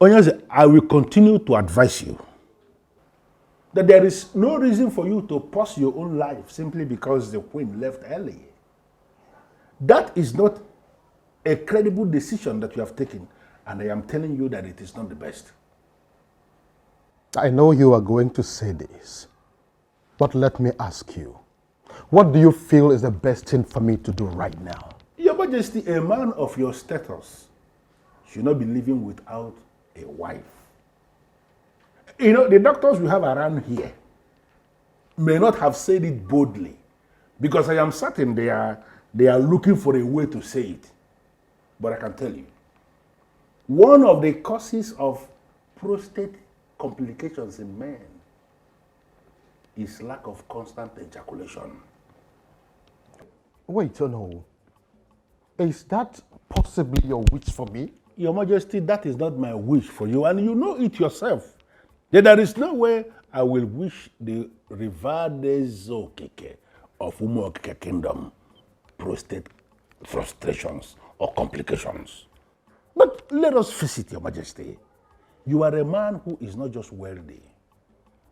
Onyeze, I will continue to advise you that there is no reason for you to pause your own life simply because the queen left early. That is not a credible decision that you have taken, and I am telling you that it is not the best. I know you are going to say this, but let me ask you, what do you feel is the best thing for me to do right now? Your Majesty, a man of your status should not be living without a wife. You know, the doctors we have around here may not have said it boldly, because I am certain they are looking for a way to say it. But I can tell you, one of the causes of prostate complications in men is lack of constant ejaculation. Wait, no. Is that possibly your wish for me? Your Majesty, that is not my wish for you, and you know it yourself. That there is no way I will wish the Rivadezokeke of Umuokeke Kingdom prostate frustrations or complications. But let us face it, Your Majesty. You are a man who is not just wealthy.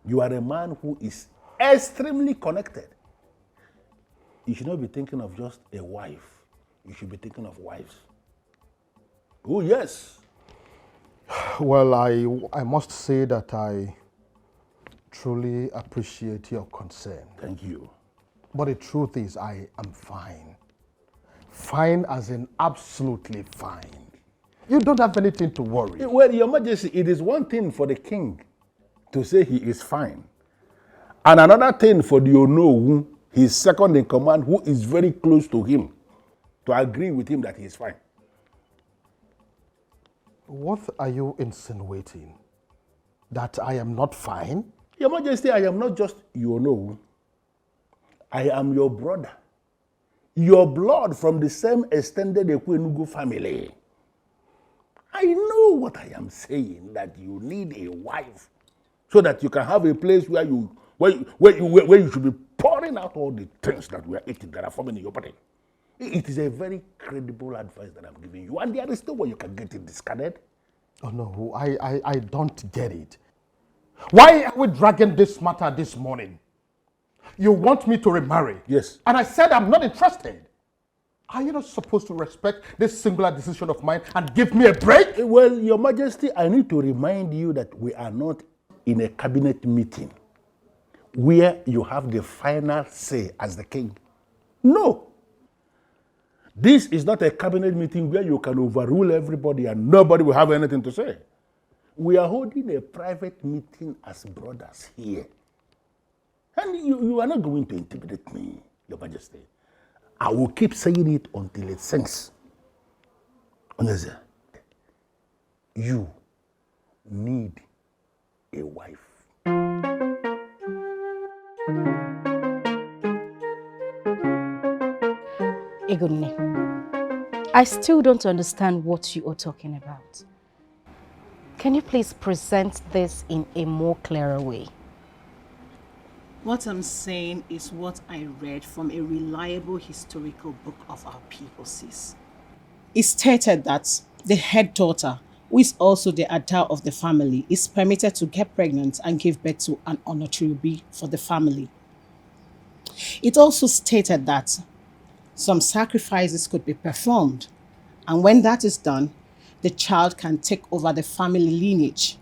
You are a man who is extremely connected. You should not be thinking of just a wife. You should be thinking of wives. Oh, yes. Well, I must say that I truly appreciate your concern. Thank you. But the truth is, I am fine. Fine as in absolutely fine. You don't have anything to worry. Well, Your Majesty, it is one thing for the king to say he is fine, and another thing for the Onowu, his second in command, who is very close to him, to agree with him that he is fine. What are you insinuating? That I am not fine? Your Majesty, I am not just your Onowu. I am your brother. Your blood from the same extended Ekwenugu family. I know what I am saying, that you need a wife so that you can have a place where you should be pouring out all the things that we are eating that are forming in your body. It is a very credible advice that I'm giving you, and there is no way you can get it discarded. Oh no, I don't get it. Why are we dragging this matter this morning? You want me to remarry? Yes. And I said I'm not interested. Are you not supposed to respect this singular decision of mine and give me a break? Well, Your Majesty, I need to remind you that we are not in a cabinet meeting where you have the final say as the king. No. This is not a cabinet meeting where you can overrule everybody and nobody will have anything to say. We are holding a private meeting as brothers here. And you are not going to intimidate me, Your Majesty. I will keep saying it until it sinks. Onyeze, you need a wife. Egunne, I still don't understand what you are talking about. Can you please present this in a more clearer way? What I'm saying is what I read from a reliable historical book of our people, sis. It stated that the head daughter, who is also the Ada of the family, is permitted to get pregnant and give birth to an Onotriubi for the family. It also stated that some sacrifices could be performed, and when that is done, the child can take over the family lineage.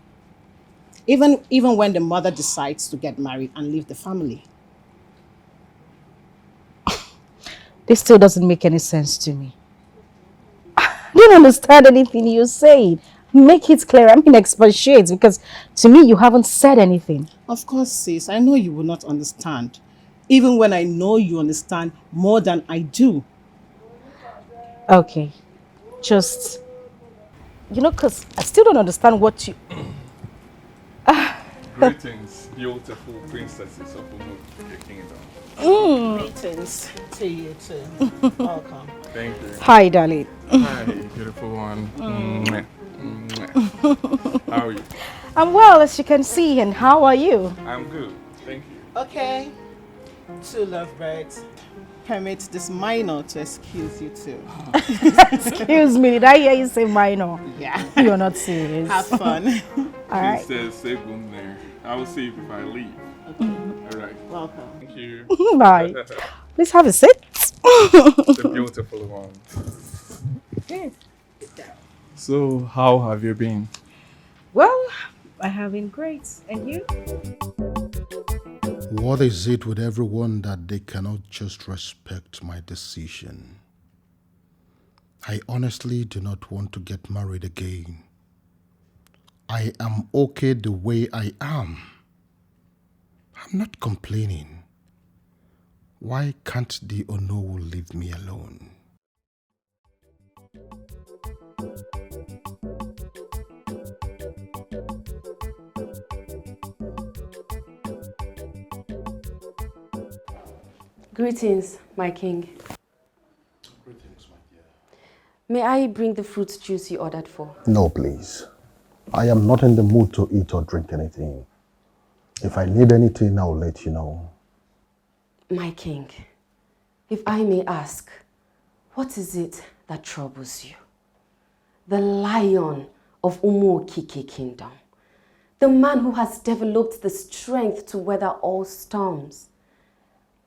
Even when the mother decides to get married and leave the family. This still doesn't make any sense to me. I don't understand anything you're saying. Make it clear. I mean, expatiate, because to me, you haven't said anything. Of course, sis. I know you will not understand. Even when I know you understand more than I do. Okay. Just, because I still don't understand what you... Greetings, beautiful princesses of the kingdom. Greetings to you too. Welcome. Thank you. Hi, darling. Hi, beautiful one. How are you? I'm well, as you can see, and how are you? I'm good. Thank you. Okay. Two lovebirds. permit this minor to excuse you too. Excuse me, did I hear you say minor? Yeah. You're not serious. Have fun. All right. Stay boom there. I will see you if I leave. All right. Welcome. Thank you. Bye. Please have a seat. The beautiful one. Yes. So, how have you been? Well, I have been great. And you? What is it with everyone that they cannot just respect my decision? I honestly do not want to get married again. I am okay the way I am. I'm not complaining. Why can't the Onowu leave me alone? Greetings, my king. Greetings, my dear. May I bring the fruit juice you ordered for? No, please. I am not in the mood to eat or drink anything. If I need anything, I'll let you know. My king, if I may ask, what is it that troubles you? The lion of Umu Okike kingdom. The man who has developed the strength to weather all storms.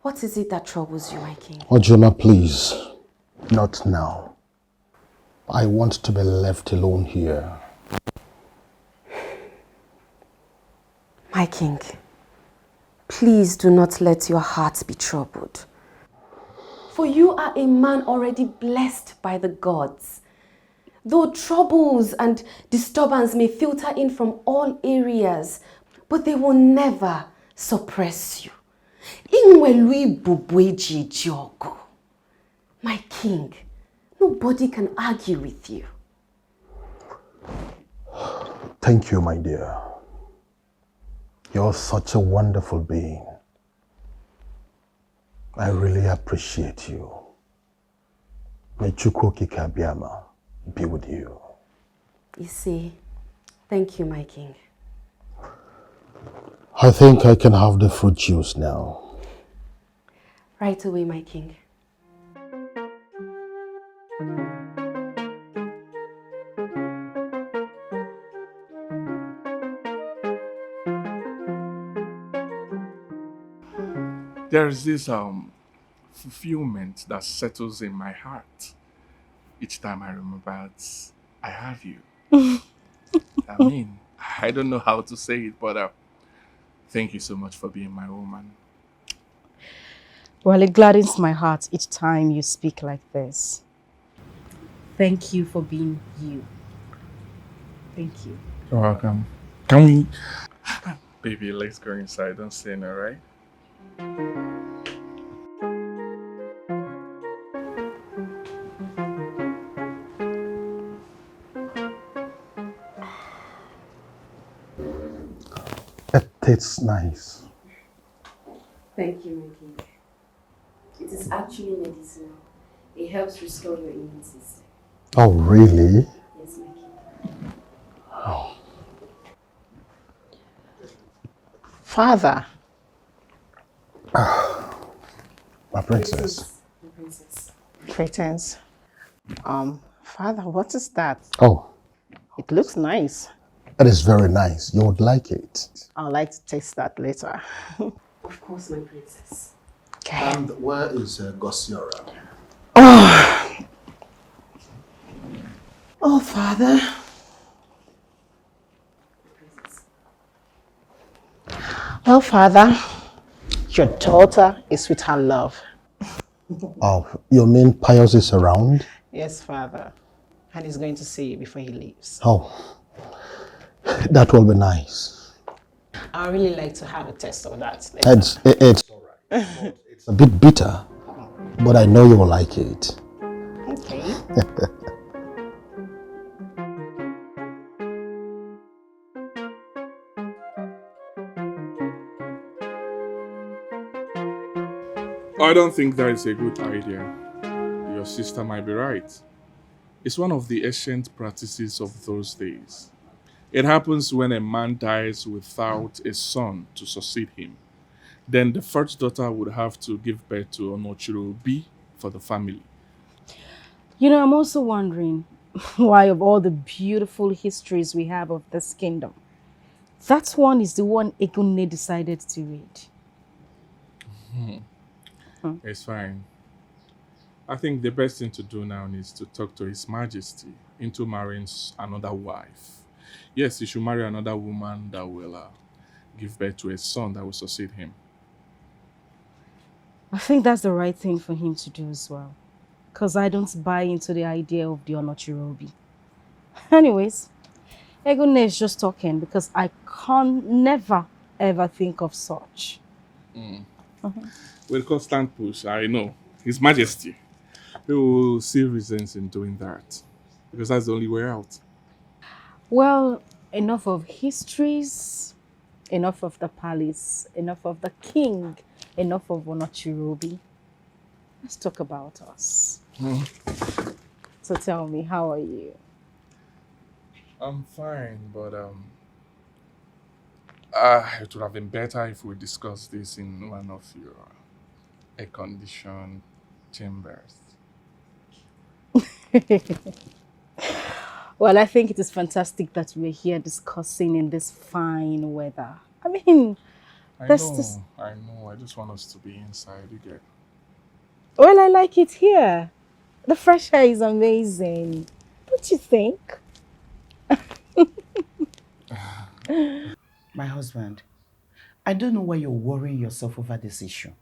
What is it that troubles you, my king? Ojuna, please. Not now. I want to be left alone here. My king, please do not let your heart be troubled. For you are a man already blessed by the gods. Though troubles and disturbance may filter in from all areas, but they will never suppress you. My king, nobody can argue with you. Thank you, my dear. You're such a wonderful being. I really appreciate you. May Chukwuokike Abiyama be with you. You see, thank you, my king. I think I can have the fruit juice now. Right away, my king. There is this fulfillment that settles in my heart each time I remember that I have you. I mean, I don't know how to say it, but thank you so much for being my woman. Well, it gladdens my heart each time you speak like this. Thank you for being you. Thank you. You're welcome. Can we... Baby, let's go inside. Don't say no, right? It tastes nice. Thank you, my king. It is actually medicinal. It helps restore your immune system. Oh, really? Yes, my king. Oh. Father. My princess. My princess. Greetings. Father, what is that? Oh, It looks nice. it is very nice. You would like it. I'd like to taste that later. Of course, my princess. Okay. And where is Xiolla? Oh, Father. Well, Father, your daughter is with her love. Oh, you mean Pius is around? Yes, Father. And he's going to see you before he leaves. Oh, that will be nice. I really like to have a taste of that. It's all right. It's a bit bitter, but I know you will like it. Okay. I don't think that is a good idea. Your sister might be right. It's one of the ancient practices of those days. It happens when a man dies without a son to succeed him. Then the first daughter would have to give birth to Onochiro B for the family. You know, I'm also wondering why, of all the beautiful histories we have of this kingdom, that one is the one Egunne decided to read. It's fine. I think the best thing to do now is to talk to His Majesty into marrying another wife. Yes, he should marry another woman that will give birth to a son that will succeed him. I think that's the right thing for him to do as well. Because I don't buy into the idea of the Onochirobi. Anyways, Egunne is just talking because I can never ever think of such. With constant push, I know. His Majesty. He will see reasons in doing that. Because that's the only way out. Well, enough of histories, enough of the palace, enough of the king, enough of Onochirobi. Let's talk about us. So tell me, how are you? I'm fine, but it would have been better if we discussed this in one of your air-conditioned chambers. Well, I think it is fantastic that we're here discussing in this fine weather. I mean, I that's know, just... I know. I just want us to be inside, you get. Well, I like it here. The fresh air is amazing. Don't you think? My husband, I don't know why you're worrying yourself over this issue.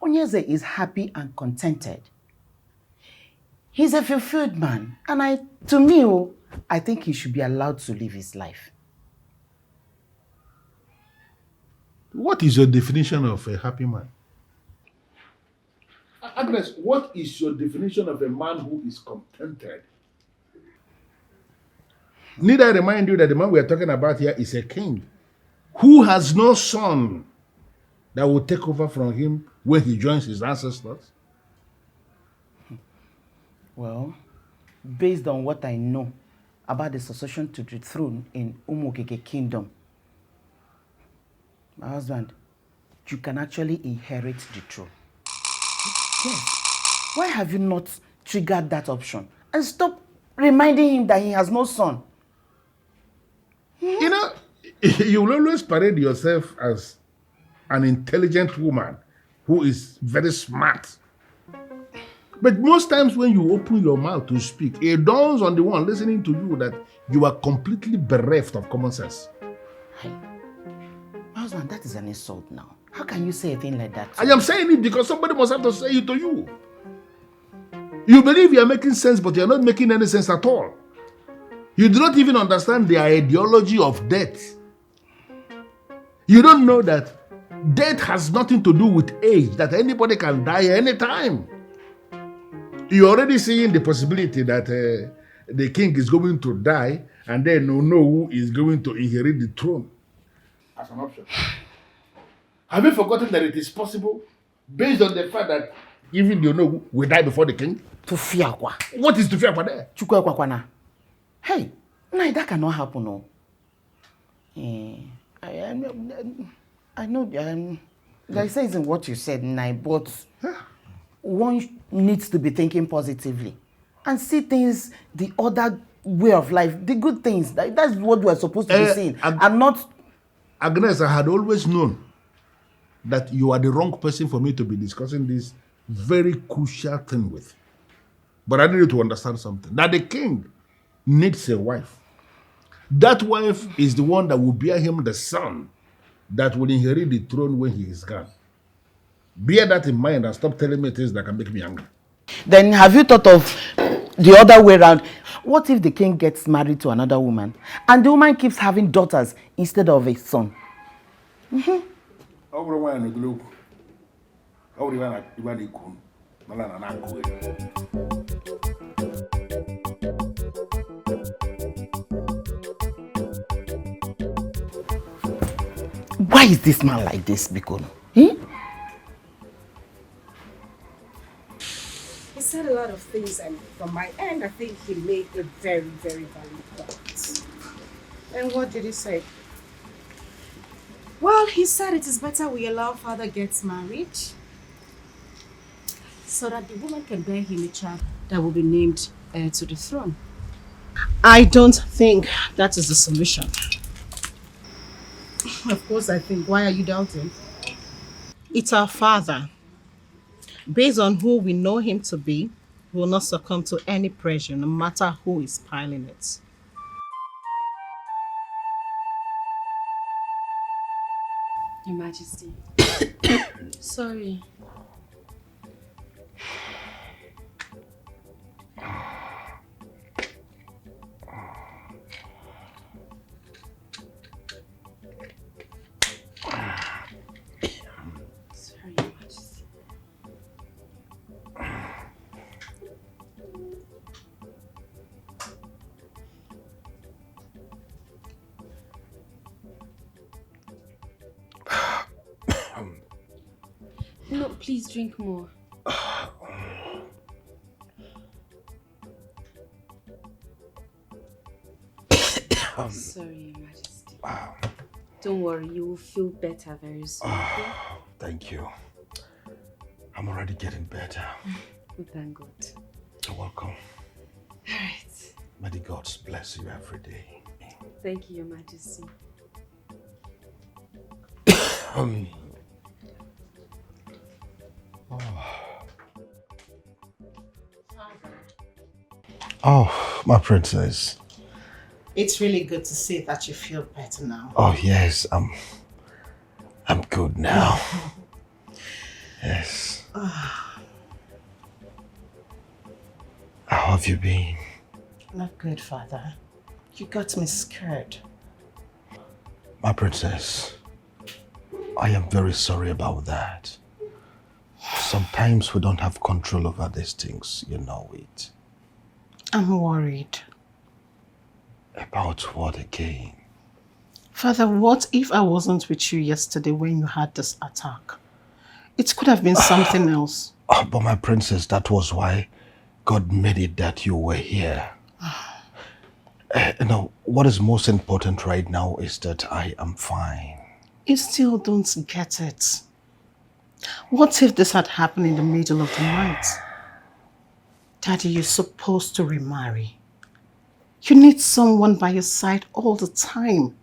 Onyeze is happy and contented. He's a fulfilled man, and I think he should be allowed to live his life. What is your definition of a happy man? Agnes, what is your definition of a man who is contented? Need I remind you that the man we are talking about here is a king who has no son that will take over from him when he joins his ancestors? Well, based on what I know about the succession to the throne in Umokeke kingdom, my husband, you can actually inherit the throne. Yes. Why have you not triggered that option and stop reminding him that he has no son? You know, you will always parade yourself as an intelligent woman who is very smart. But most times when you open your mouth to speak, it dawns on the one listening to you that you are completely bereft of common sense. Hey, my husband, that is an insult now. How can you say a thing like that? I am saying it because somebody must have to say it to you. You believe you are making sense, but you are not making any sense at all. You do not even understand the ideology of death. You don't know that death has nothing to do with age, that anybody can die anytime. You're already seeing the possibility that the king is going to die and then no who is going to inherit the throne as an option. Have you forgotten that it is possible based on the fact that even the Onowu will die before the king? To fear kwa. What is to fear for there? Chukwe kwa kwana. Hey, no, that cannot happen, no. I know, there is in what you said, Nai, but one needs to be thinking positively and see things the other way of life, the good things. That's what we're supposed to be seeing, and not... Agnes, I had always known that you are the wrong person for me to be discussing this very crucial thing with. But I needed to understand something. That the king needs a wife. That wife is the one that will bear him the son that will inherit the throne when he is gone. Bear that in mind and stop telling me things that can make me angry. Then have you thought of the other way around? What if the king gets married to another woman and the woman keeps having daughters instead of a son? Why is this man like this, Bikono? He said a lot of things, and from my end, I think he made a very, very valid point. And what did he say? Well, he said it is better we allow father gets married so that the woman can bear him a child that will be named heir to the throne. I don't think that is the solution. Of course I think. Why are you doubting? It's our father. Based on who we know him to be, he will not succumb to any pressure, no matter who is piling it. Your Majesty. Sorry. Sorry, Your Majesty. No, please drink more. Sorry, Your Majesty. Don't worry, you will feel better very soon. Okay? Thank you. I'm already getting better. Oh, thank God. You're welcome. All right. May the gods bless you every day. Thank you, Your Majesty. Oh, my princess. It's really good to see that you feel better now. Oh yes, I'm good now. Yes. How have you been? Not good, father. You got me scared. My princess, I am very sorry about that. Sometimes we don't have control over these things, you know it. I'm worried. About what again? Father, what if I wasn't with you yesterday when you had this attack? It could have been something else. Oh, but my princess, that was why God made it that you were here. What is most important right now is that I am fine. You still don't get it. What if this had happened in the middle of the night? Daddy, you're supposed to remarry. You need someone by your side all the time.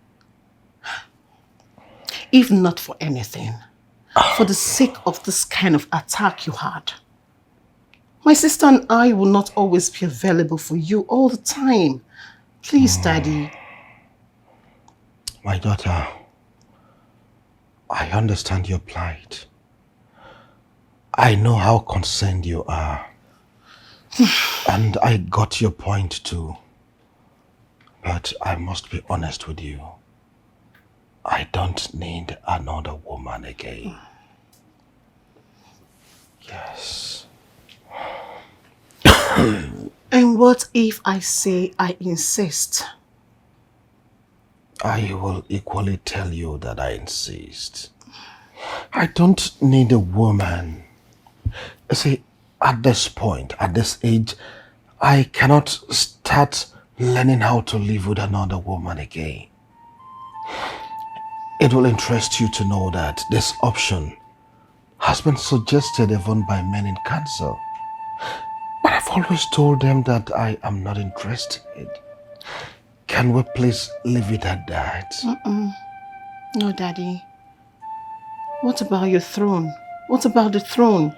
If not for anything, for the sake of this kind of attack you had. My sister and I will not always be available for you all the time. Please, Daddy. My daughter, I understand your plight. I know how concerned you are. And I got your point too. But I must be honest with you. I don't need another woman again. Yes. And what if I say I insist? I will equally tell you that I insist. I don't need a woman. See, at this point, at this age, I cannot start learning how to live with another woman again. It will interest you to know that this option has been suggested even by men in council. But I've always told them that I am not interested. Can we please leave it at that? No, Daddy. What about your throne? What about the throne?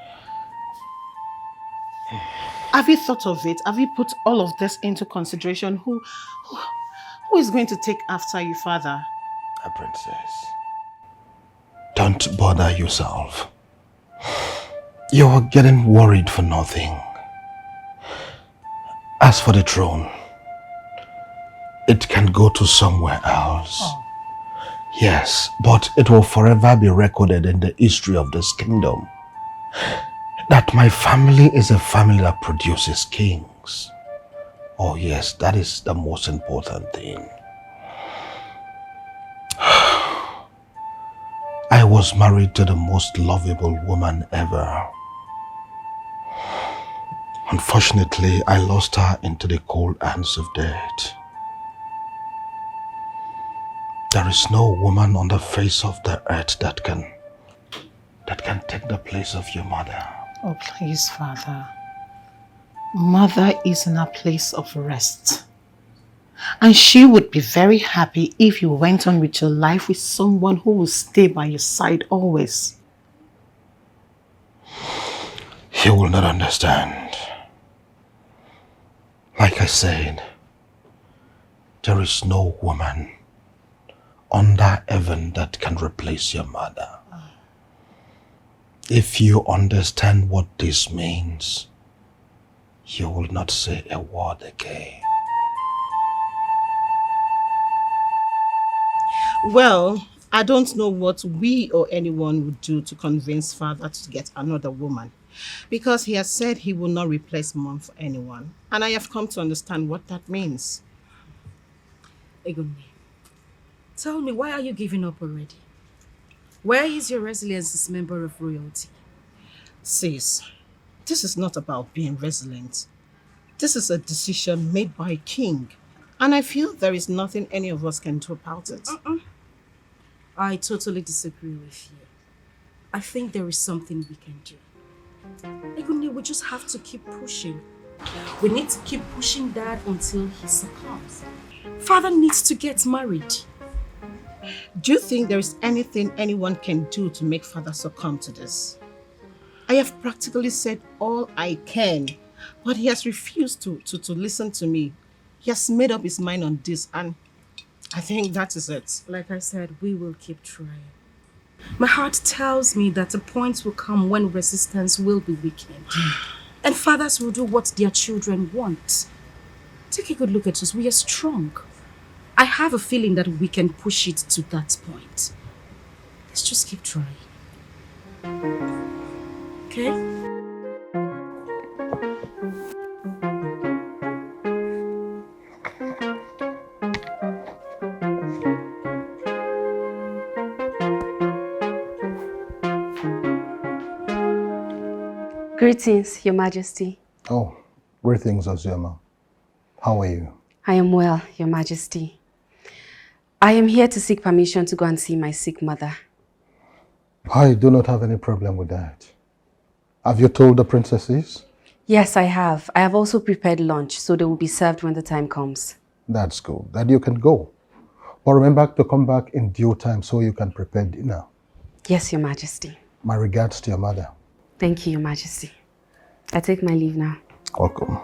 Have you thought of it? Have you put all of this into consideration? Who is going to take after you, Father? A princess. Don't bother yourself. You're getting worried for nothing. As for the throne, it can go to somewhere else. Yes, but it will forever be recorded in the history of this kingdom that my family is a family that produces kings. Oh yes, that is the most important thing. I was married to the most lovable woman ever. Unfortunately, I lost her into the cold hands of death. There is no woman on the face of the earth that can take the place of your mother. Oh, please, Father. Mother is in a place of rest. And she would be very happy if you went on with your life with someone who will stay by your side always. You will not understand. Like I said, there is no woman under heaven that can replace your mother. If you understand what this means, you will not say a word again. Well, I don't know what we or anyone would do to convince Father to get another woman. Because he has said he will not replace Mom for anyone. And I have come to understand what that means. Egunmi, tell me, why are you giving up already? Where is your resilience as member of royalty? Sis, this is not about being resilient. This is a decision made by a king. And I feel there is nothing any of us can do about it. I totally disagree with you. I think there is something we can do. Egunmi, we just have to keep pushing. We need to keep pushing Dad until he succumbs. Father needs to get married. Do you think there is anything anyone can do to make Father succumb to this? I have practically said all I can, but he has refused to listen to me. He has made up his mind on this, and I think that is it. Like I said, we will keep trying. My heart tells me that a point will come when resistance will be weakened. And fathers will do what their children want. Take a good look at us. We are strong. I have a feeling that we can push it to that point. Let's just keep trying. Okay? Greetings, Your Majesty. Oh, greetings, Xiolla. How are you? I am well, Your Majesty. I am here to seek permission to go and see my sick mother. I do not have any problem with that. Have you told the princesses? Yes, I have. I have also prepared lunch, so they will be served when the time comes. That's good. Then you can go. But remember to come back in due time so you can prepare dinner. Yes, Your Majesty. My regards to your mother. Thank you, Your Majesty. I take my leave now. Welcome.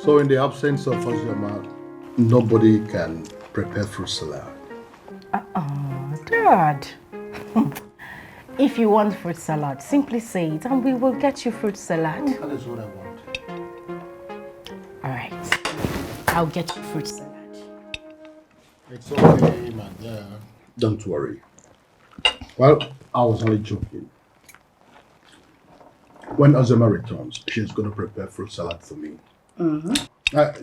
So in the absence of Xiolla, nobody can prepare fruit salad. Dad. If you want fruit salad, simply say it and we will get you fruit salad. That is what I want. All right. I'll get you fruit salad. It's okay, man. Yeah. Don't worry. Well, I was only joking. When Xiolla returns, she's going to prepare fruit salad for me.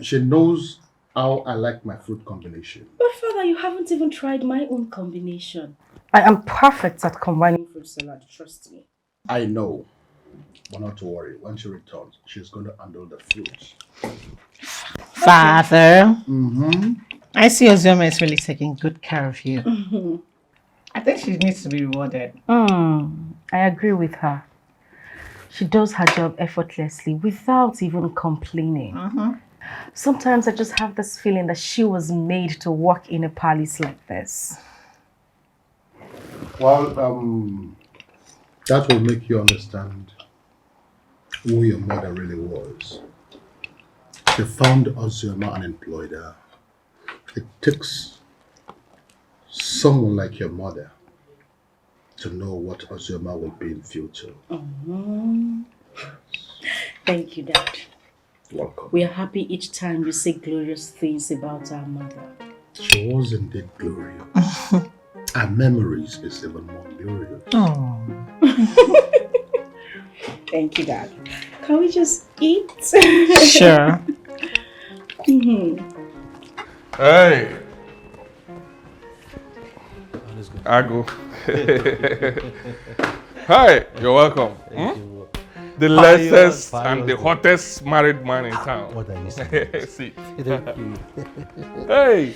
She knows how I like my fruit combination. But Father, you haven't even tried my own combination. I am perfect at combining fruit salad, trust me. I know. But not to worry. When she returns, she's going to handle the fruits. Father. I see Xiolla is really taking good care of you. I think she needs to be rewarded. I agree with her. She does her job effortlessly without even complaining. Sometimes I just have this feeling that she was made to work in a palace like this. Well, that will make you understand who your mother really was. She found Xiolla and employed her. It takes someone like your mother to know what Xiolla will be in future. Thank you, Dad. Welcome. We are happy each time you say glorious things about our mother. She was indeed glorious. Our memories is even more glorious. Thank you, Dad. Can we just eat? Sure. Hey! Let's go. Ago. Hi, you're welcome. The latest and the hottest married man in town. What are you saying? See. Thank you. Hey,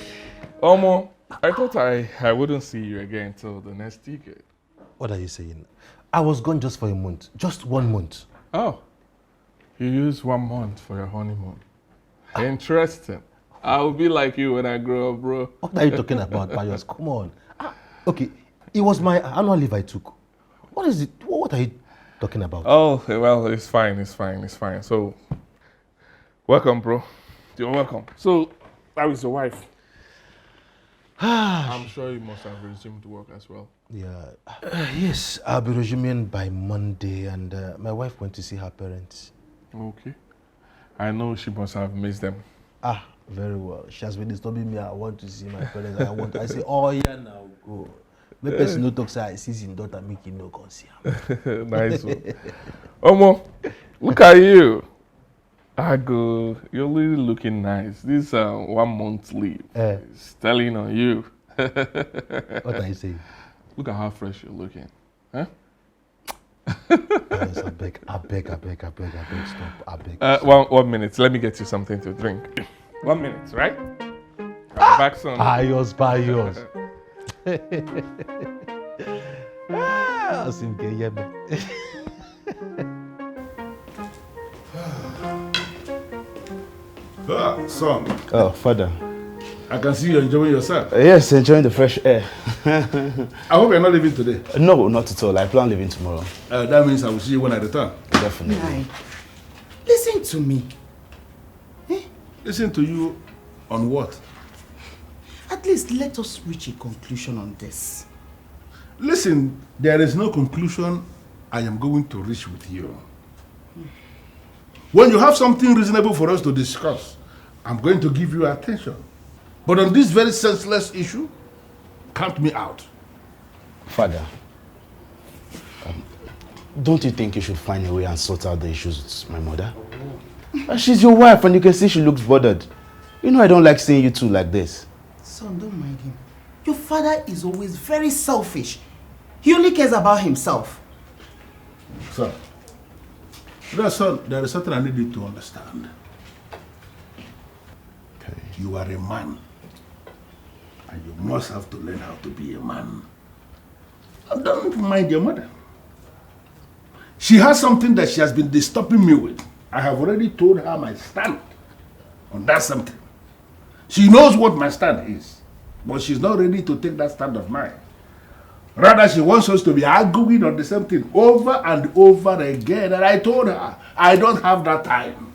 Omo, I thought I wouldn't see you again till the next decade. What are you saying? I was gone just for a month. Just 1 month. Oh, you used 1 month for your honeymoon. Interesting. I'll be like you when I grow up, bro. What are you talking about, Pius? Come on. Okay, it was my annual leave I took. What is it? What are you talking about? Oh, well, it's fine. So, welcome, bro. You're welcome. So, how is your wife? I'm sure you must have resumed work as well. Yeah. Yes, I'll be resuming by Monday, and my wife went to see her parents. Okay. I know she must have missed them. Very well. She has been disturbing me. I want to see my parents. I say, oh yeah, now go. Maybe person no talk say I see his daughter make no come see her. Nice one. Omo, look at you. Ago, you're really looking nice. This 1 month leave is telling on you. What are you saying? Look at how fresh you're looking. Huh? Yes, I beg, stop. I beg. 1 minute. Let me get you something to drink. 1 minute, right? I'll be back soon. Pius. Asim ke yeme. Son, Oh, father. I can see you enjoying yourself. Yes, enjoying the fresh air. I hope you're not leaving today. No, not at all. I plan leaving tomorrow. That means I will see you when I return. Definitely. Nai, listen to me. Listen to you on what? At least let us reach a conclusion on this. Listen, there is no conclusion I am going to reach with you. When you have something reasonable for us to discuss, I'm going to give you attention. But on this very senseless issue, count me out. Father, don't you think you should find a way and sort out the issues with my mother? She's your wife and you can see she looks bothered. You know I don't like seeing you two like this. Son, don't mind him. Your father is always very selfish. He only cares about himself. Son, there is something I need you to understand. Okay. You are a man. And you must have to learn how to be a man. And don't mind your mother. She has something that she has been disturbing me with. I have already told her my stand on that something. She knows what my stand is. But she's not ready to take that stand of mine. Rather, she wants us to be arguing on the same thing over and over again. And I told her, I don't have that time.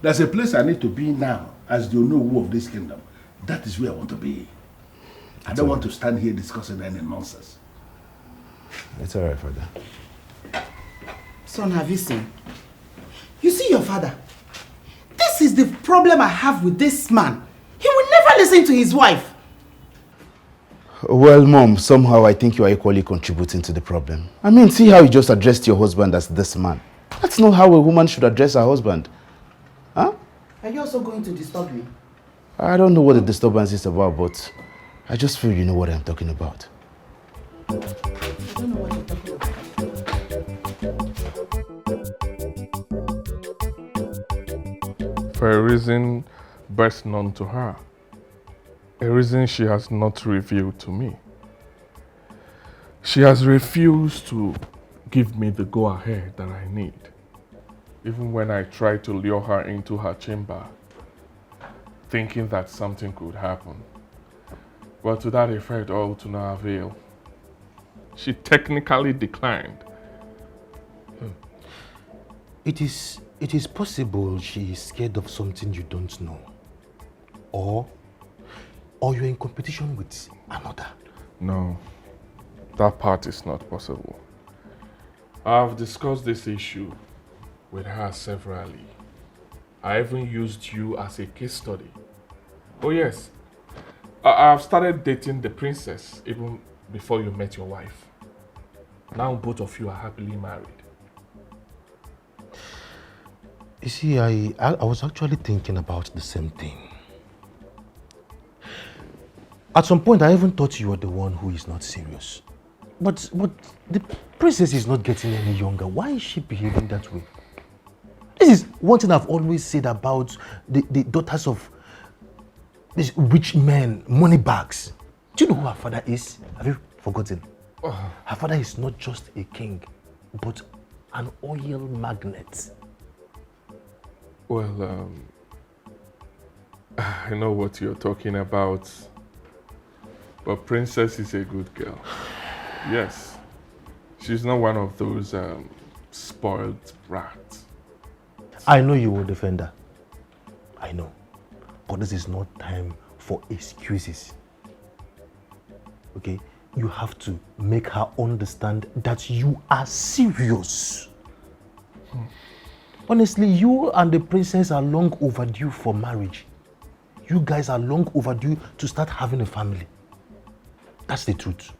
There's a place I need to be now as the Onowu of this kingdom. That is where I want to be. I don't want to stand here discussing any nonsense. It's all right, Father. Son, have you seen? You see your father? This is the problem I have with this man. He will never listen to his wife. Well, Mom, somehow I think you are equally contributing to the problem. I mean, see how you just addressed your husband as this man. That's not how a woman should address her husband. Huh? Are you also going to disturb me? I don't know what the disturbance is about, but I just feel you know what I'm talking about. I don't know what you're talking about. For a reason best known to her. A reason she has not revealed to me. She has refused to give me the go-ahead that I need. Even when I tried to lure her into her chamber, thinking that something could happen. But to that effect, all to no avail. She technically declined. It is possible she is scared of something you don't know. Or you're in competition with another. No, that part is not possible. I've discussed this issue with her severally. I even used you as a case study. Oh yes, I've started dating the princess even before you met your wife. Now both of you are happily married. You see, I was actually thinking about the same thing. At some point, I even thought you were the one who is not serious. But the princess is not getting any younger. Why is she behaving that way? This is one thing I've always said about the daughters of these rich men, money bags. Do you know who her father is? Have you forgotten? Her father is not just a king, but an oil magnate. Well, I know what you're talking about, but Princess is a good girl. Yes, she's not one of those spoiled brats. I know you will defend her. I know. But this is not time for excuses. Okay? You have to make her understand that you are serious. Honestly, you and the princess are long overdue for marriage. You guys are long overdue to start having a family. That's the truth.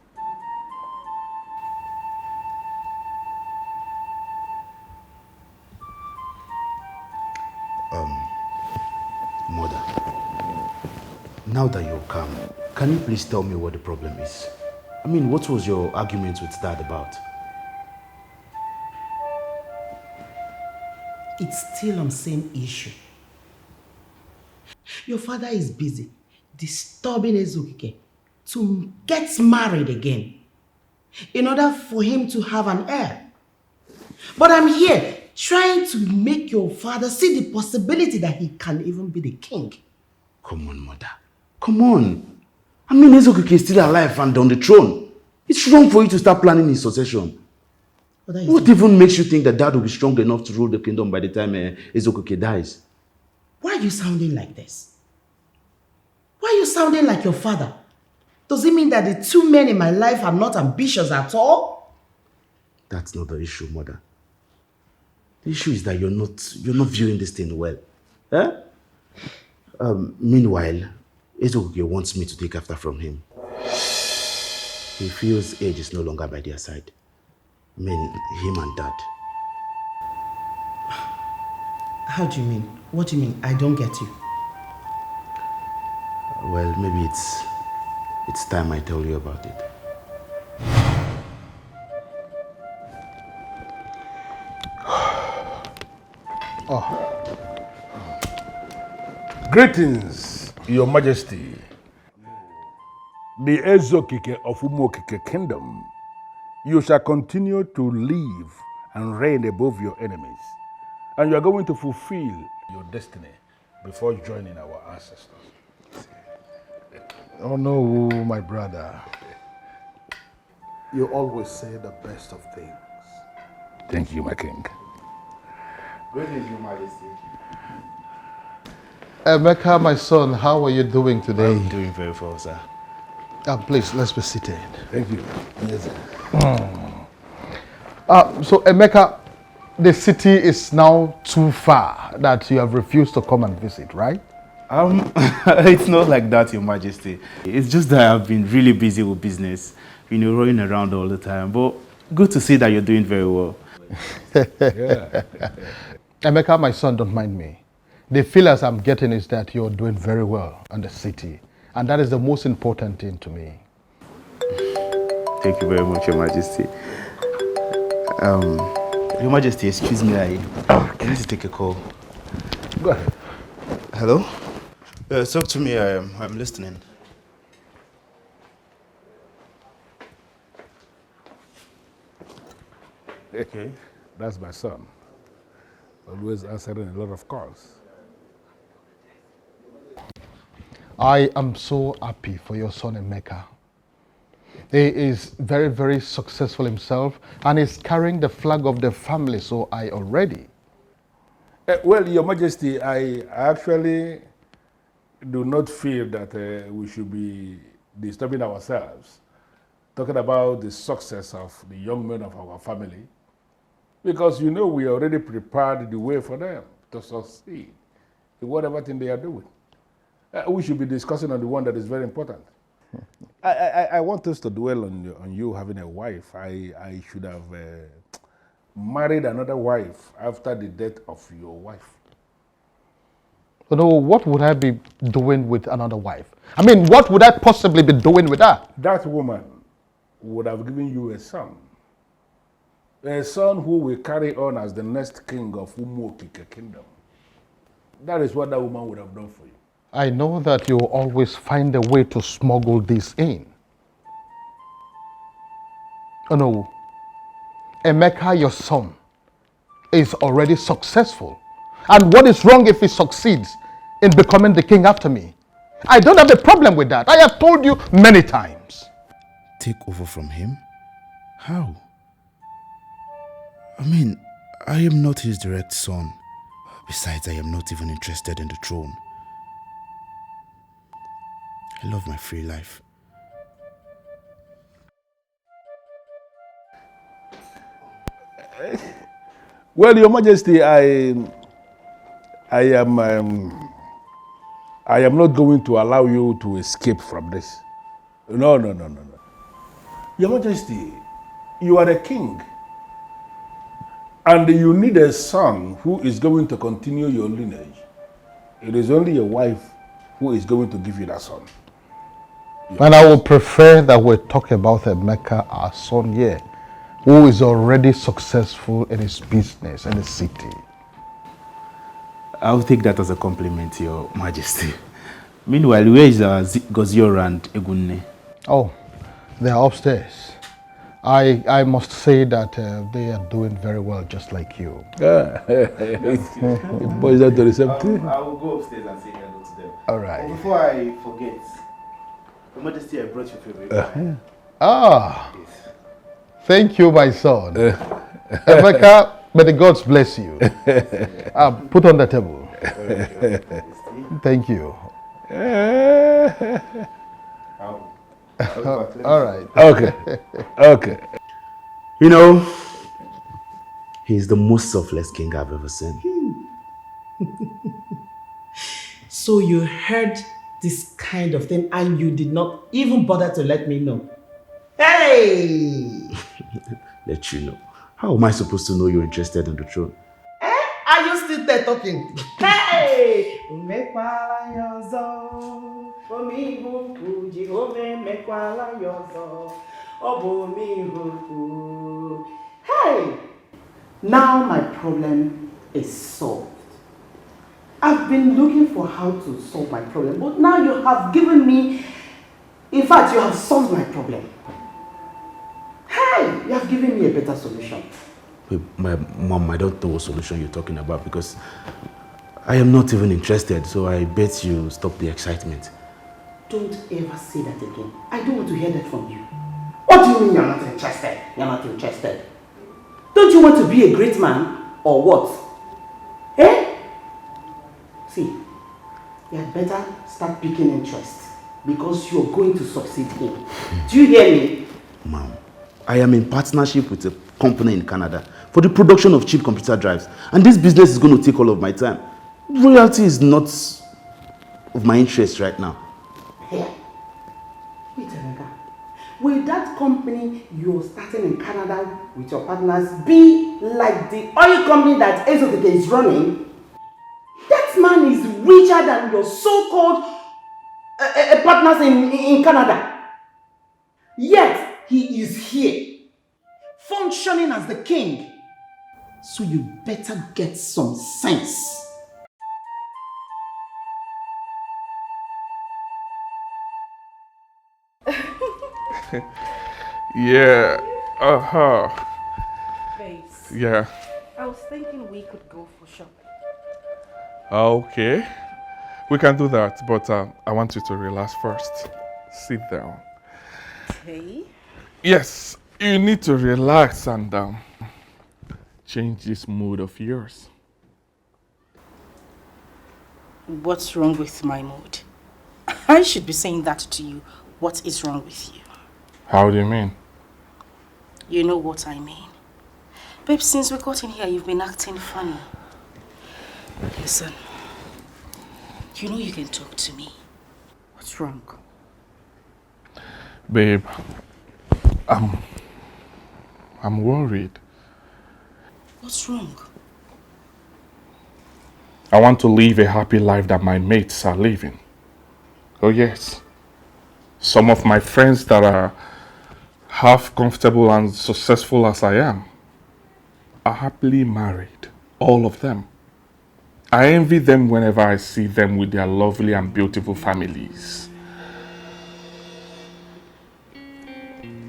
Mother, now that you're calm, can you please tell me what the problem is? I mean, what was your argument with Dad about? It's still on same issue. Your father is busy disturbing Ezokike to get married again in order for him to have an heir. But I'm here trying to make your father see the possibility that he can even be the king. Come on, Mother. Come on. I mean, Ezokike is still alive and on the throne. It's wrong for you to start planning his succession. What even makes you think that Dad will be strong enough to rule the kingdom by the time Ezokike dies? Why are you sounding like this? Why are you sounding like your father? Does it mean that the two men in my life are not ambitious at all? That's not the issue, Mother. The issue is that you're not viewing this thing well. Eh? Meanwhile, Ezokike wants me to take after from him. He feels age is no longer by their side. I mean, him and Dad. How do you mean? What do you mean? I don't get you. Well, maybe it's time I tell you about it. Greetings, Your Majesty. The Ezokike of Umokike Kingdom, you shall continue to live and reign above your enemies, and you are going to fulfill your destiny before joining our ancestors. Oh no, my brother. You always say the best of things. Thank you, my king. Greetings, Your Majesty. Emeka, my son, how are you doing today? I'm doing very well, sir. Please, let's be seated. Thank you. Yes, sir. So, Emeka, the city is now too far that you have refused to come and visit, right? It's not like that, Your Majesty. It's just that I've been really busy with business, running around all the time. But good to see that you're doing very well. Yeah. Emeka, my son, don't mind me. The feelers I'm getting is that you're doing very well in the city. And that is the most important thing to me. Thank you very much, Your Majesty. Your Majesty, excuse me, I need to take a call. Go ahead. Hello? Talk to me, I'm listening. Okay. That's my son. Always answering a lot of calls. I am so happy for your son Emeka. He is very, very successful himself and is carrying the flag of the family, so I already. Well, Your Majesty, I actually do not feel that we should be disturbing ourselves talking about the success of the young men of our family, because we already prepared the way for them to succeed in whatever thing they are doing. We should be discussing on the one that is very important. I want us to dwell on you having a wife. I should have married another wife after the death of your wife. You know, what would I be doing with another wife? I mean, what would I possibly be doing with her? That woman would have given you a son. A son who will carry on as the next king of Umuokike kingdom. That is what that woman would have done for you. I know that you will always find a way to smuggle this in. Oh no, Emeka, your son, is already successful. And what is wrong if he succeeds in becoming the king after me? I don't have a problem with that. I have told you many times. Take over from him? How? I mean, I am not his direct son. Besides, I am not even interested in the throne. I love my free life. Well, Your Majesty, I am not going to allow you to escape from this. No. Your Majesty, you are a king. And you need a son who is going to continue your lineage. It is only your wife who is going to give you that son. And I would prefer that we talk about Emeka, our son here, who is already successful in his business in the city. I'll take that as a compliment, Your Majesty. Meanwhile, where is Xiolla and Egunne? Oh, they are upstairs. I must say that they are doing very well, just like you. Boys are doing something. I will go upstairs and say hello to them. All right. But before I forget, Your Majesty, I brought your favorite wine. Ah, Yes. thank you, my son. Emeka, may the gods bless you. Put on the table. Thank you. All right. Okay. You know, he's the most selfless king I've ever seen. So you heard this kind of thing and you did not even bother to let me know. Hey! Let you know. How am I supposed to know you're interested in the throne? Are you still there talking? Hey! Hey! Now my problem is solved. I've been looking for how to solve my problem, but now you have given me, in fact, you have solved my problem. Hey! You have given me a better solution. Wait, Mom, I don't know what solution you're talking about because I am not even interested, so I bet you stop the excitement. Don't ever say that again. I don't want to hear that from you. What do you mean you're not interested? You're not interested. Don't you want to be a great man or what? Eh? See, you had better start picking interest because you're going to succeed here. Do you hear me? Mom, I am in partnership with a company in Canada for the production of cheap computer drives, and this business is going to take all of my time. Royalty is not of my interest right now. Here. Wait, Emeka. Will that company you're starting in Canada with your partners be like the oil company that Xiolla is running? That man is richer than your so-called partners in Canada. Yet, he is here, functioning as the king. So you better get some sense. Yeah. Babes, Yeah. I was thinking we could go for shopping. Okay. We can do that, but I want you to relax first. Sit down. Okay. Yes, you need to relax and change this mood of yours. What's wrong with my mood? I should be saying that to you. What is wrong with you? How do you mean? You know what I mean. Babe, since we got in here, you've been acting funny. Listen, you know you can talk to me. What's wrong? Babe, I'm worried. What's wrong? I want to live a happy life that my mates are living. Oh yes. Some of my friends that are half comfortable and successful as I am are happily married. All of them. I envy them whenever I see them with their lovely and beautiful families.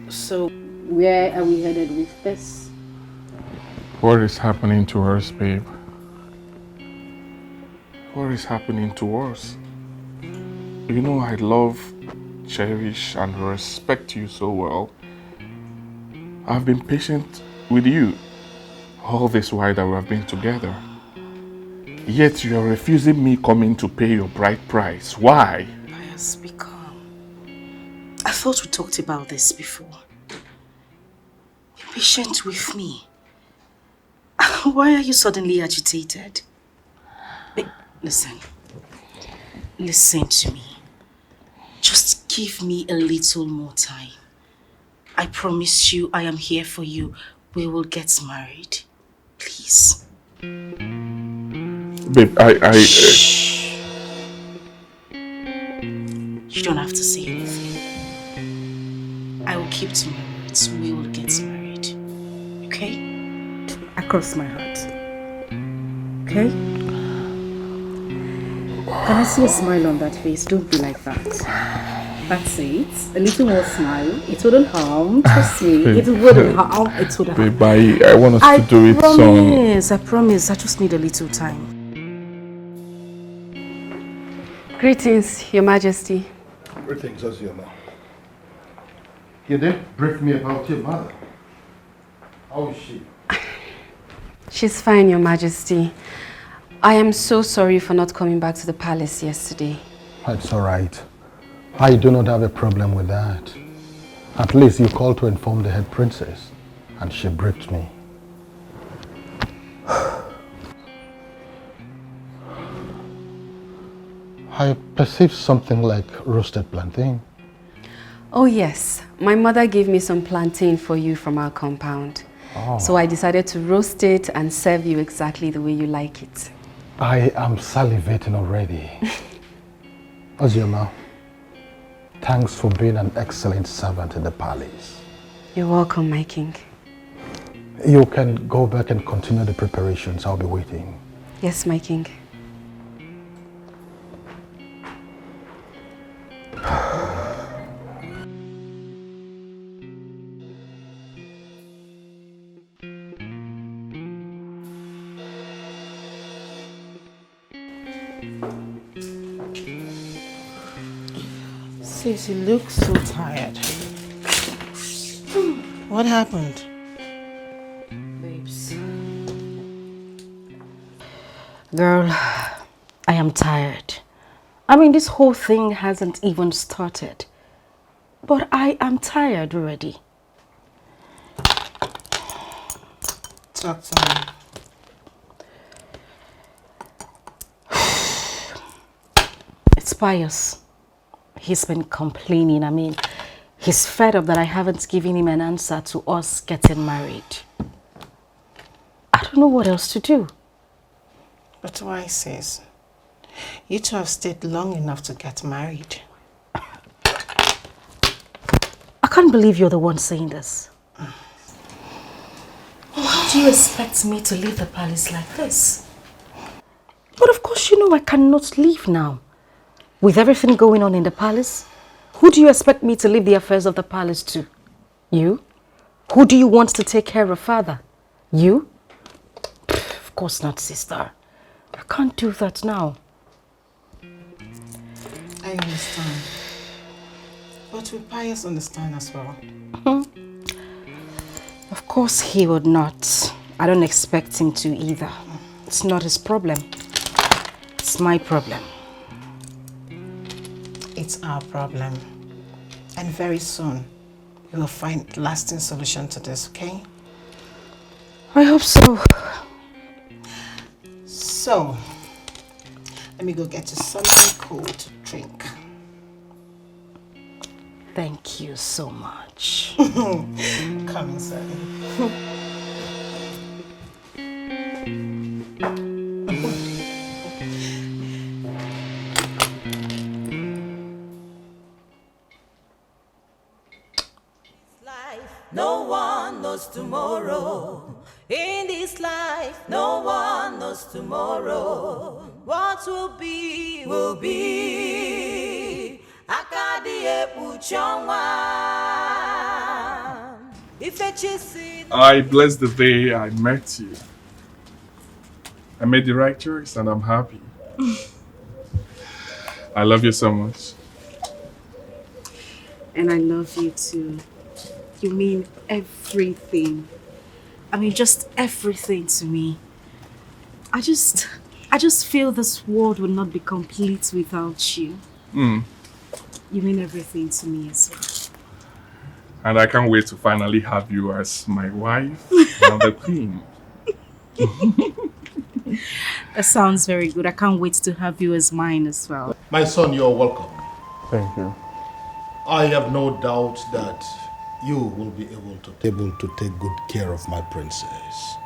So, where are we headed with this? What is happening to us, babe? What is happening to us? You know I love, cherish, and respect you so well. I've been patient with you all this while that we have been together. Yet you are refusing me coming to pay your bride price. Why? Pius, be calm. I thought we talked about this before. Be patient with me. Why are you suddenly agitated? Listen. Listen to me. Just give me a little more time. I promise you I am here for you. We will get married. Please. Babe, Shh. You don't have to say anything. I will keep to my words. We will get married. Okay? Across my heart. Okay? Can I see a smile on that face? Don't be like that. That's it. A little more smile. It wouldn't harm. Trust me. It wouldn't harm. It wouldn't harm. Babe, I want us to do it soon. I promise. I just need a little time. Greetings, Your Majesty. Greetings, Xiolla. You didn't brief me about your mother. How is she? She's fine, Your Majesty. I am so sorry for not coming back to the palace yesterday. That's all right. I do not have a problem with that. At least you called to inform the head princess, and she briefed me. I perceived something like roasted plantain. Oh yes, my mother gave me some plantain for you from our compound. Oh. So I decided to roast it and serve you exactly the way you like it. I am salivating already. Xiolla, thanks for being an excellent servant in the palace. You're welcome, my king. You can go back and continue the preparations. I'll be waiting. Yes, my king. Sis, you look so tired. What happened? Babes. Girl, I am tired. I mean, this whole thing hasn't even started. But I am tired already. Talk to me. It's Pius. He's been complaining. I mean, he's fed up that I haven't given him an answer to us getting married. I don't know what else to do. But why, sis? You two have stayed long enough to get married. I can't believe you're the one saying this. How do you expect me to leave the palace like this? But of course you know I cannot leave now. With everything going on in the palace, who do you expect me to leave the affairs of the palace to? You? Who do you want to take care of father? You? Of course not, sister. I can't do that now. I understand. But will Pius understand as well? Of course he would not. I don't expect him to either. It's not his problem. It's my problem. It's our problem. And very soon, we will find a lasting solution to this, okay? I hope so. So, let me go get you something cold to drink. Thank you so much. Come inside. no one knows tomorrow. In this life, no one knows tomorrow. What will be, will be. Akadie Puchonwa. I bless the day I met you. I made the right choice and I'm happy. I love you so much. And I love you too. You mean everything. I mean, just everything to me. I just feel this world would not be complete without you. You mean everything to me as well. And I can't wait to finally have you as my wife and the queen. That sounds very good. I can't wait to have you as mine as well. My son, you're welcome. Thank you. I have no doubt that you will be able to take good care of my princess.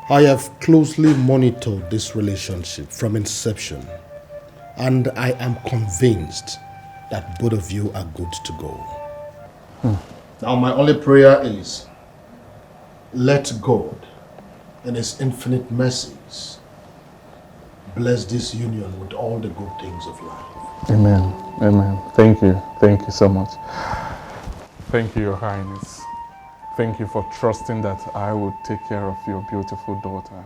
I have closely monitored this relationship from inception, and I am convinced that both of you are good to go. Now my only prayer is, let God in His infinite mercies bless this union with all the good things of life. Amen. Amen. Thank you. Thank you so much. Thank you, Your Highness. Thank you for trusting that I would take care of your beautiful daughter.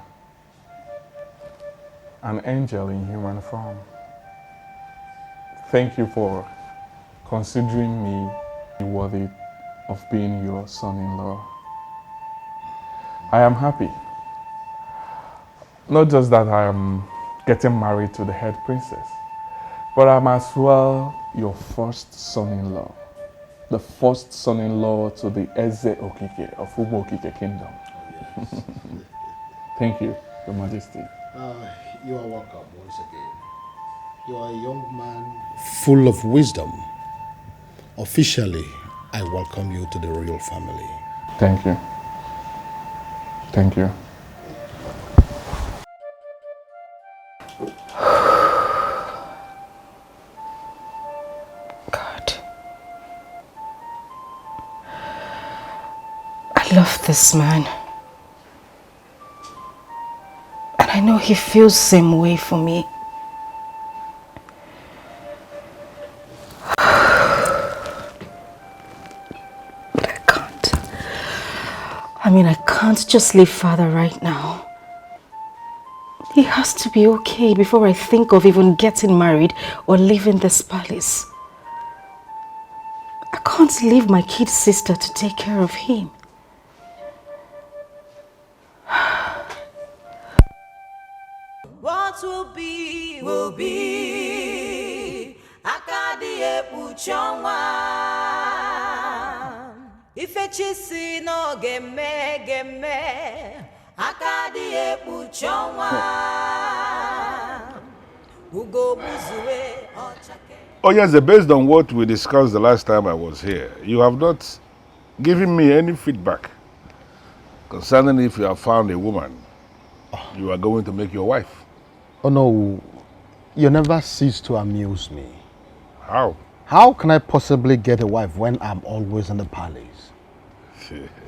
An angel in human form. Thank you for considering me worthy of being your son-in-law. I am happy. Not just that I am getting married to the head princess, but I'm as well your first son-in-law. The first son-in-law to the Eze Okike of Ugbo Okike Kingdom. Yes. Thank you, Your Majesty. You are welcome once again. You are a young man full of wisdom. Officially, I welcome you to the royal family. Thank you. Thank you. God. I love this man. And I know he feels the same way for me. I can't just leave father right now. He has to be okay before I think of even getting married or leaving this palace. I can't leave my kid sister to take care of him. What will be, will be. Akadie Puchonwa. Ifechisi no geme. Akadie Puchonwa. Ugo buzue ochake. Oh yes, based on what we discussed the last time I was here, you have not given me any feedback concerning if you have found a woman you are going to make your wife. Oh no, you never cease to amuse me. How? How can I possibly get a wife when I'm always in the palace?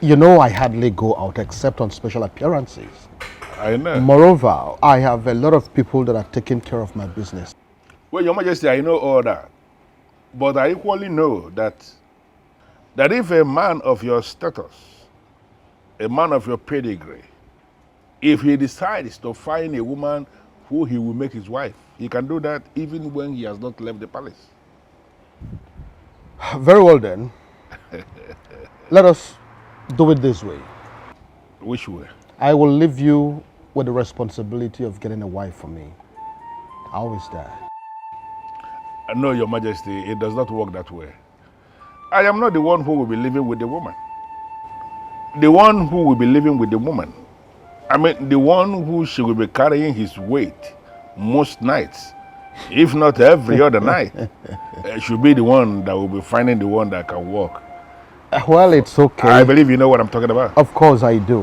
You know I hardly go out except on special appearances. I know. Moreover, I have a lot of people that are taking care of my business. Well, Your Majesty, I know all that. But I equally know that if a man of your status, a man of your pedigree, if he decides to find a woman who he will make his wife, he can do that even when he has not left the palace. Very well then. Let us do it this way. Which way? I will leave you with the responsibility of getting a wife for me. How is that? No, Your Majesty, it does not work that way. I am not the one who will be living with the woman. The one who will be living with the woman, I mean the one who she will be carrying his weight most nights, if not every other night, should be the one that will be finding the one that can walk. Well, it's okay. I believe you know what I'm talking about. Of course I do.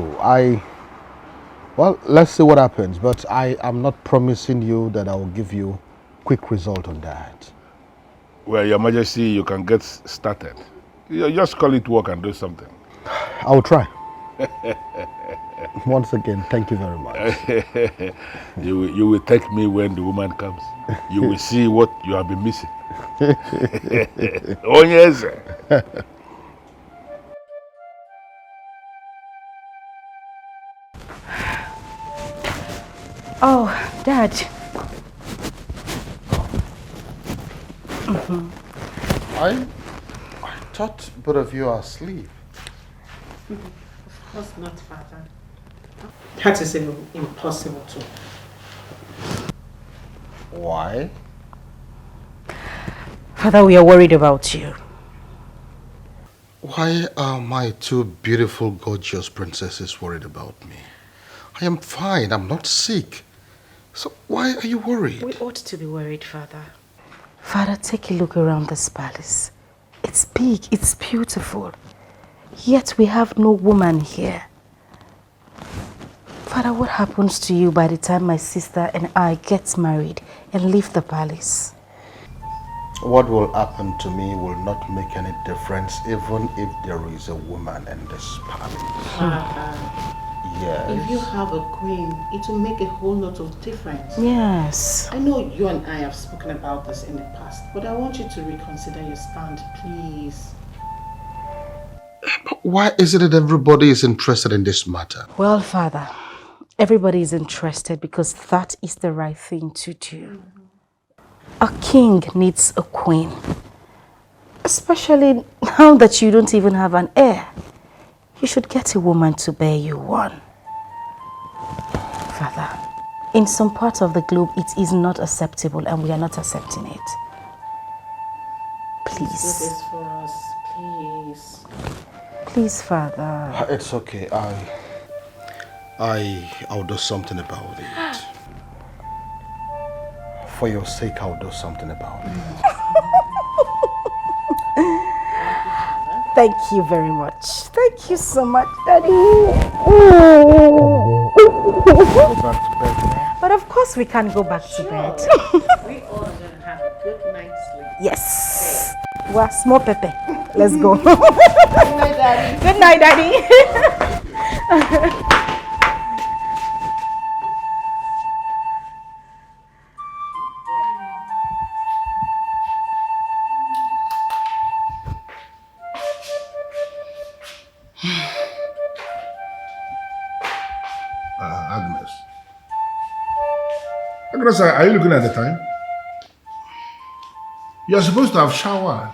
Well, let's see what happens, but I am not promising you that I will give you quick result on that. Well, Your Majesty, you can get started. You just call it work and do something. I'll try. Once again, thank you very much. You will take me when the woman comes. You will see what you have been missing. Oh yes. Oh, Dad. I thought both of you are asleep. Of course not, Father. That is impossible to. Why? Father, we are worried about you. Why are my two beautiful, gorgeous princesses worried about me? I am fine. I'm not sick. So why are you worried? We ought to be worried, Father. Father, take a look around this palace. It's big, it's beautiful. Yet we have no woman here. Father, what happens to you by the time my sister and I get married and leave the palace? What will happen to me will not make any difference even if there is a woman in this palace. Yes. If you have a queen, it will make a whole lot of difference. Yes. I know you and I have spoken about this in the past, but I want you to reconsider your stand, please. But why is it that everybody is interested in this matter? Well, Father, everybody is interested because that is the right thing to do. A king needs a queen. Especially now that you don't even have an heir. You should get a woman to bear you one. Father, in some parts of the globe, it is not acceptable and we are not accepting it. Please. Do this for us, please. Please, Father. It's okay. I'll do something about it. For your sake, I'll do something about it. Thank you very much. Thank you so much, Daddy. Go back to bed now. But of course we can go back to bed. We all gonna have a good night's sleep. Yes. Well, small Pepe. Let's go. Good night, Daddy. Good night, Daddy. Agnes, are you looking at the time? You're supposed to have showered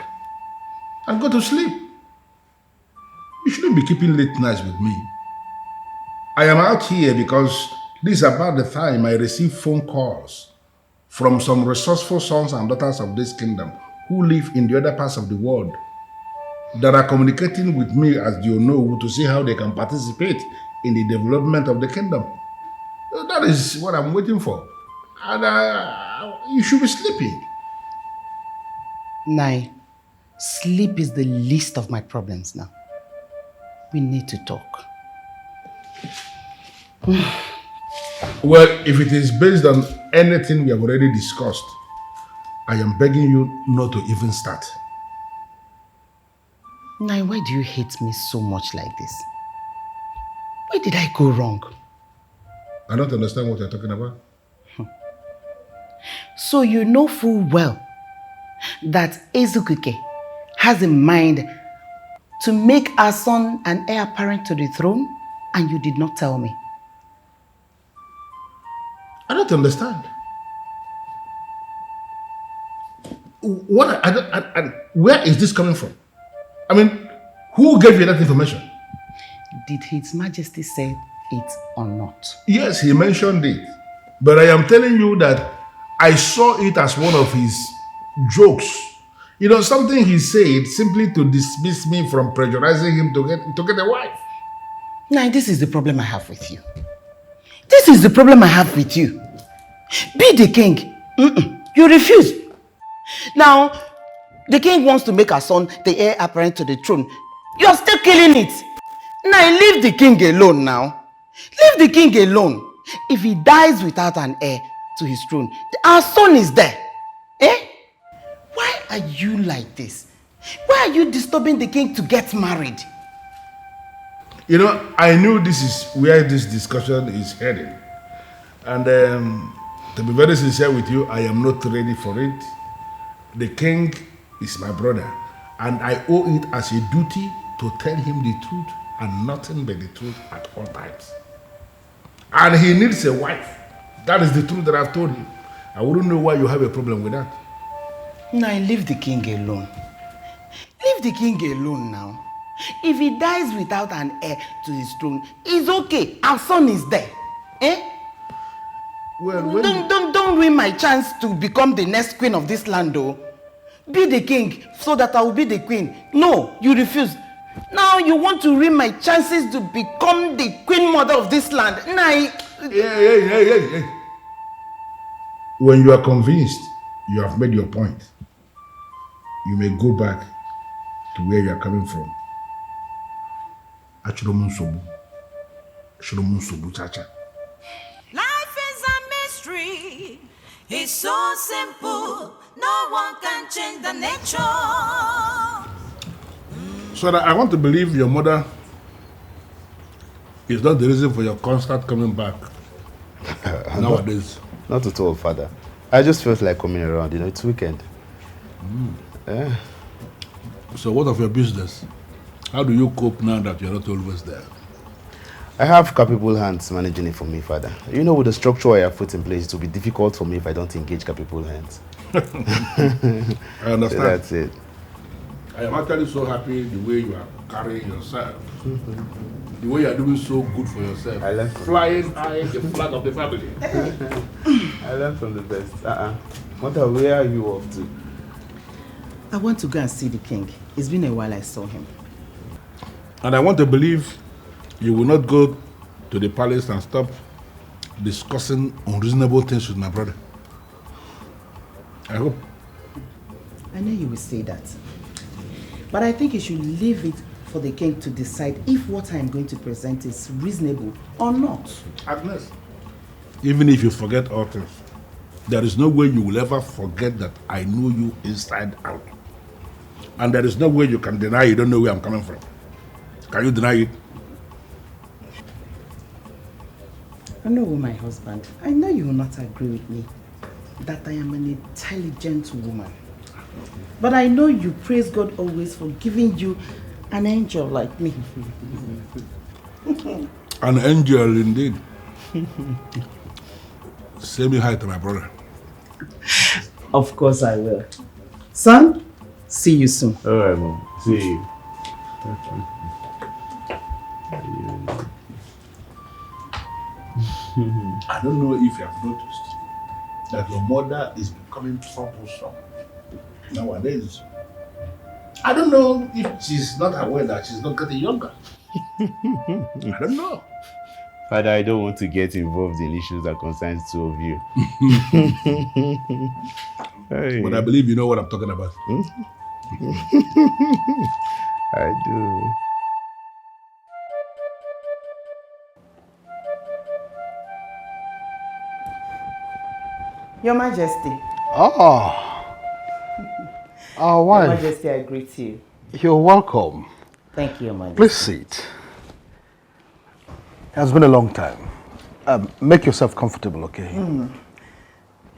and go to sleep. You shouldn't be keeping late nights with me. I am out here because this is about the time I receive phone calls from some resourceful sons and daughters of this kingdom who live in the other parts of the world that are communicating with me as you know to see how they can participate in the development of the kingdom. That is what I'm waiting for. And you should be sleeping. Nai, sleep is the least of my problems now. We need to talk. Well, if it is based on anything we have already discussed, I am begging you not to even start. Nai, why do you hate me so much like this? Where did I go wrong? I don't understand what you're talking about. So you know full well that Ezukuke has in mind to make our son an heir apparent to the throne, and you did not tell me. I don't understand. Where is this coming from? I mean, who gave you that information? Did His Majesty say it or not? Yes, he mentioned it. But I am telling you that I saw it as one of his jokes. You know, something he said simply to dismiss me from pressurizing him to get a wife. Now, this is the problem I have with you. This is the problem I have with you. Be the king. You refuse. Now, the king wants to make our son the heir apparent to the throne. You're still killing it. Now, leave the king alone now. Leave the king alone. If he dies without an heir to his throne, our son is there. Eh? Why are you like this? Why are you disturbing the king to get married? You know, I knew this is where this discussion is heading. And to be very sincere with you, I am not ready for it. The king is my brother, and I owe it as a duty to tell him the truth and nothing but the truth at all times. And he needs a wife. That is the truth that I've told him. I wouldn't know why you have a problem with that. Now, leave the king alone. Leave the king alone now. If he dies without an heir to his throne, it's okay. Our son is there. Eh? Well, don't ruin my chance to become the next queen of this land, though. Be the king so that I will be the queen. No, you refuse. Now you want to ruin my chances to become the queen mother of this land. Hey. When you are convinced you have made your point, you may go back to where you are coming from. Chacha. Life is a mystery. It's so simple. No one can change the nature. So that I want to believe your mother is not the reason for your constant coming back nowadays. Not at all, Father. I just felt like coming around. You know, it's weekend. Yeah. So what of your business? How do you cope now that you're not always there? I have capable hands managing it for me, Father. You know, with the structure I have put in place, it will be difficult for me if I don't engage capable hands. I understand. So that's it. I am actually so happy the way you are carrying yourself. The way you are doing so good for yourself. I learned flying high the flag of the family. I learned from the best. Mother, where are you off to? I want to go and see the king. It's been a while I saw him. And I want to believe you will not go to the palace and stop discussing unreasonable things with my brother. I hope. I know you will say that. But I think you should leave it for the king to decide if what I am going to present is reasonable or not. Agnes, even if you forget all things, there is no way you will ever forget that I know you inside out. And there is no way you can deny you don't know where I'm coming from. Can you deny it? I know, my husband. I know you will not agree with me that I am an intelligent woman. But I know you praise God always for giving you an angel like me. An angel indeed. Say me hi to my brother. Of course I will. Son, see you soon. All right, Mom. See you. I don't know if you have noticed that your mother is becoming troublesome nowadays. I don't know if she's not aware that she's not getting younger. I don't know. Father, I don't want to get involved in issues that concerns two of you. Hey. But I believe you know what I'm talking about. I do. Your Majesty. Our wife. Your Majesty, I greet you. You're welcome. Thank you, Your Majesty. Please sit. It has been a long time. Make yourself comfortable, okay?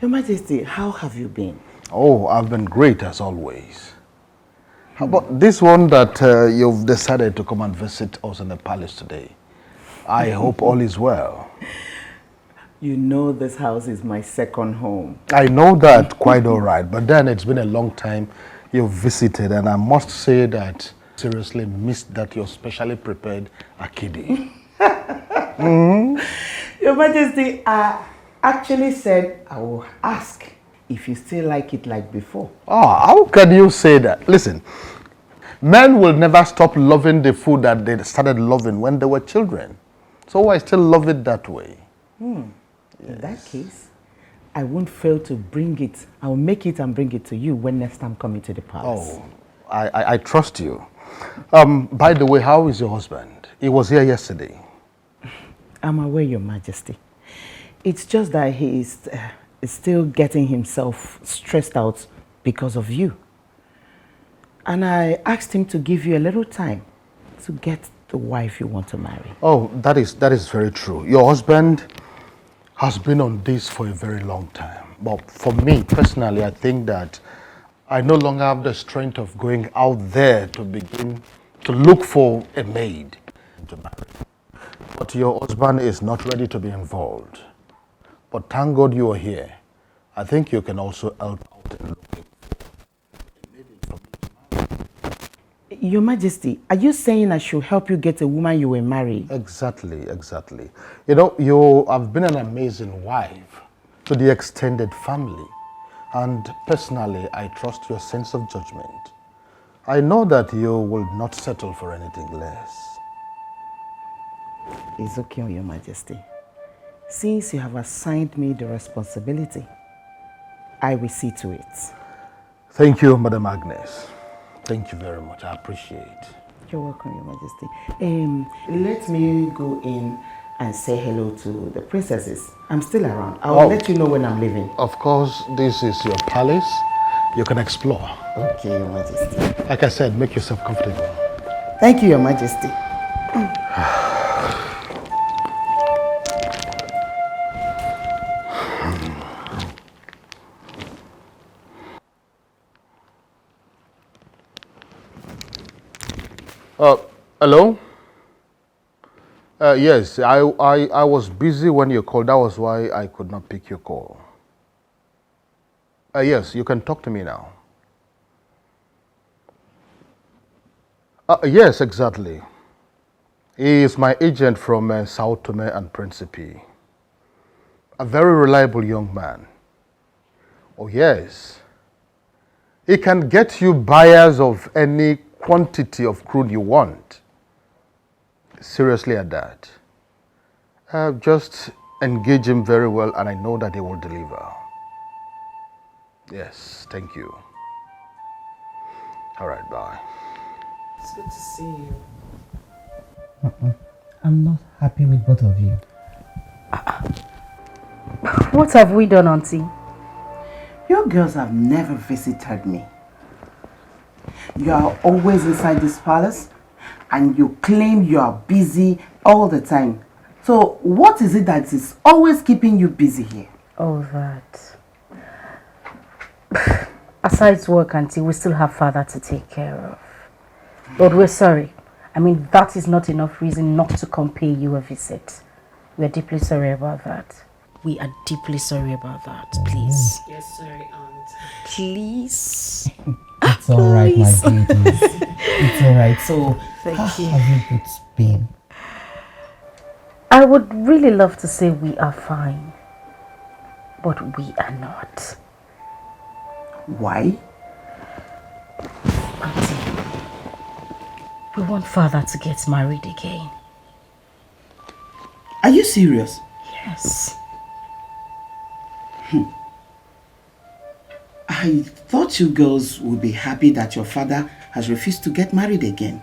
Your Majesty, how have you been? Oh, I've been great as always. How about this one that you've decided to come and visit us in the palace today? I hope all is well. You know this house is my second home. I know that quite all right, but then it's been a long time you've visited, and I must say that I seriously missed that your specially prepared akidi. Your Majesty, I actually said I will ask if you still like it like before. Oh, how can you say that? Listen, men will never stop loving the food that they started loving when they were children. So I still love it that way. Yes. In that case, I won't fail to bring it. I will make it and bring it to you when next I'm coming to the palace. Oh, I trust you. By the way, how is your husband? He was here yesterday. I'm aware, Your Majesty. It's just that he is still getting himself stressed out because of you. And I asked him to give you a little time to get the wife you want to marry. Oh, that is very true. Your husband has been on this for a very long time. But for me, personally, I think that I no longer have the strength of going out there to begin to look for a maid to marry. But your husband is not ready to be involved. But thank God you are here. I think you can also help out in looking. Your Majesty, are you saying I should help you get a woman you will marry? Exactly. You know, you have been an amazing wife to the extended family. And personally, I trust your sense of judgment. I know that you will not settle for anything less. It's okay, Your Majesty. Since you have assigned me the responsibility, I will see to it. Thank you, Madam Agnes. Thank you very much. I appreciate it. You're welcome, Your Majesty. Let me go in and say hello to the princesses. I'm still around. I'll let you know when I'm leaving. Of course, this is your palace. You can explore. Okay, Your Majesty. Like I said, make yourself comfortable. Thank you, Your Majesty. Hello? Yes, I was busy when you called. That was why I could not pick your call. Yes, you can talk to me now. Yes, exactly. He is my agent from Sao Tome and Principe. A very reliable young man. Oh, yes. He can get you buyers of any quantity of crude you want. Seriously at that. Just engage him very well and I know that he will deliver. Yes, thank you. All right, bye. It's good to see you. I'm not happy with both of you. What have we done, Auntie? You girls have never visited me. You are always inside this palace and you claim you are busy all the time. So what is it that is always keeping you busy here? Oh, that. Aside work, Auntie, we still have father to take care of. But we're sorry. I mean, that is not enough reason not to come pay you a visit. We're deeply sorry about that. We are deeply sorry about that, please. Yes, sorry, Aunt. Please. It's alright, my babies. It's alright. So, Thank you. Have you both been? I would really love to say we are fine, but we are not. Why? Auntie, we want father to get married again. Are you serious? Yes. I thought you girls would be happy that your father has refused to get married again.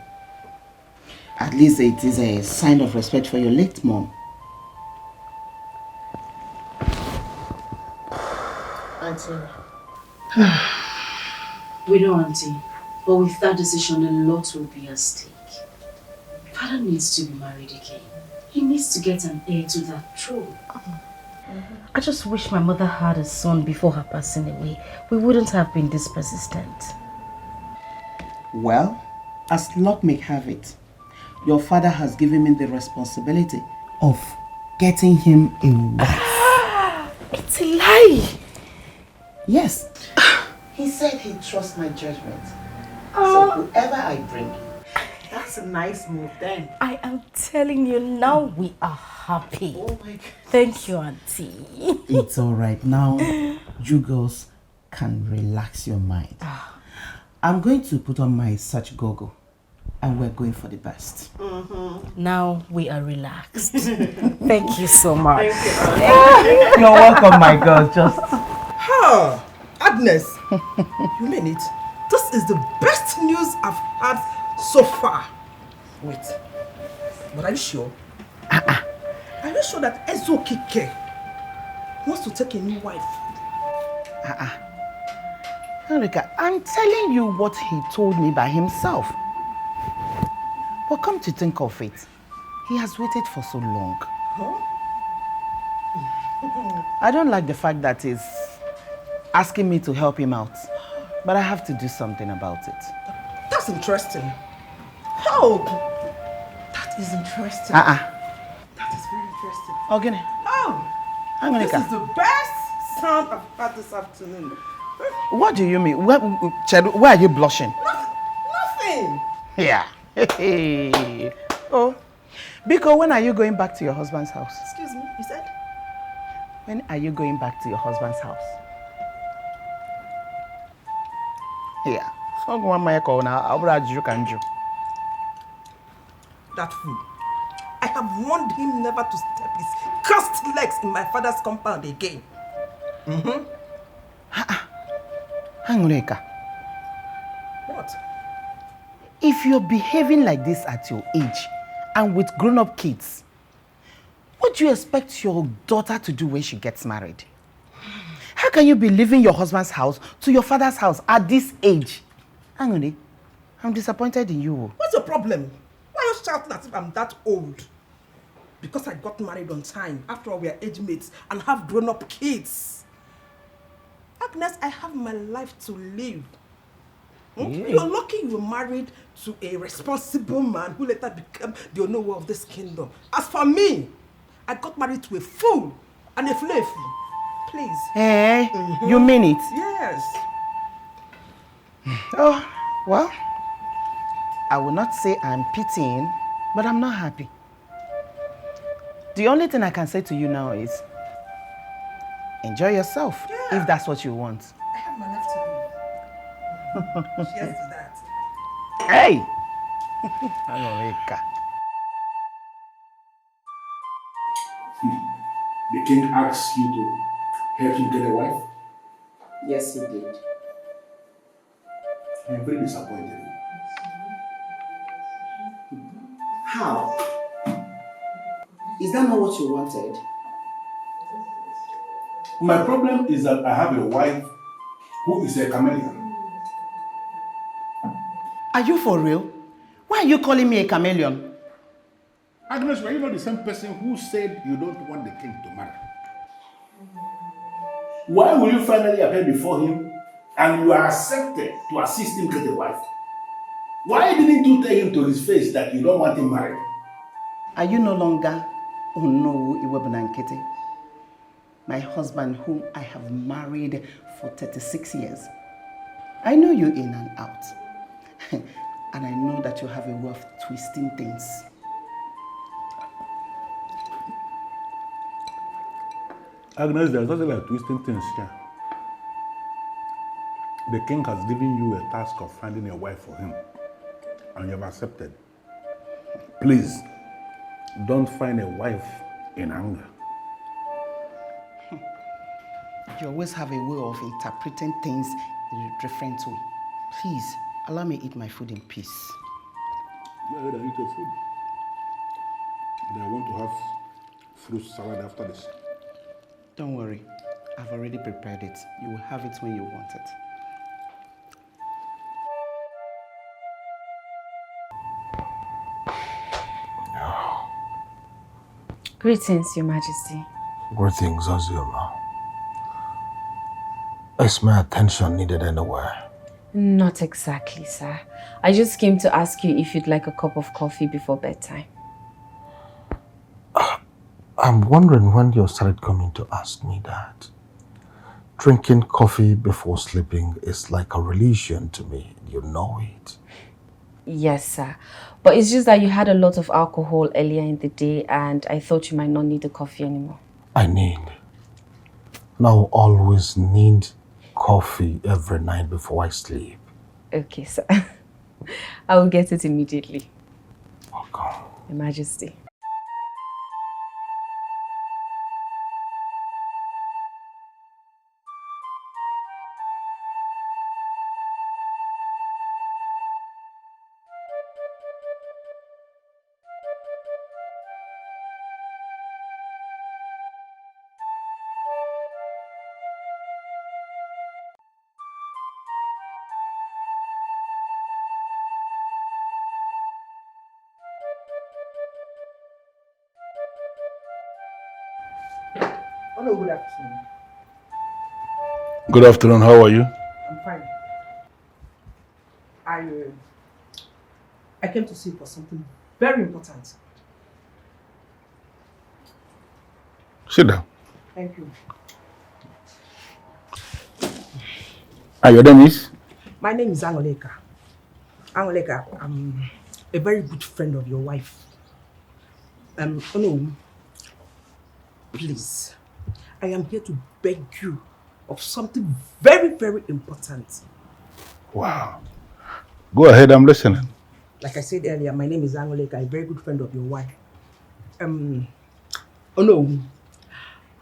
At least it is a sign of respect for your late mom. Auntie. We know, Auntie, but with that decision, a lot will be at stake. Father needs to be married again. He needs to get an heir to that throne. I just wish my mother had a son before her passing away. We wouldn't have been this persistent. Well, as luck may have it, your father has given me the responsibility of getting him a wife. It's a lie! Yes. He said he trusts my judgment. So whoever I bring, that's a nice move then. I am telling you now, we are happy. Oh my God. Thank you, Auntie. It's alright now. You girls can relax your mind. I'm going to put on my search goggle and we're going for the best. Now we are relaxed. Thank you so much. You're welcome, my girl. Just. Agnes, you mean it? This is the best news I've had so far. Wait, but are you sure? Are you sure that Ezokike wants to take a new wife? Enrica, I'm telling you what he told me by himself. But come to think of it, he has waited for so long. Huh? I don't like the fact that he's asking me to help him out. But I have to do something about it. That's interesting. How? That is interesting. That is very interesting. Okay. Oh, this is the best sound I've had this afternoon. What do you mean? Chedu, why are you blushing? Nothing. Yeah. Oh. Biko, when are you going back to your husband's house? Excuse me, you said? When are you going back to your husband's house? Yeah. That fool. I have warned him never to step his cursed legs in my father's compound again. Hangureka. What? If you're behaving like this at your age and with grown-up kids, what do you expect your daughter to do when she gets married? How can you be leaving your husband's house to your father's house at this age? Hangune, I'm disappointed in you. What's your problem? Why are you shouting as if I'm that old? Because I got married on time. After all, we are age mates and have grown-up kids. Agnes, I have my life to live. Yeah. You're lucky you were married to a responsible man who later became the owner of this kingdom. As for me, I got married to a fool and a slave. Please. Hey, you mean it? Yes. Oh, well, I will not say I'm pitying, but I'm not happy. The only thing I can say to you now is, enjoy yourself, if that's what you want. I have my life to live. Cheers to that. Hey! Angoleka. The king asked you to help him get a wife? Yes, he did. I'm very disappointed. How? Is that not what you wanted? My problem is that I have a wife who is a chameleon. Are you for real? Why are you calling me a chameleon? Agnes, were you not the same person who said you don't want the king to marry? Why will you finally appear before him and you are accepted to assist him get a wife? Why didn't you tell him to his face that you don't want him married? Are you no longer Onowu Iwebunankete? My husband whom I have married for 36 years. I know you in and out. And I know that you have a way of twisting things. Agnes, there's nothing like twisting things here. The king has given you a task of finding a wife for him, and you have accepted. Please, don't find a wife in anger. You always have a way of interpreting things in a different way. Please, allow me eat my food in peace. Go ahead and eat your food. And I want to have fruit salad after this. Don't worry, I've already prepared it. You will have it when you want it. Greetings, Your Majesty. Greetings, Xiolla. Is my attention needed anywhere? Not exactly, sir. I just came to ask you if you'd like a cup of coffee before bedtime. I'm wondering when you started coming to ask me that. Drinking coffee before sleeping is like a religion to me. You know it. Yes, sir. But it's just that you had a lot of alcohol earlier in the day and I thought you might not need the coffee anymore. I now always need coffee every night before I sleep. Okay, sir. I will get it immediately. Welcome. Your Majesty. Hello, good afternoon. Good afternoon. How are you? I'm fine. I came to see you for something very important. Sit down. Thank you. Your name is? My name is Angoleka. Angoleka, I'm a very good friend of your wife. No, please. I am here to beg you of something very, very important. Wow. Go ahead, I'm listening. Like I said earlier, my name is Angoleka, a very good friend of your wife. No,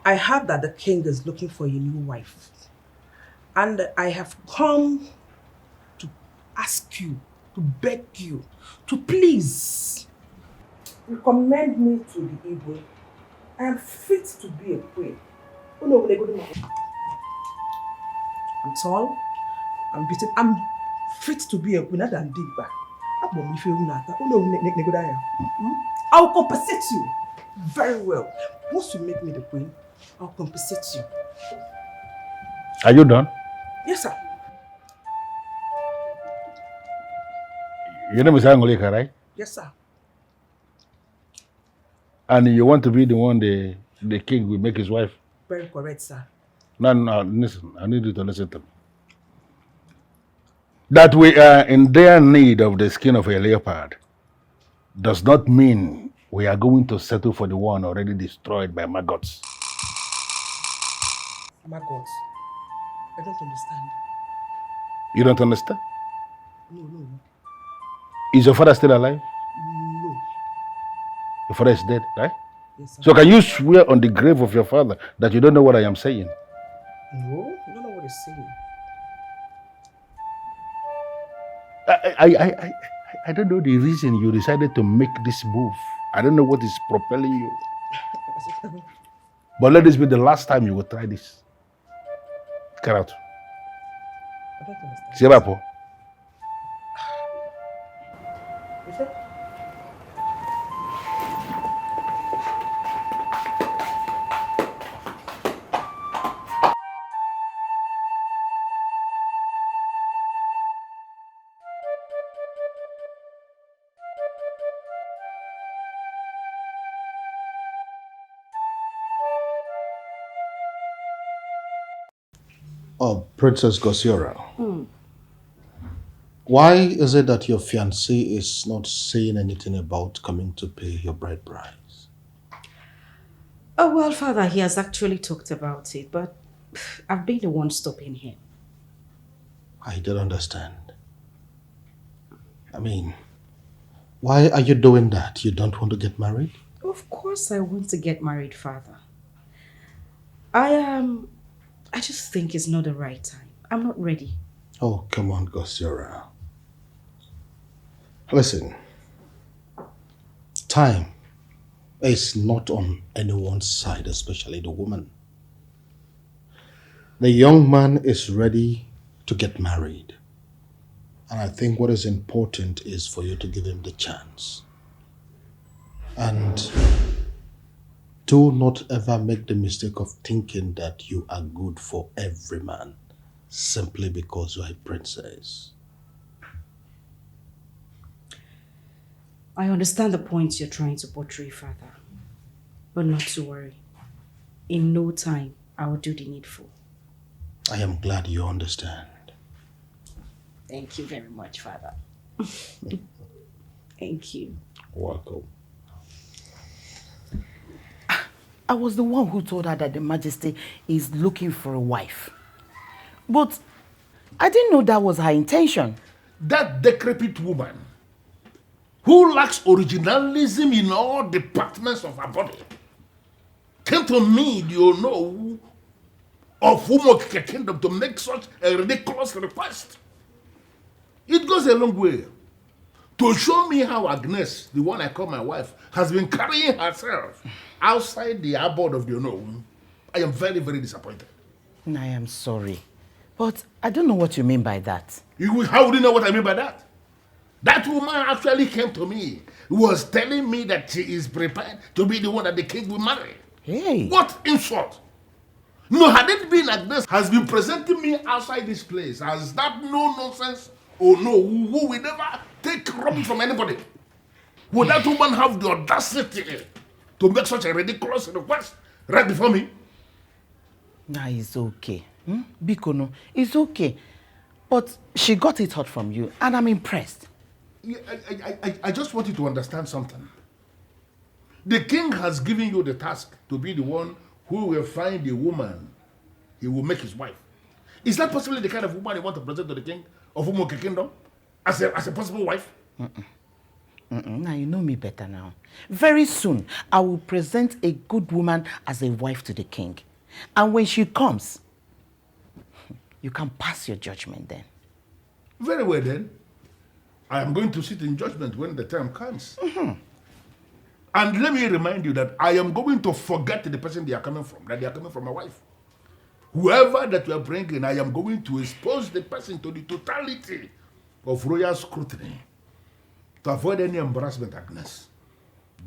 I heard that the king is looking for a new wife. And I have come to ask you, to beg you, to please recommend me to the Igwe. I am fit to be a queen. Oh no, I'm tall, I'm beaten, I'm fit to be a queen, not than Digba. I'll compensate you very well. Once you make me the queen, I'll compensate you. Are you done? Yes, sir. Your name is Angolika, right? Yes, sir. And you want to be the one the king will make his wife? Very correct, sir. No, listen. I need you to listen to me. That we are in dire need of the skin of a leopard does not mean we are going to settle for the one already destroyed by maggots. Maggots? I don't understand. You don't understand? No. Is your father still alive? No. Your father is dead, right? Yes, sir. So can you swear on the grave of your father that you don't know what I am saying? No, I don't know what you're saying. I don't know the reason you decided to make this move. I don't know what is propelling you. But let this be the last time you will try this. Get out. I don't understand. Siabapo. Is it? Oh, Princess Xiolla. Why is it that your fiancé is not saying anything about coming to pay your bride price? Oh, well, Father, he has actually talked about it, but I've been the one stopping him. I don't understand. I mean, why are you doing that? You don't want to get married? Of course I want to get married, Father. I just think it's not the right time. I'm not ready. Oh, come on, Xiolla. Listen, time is not on anyone's side, especially the woman. The young man is ready to get married. And I think what is important is for you to give him the chance. And do not ever make the mistake of thinking that you are good for every man simply because you are a princess. I understand the points you're trying to portray, Father. But not to worry. In no time, I will do the needful. I am glad you understand. Thank you very much, Father. Thank you. Welcome. I was the one who told her that the Majesty is looking for a wife. But I didn't know that was her intention. That decrepit woman who lacks originalism in all departments of her body came to me, do you know, of Umuokike Kingdom to make such a ridiculous request. It goes a long way to show me how Agnes, the one I call my wife, has been carrying herself outside the abode of the unknown. I am very, very disappointed. I am sorry, but I don't know what you mean by that. How would you know what I mean by that? That woman actually came to me, was telling me that she is prepared to be the one that the king will marry. Hey. What insult! No, had it been like this, has been presenting me outside this place, has that no nonsense? Oh no, who will never take rubbish from anybody? Would that woman have the audacity to make such a ridiculous request right before me? Nah, it's okay. Bikono, it's okay. But she got it hot from you, and I'm impressed. Yeah, I just want you to understand something. The king has given you the task to be the one who will find a woman he will make his wife. Is that possibly the kind of woman you want to present to the king of Umoke Kingdom as a possible wife? Now you know me better now. Very soon, I will present a good woman as a wife to the king. And when she comes, you can pass your judgment then. Very well then. I am going to sit in judgment when the time comes. And let me remind you that I am going to forget the person they are coming from, that they are coming from my wife. Whoever that you are bringing, I am going to expose the person to the totality of royal scrutiny. To avoid any embarrassment, Agnes.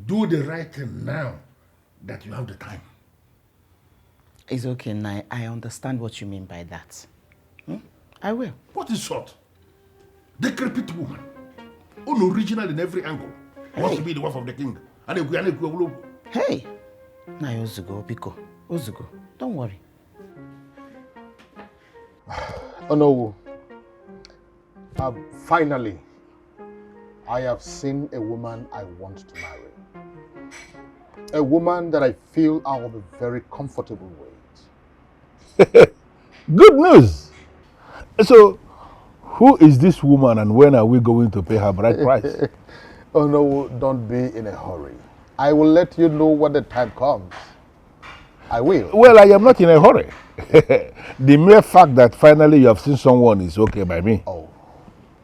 Do the right thing now that you have the time. It's okay, Nai. I understand what you mean by that. I will. What is short? Decrepit woman. Unoriginal in every angle. Wants to be the wife of the king. Hey! Nai Ozugo, Biko. Ozugo, don't worry. Oh no. Finally, I have seen a woman I want to marry. A woman that I feel I will be very comfortable with. Good news! So, who is this woman and when are we going to pay her bride price? Oh no, don't be in a hurry. I will let you know when the time comes. I will. Well, I am not in a hurry. The mere fact that finally you have seen someone is okay by me. Oh.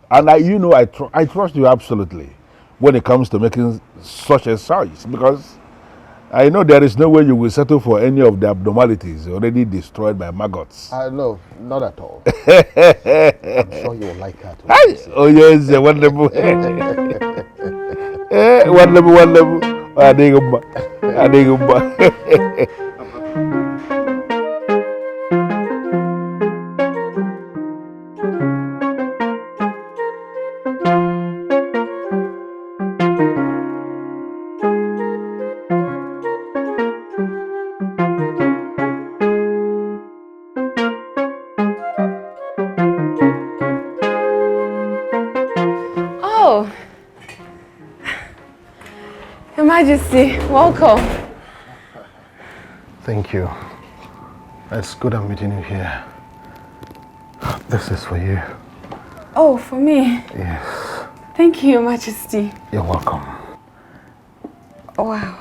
And I trust you absolutely when it comes to making such a choice, because I know there is no way you will settle for any of the abnormalities already destroyed by maggots. No, not at all. I'm sure you will like her too. Oh yes, wonderful. Wonderful. Adigumba. Your Majesty, welcome. Thank you. It's good I'm meeting you here. This is for you. Oh, for me? Yes. Thank you, Your Majesty. You're welcome. Wow.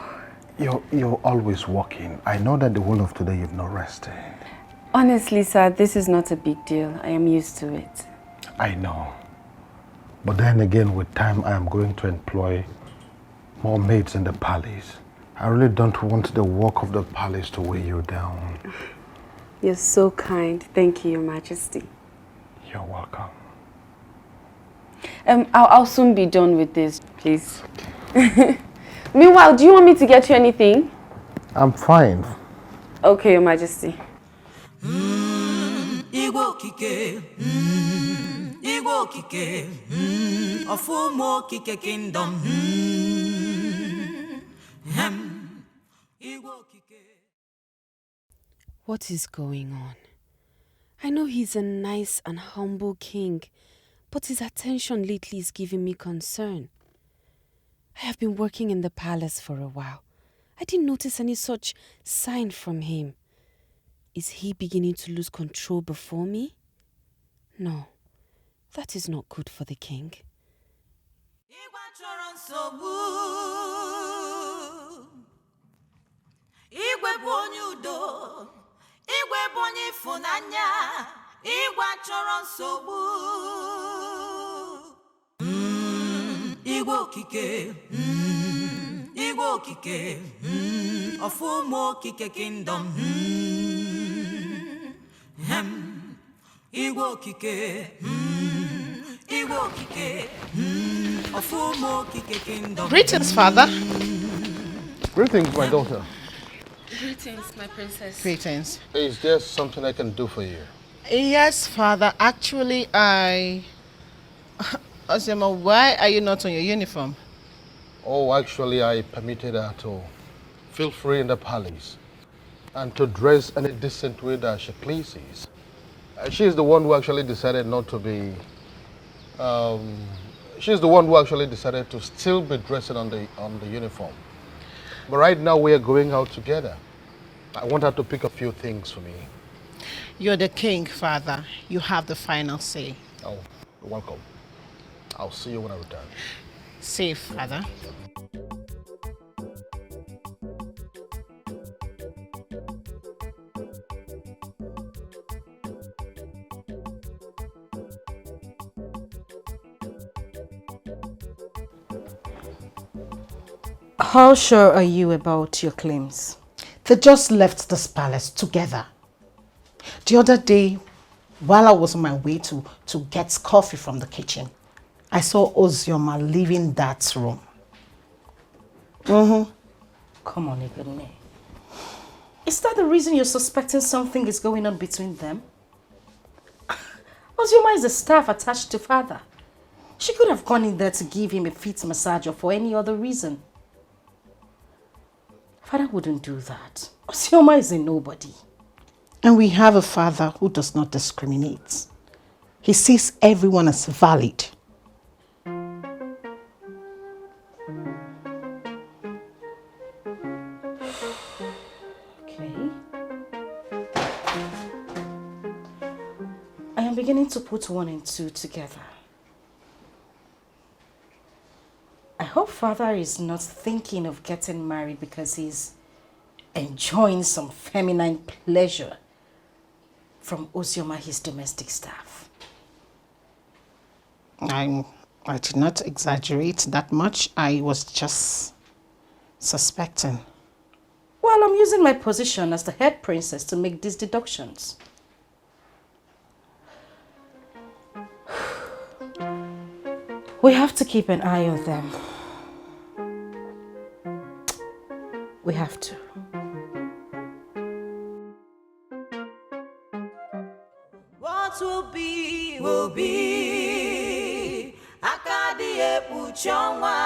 You're always working. I know that the whole of today you've not rested. Honestly, sir, this is not a big deal. I am used to it. I know. But then again, with time, I am going to employ more maids in the palace. I really don't want the work of the palace to weigh you down. You're so kind. Thank you, Your Majesty. You're welcome. I'll soon be done with this, please. Meanwhile, do you want me to get you anything? I'm fine. Okay, Your Majesty. Igbo kike, Igbo kike, Ofumo kike kingdom, Igbo kike. What is going on? I know he's a nice and humble king, but his attention lately is giving me concern. I have been working in the palace for a while. I didn't notice any such sign from him. Is he beginning to lose control before me? No, that is not good for the king. Igwe bụ onye udo, Igwe bụ onye ịfụnanya, Igwe achọrọ nsogbu. Igwe okike, Igwe okike, Ofumo okike kingdom. Igwe okike, Igwe okike, Ofumo okike kingdom. Greetings, father. Greetings, my daughter. Greetings, my princess. Greetings. Is there something I can do for you? Yes, Father. Actually, Ozema, why are you not on your uniform? Oh, actually, I permitted her to feel free in the palace and to dress any decent way that she pleases. She's the one who actually decided not to be. She's the one who actually decided to still be dressing on the uniform. But right now we are going out together. I want her to pick a few things for me. You're the king, Father. You have the final say. Oh, you're welcome. I'll see you when I return. Safe, Father. How sure are you about your claims? They just left this palace together. The other day, while I was on my way to get coffee from the kitchen, I saw Ozioma leaving that room. Come on, Igone. Is that the reason you're suspecting something is going on between them? Ozioma is a staff attached to father. She could have gone in there to give him a feet massage or for any other reason. Father wouldn't do that. Ozioma is a nobody. And we have a father who does not discriminate. He sees everyone as valid. Okay. I am beginning to put 1 and 2 together. I hope father is not thinking of getting married because he's enjoying some feminine pleasure from Ozioma, his domestic staff. I did not exaggerate that much. I was just suspecting. Well, I'm using my position as the head princess to make these deductions. We have to keep an eye on them. We have to. What will be, will be. Akadi epuchonwa.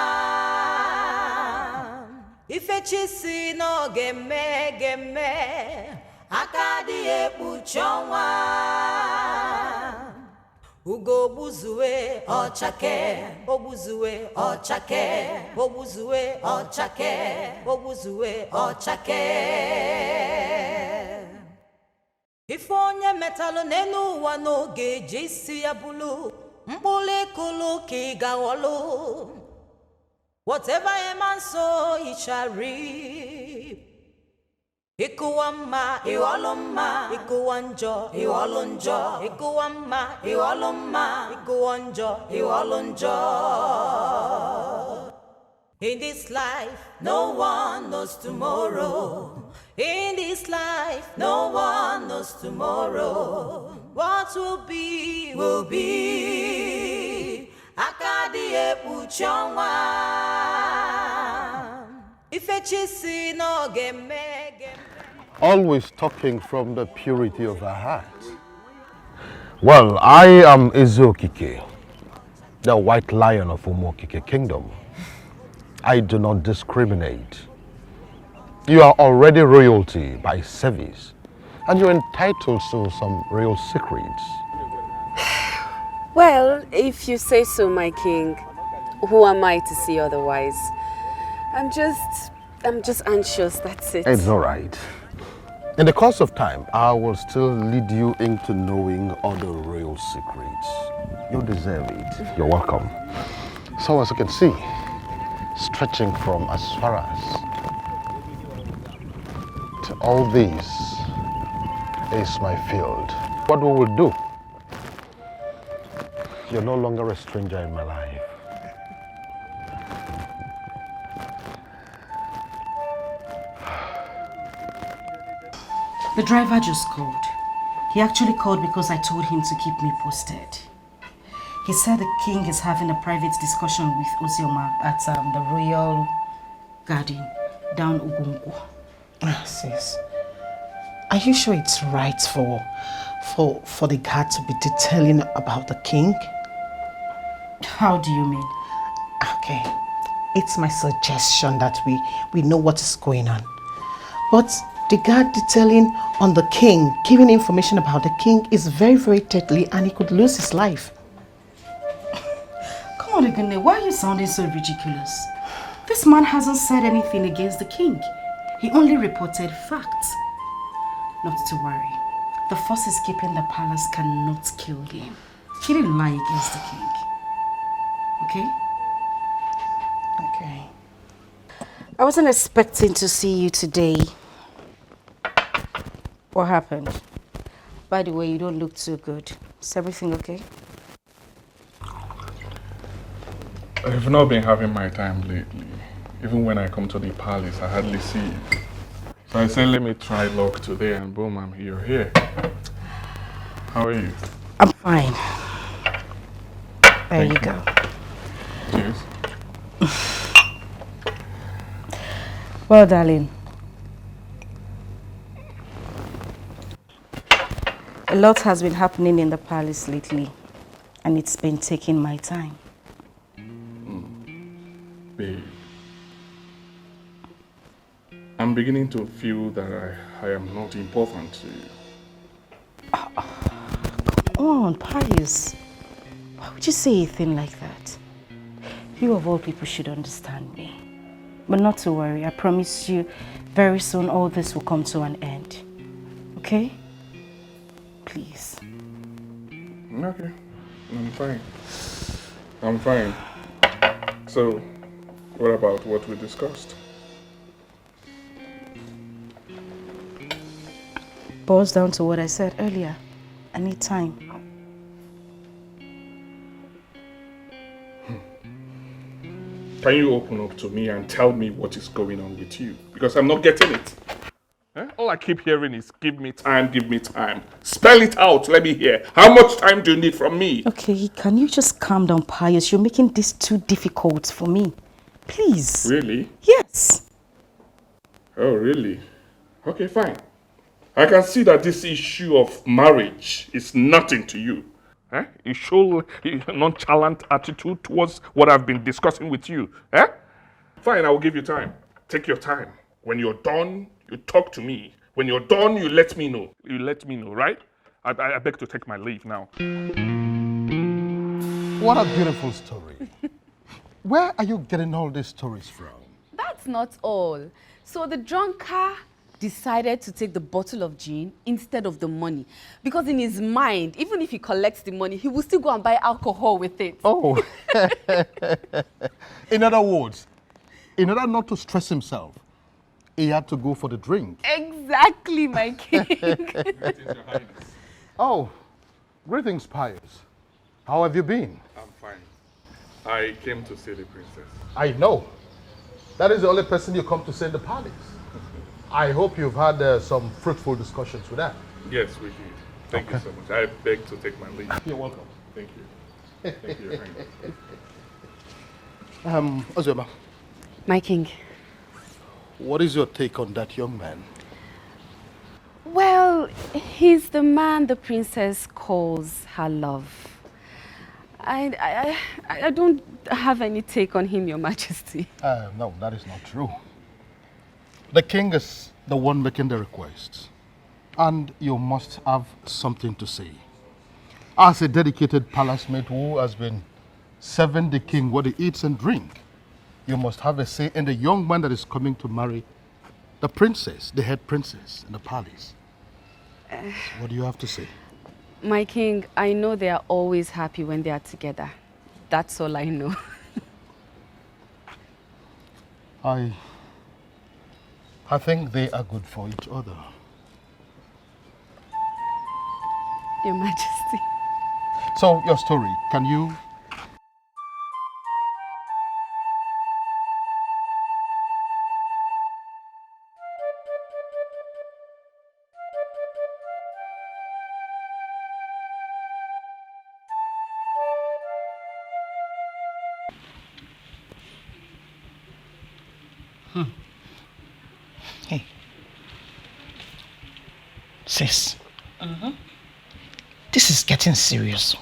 Ifechisi no geme. Akadi epuchonwa. Ugo buzue ochake, obuzue ochake, obuzue ochake, obuzue ochake. Ifonye metalo nenu wano gejisi ya bulu, mbule kulu kigawolu. Whatever a man sow, he shall reap. Ikuwama, iwaloma, ikuwanjo, iwalonjo. Ikuwama, iwaloma, ikuwanjo, iwalonjo. In this life, no one knows tomorrow. In this life, no one knows tomorrow. What will be, will be. Akadi epuchonwa. Ifechisi no geme. Always talking from the purity of her heart. Well, I am Ezokike, the white lion of Umokike kingdom. I do not discriminate. You are already royalty by service, and you're entitled to some royal secrets. Well, if you say so, my king, who am I to say otherwise? I'm just anxious, that's it. It's all right. In the course of time, I will still lead you into knowing other royal secrets. You deserve it. You're welcome. So as you can see, stretching from as far as to all this is my field. What we will do, you're no longer a stranger in my life. The driver just called. He actually called because I told him to keep me posted. He said the king is having a private discussion with Ozioma at the royal garden down Ugungu. Sis, are you sure it's right for the guard to be detailing about the king? How do you mean? Okay, it's my suggestion that we know what is going on. But the guard detailing on the king, giving information about the king is very, very deadly and he could lose his life. Come on, Ugezu, why are you sounding so ridiculous? This man hasn't said anything against the king. He only reported facts. Not to worry. The forces keeping the palace cannot kill him. He didn't lie against the king. Okay? Okay. I wasn't expecting to see you today. What happened? By the way, you don't look too good. Is everything okay? I've not been having my time lately. Even when I come to the palace, I hardly see you. So I said, let me try luck today, and boom, you're here. How are you? I'm fine. There you go. Cheers. Well, darling. A lot has been happening in the palace lately, and it's been taking my time. Babe, I'm beginning to feel that I am not important to you. Come on, Pius. Why would you say a thing like that? You of all people should understand me. But not to worry, I promise you, very soon all this will come to an end. Okay? Please. Okay, I'm fine. I'm fine. So, what about what we discussed? Boils down to what I said earlier. I need time. Can you open up to me and tell me what is going on with you? Because I'm not getting it. All I keep hearing is give me time, give me time. Spell it out, let me hear. How much time do you need from me? Okay, can you just calm down, Pius? You're making this too difficult for me. Please. Really? Yes. Oh, really? Okay, fine. I can see that this issue of marriage is nothing to you. You show a nonchalant attitude towards what I've been discussing with you. Fine, I will give you time. Take your time. When you're done, you talk to me. When you're done, you let me know. You let me know, right? I beg to take my leave now. What a beautiful story. Where are you getting all these stories from? That's not all. So the drunkard decided to take the bottle of gin instead of the money. Because in his mind, even if he collects the money, he will still go and buy alcohol with it. Oh. In other words, in order not to stress himself, he had to go for the drink. Exactly, my king. Greetings, Your Highness. Oh, greetings, Pius. How have you been? I'm fine. I came to see the princess. I know. That is the only person you come to see in the palace. I hope you've had some fruitful discussions with her. Yes, we did. Thank you so much. I beg to take my leave. You're welcome. Thank you. Thank you, Your Highness. Ozema, My king. what is your take on that young man? Well, he's the man the princess calls her love. I don't have any take on him, Your Majesty. No, that is not true. The king is the one making the requests, and you must have something to say. As a dedicated palace maid who has been serving the king what he eats and drink, you must have a say in the young man that is coming to marry the princess, the head princess in the palace. What do you have to say? My king, I know they are always happy when they are together. That's all I know. I think they are good for each other. Your Majesty. So, your story, can you... Hey, Sis, this is getting serious.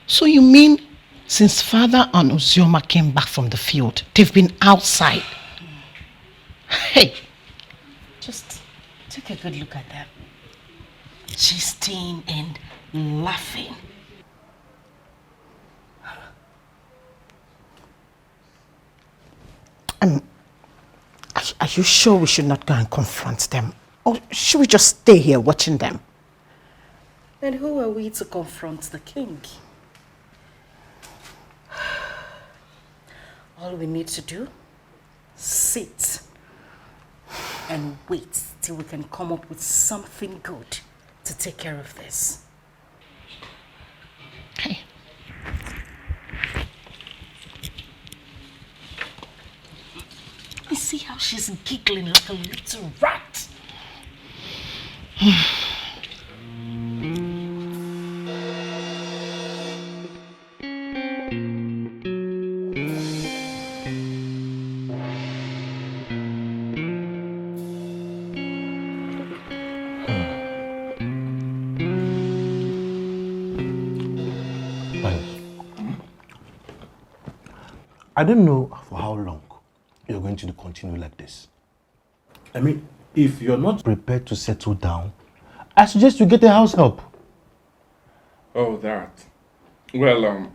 So you mean since Father and Uzioma came back from the field, they've been outside? Hey, just take a good look at them. Gisting and laughing. Are you sure we should not go and confront them? Or should we just stay here watching them? Then who are we to confront the king? All we need to do, sit and wait till we can come up with something good to take care of this. Hey. You see how she's giggling like a little rat? I don't know for how long you're going to continue like this. I mean, if you're not prepared to settle down, I suggest you get a house help. Oh, that. Well,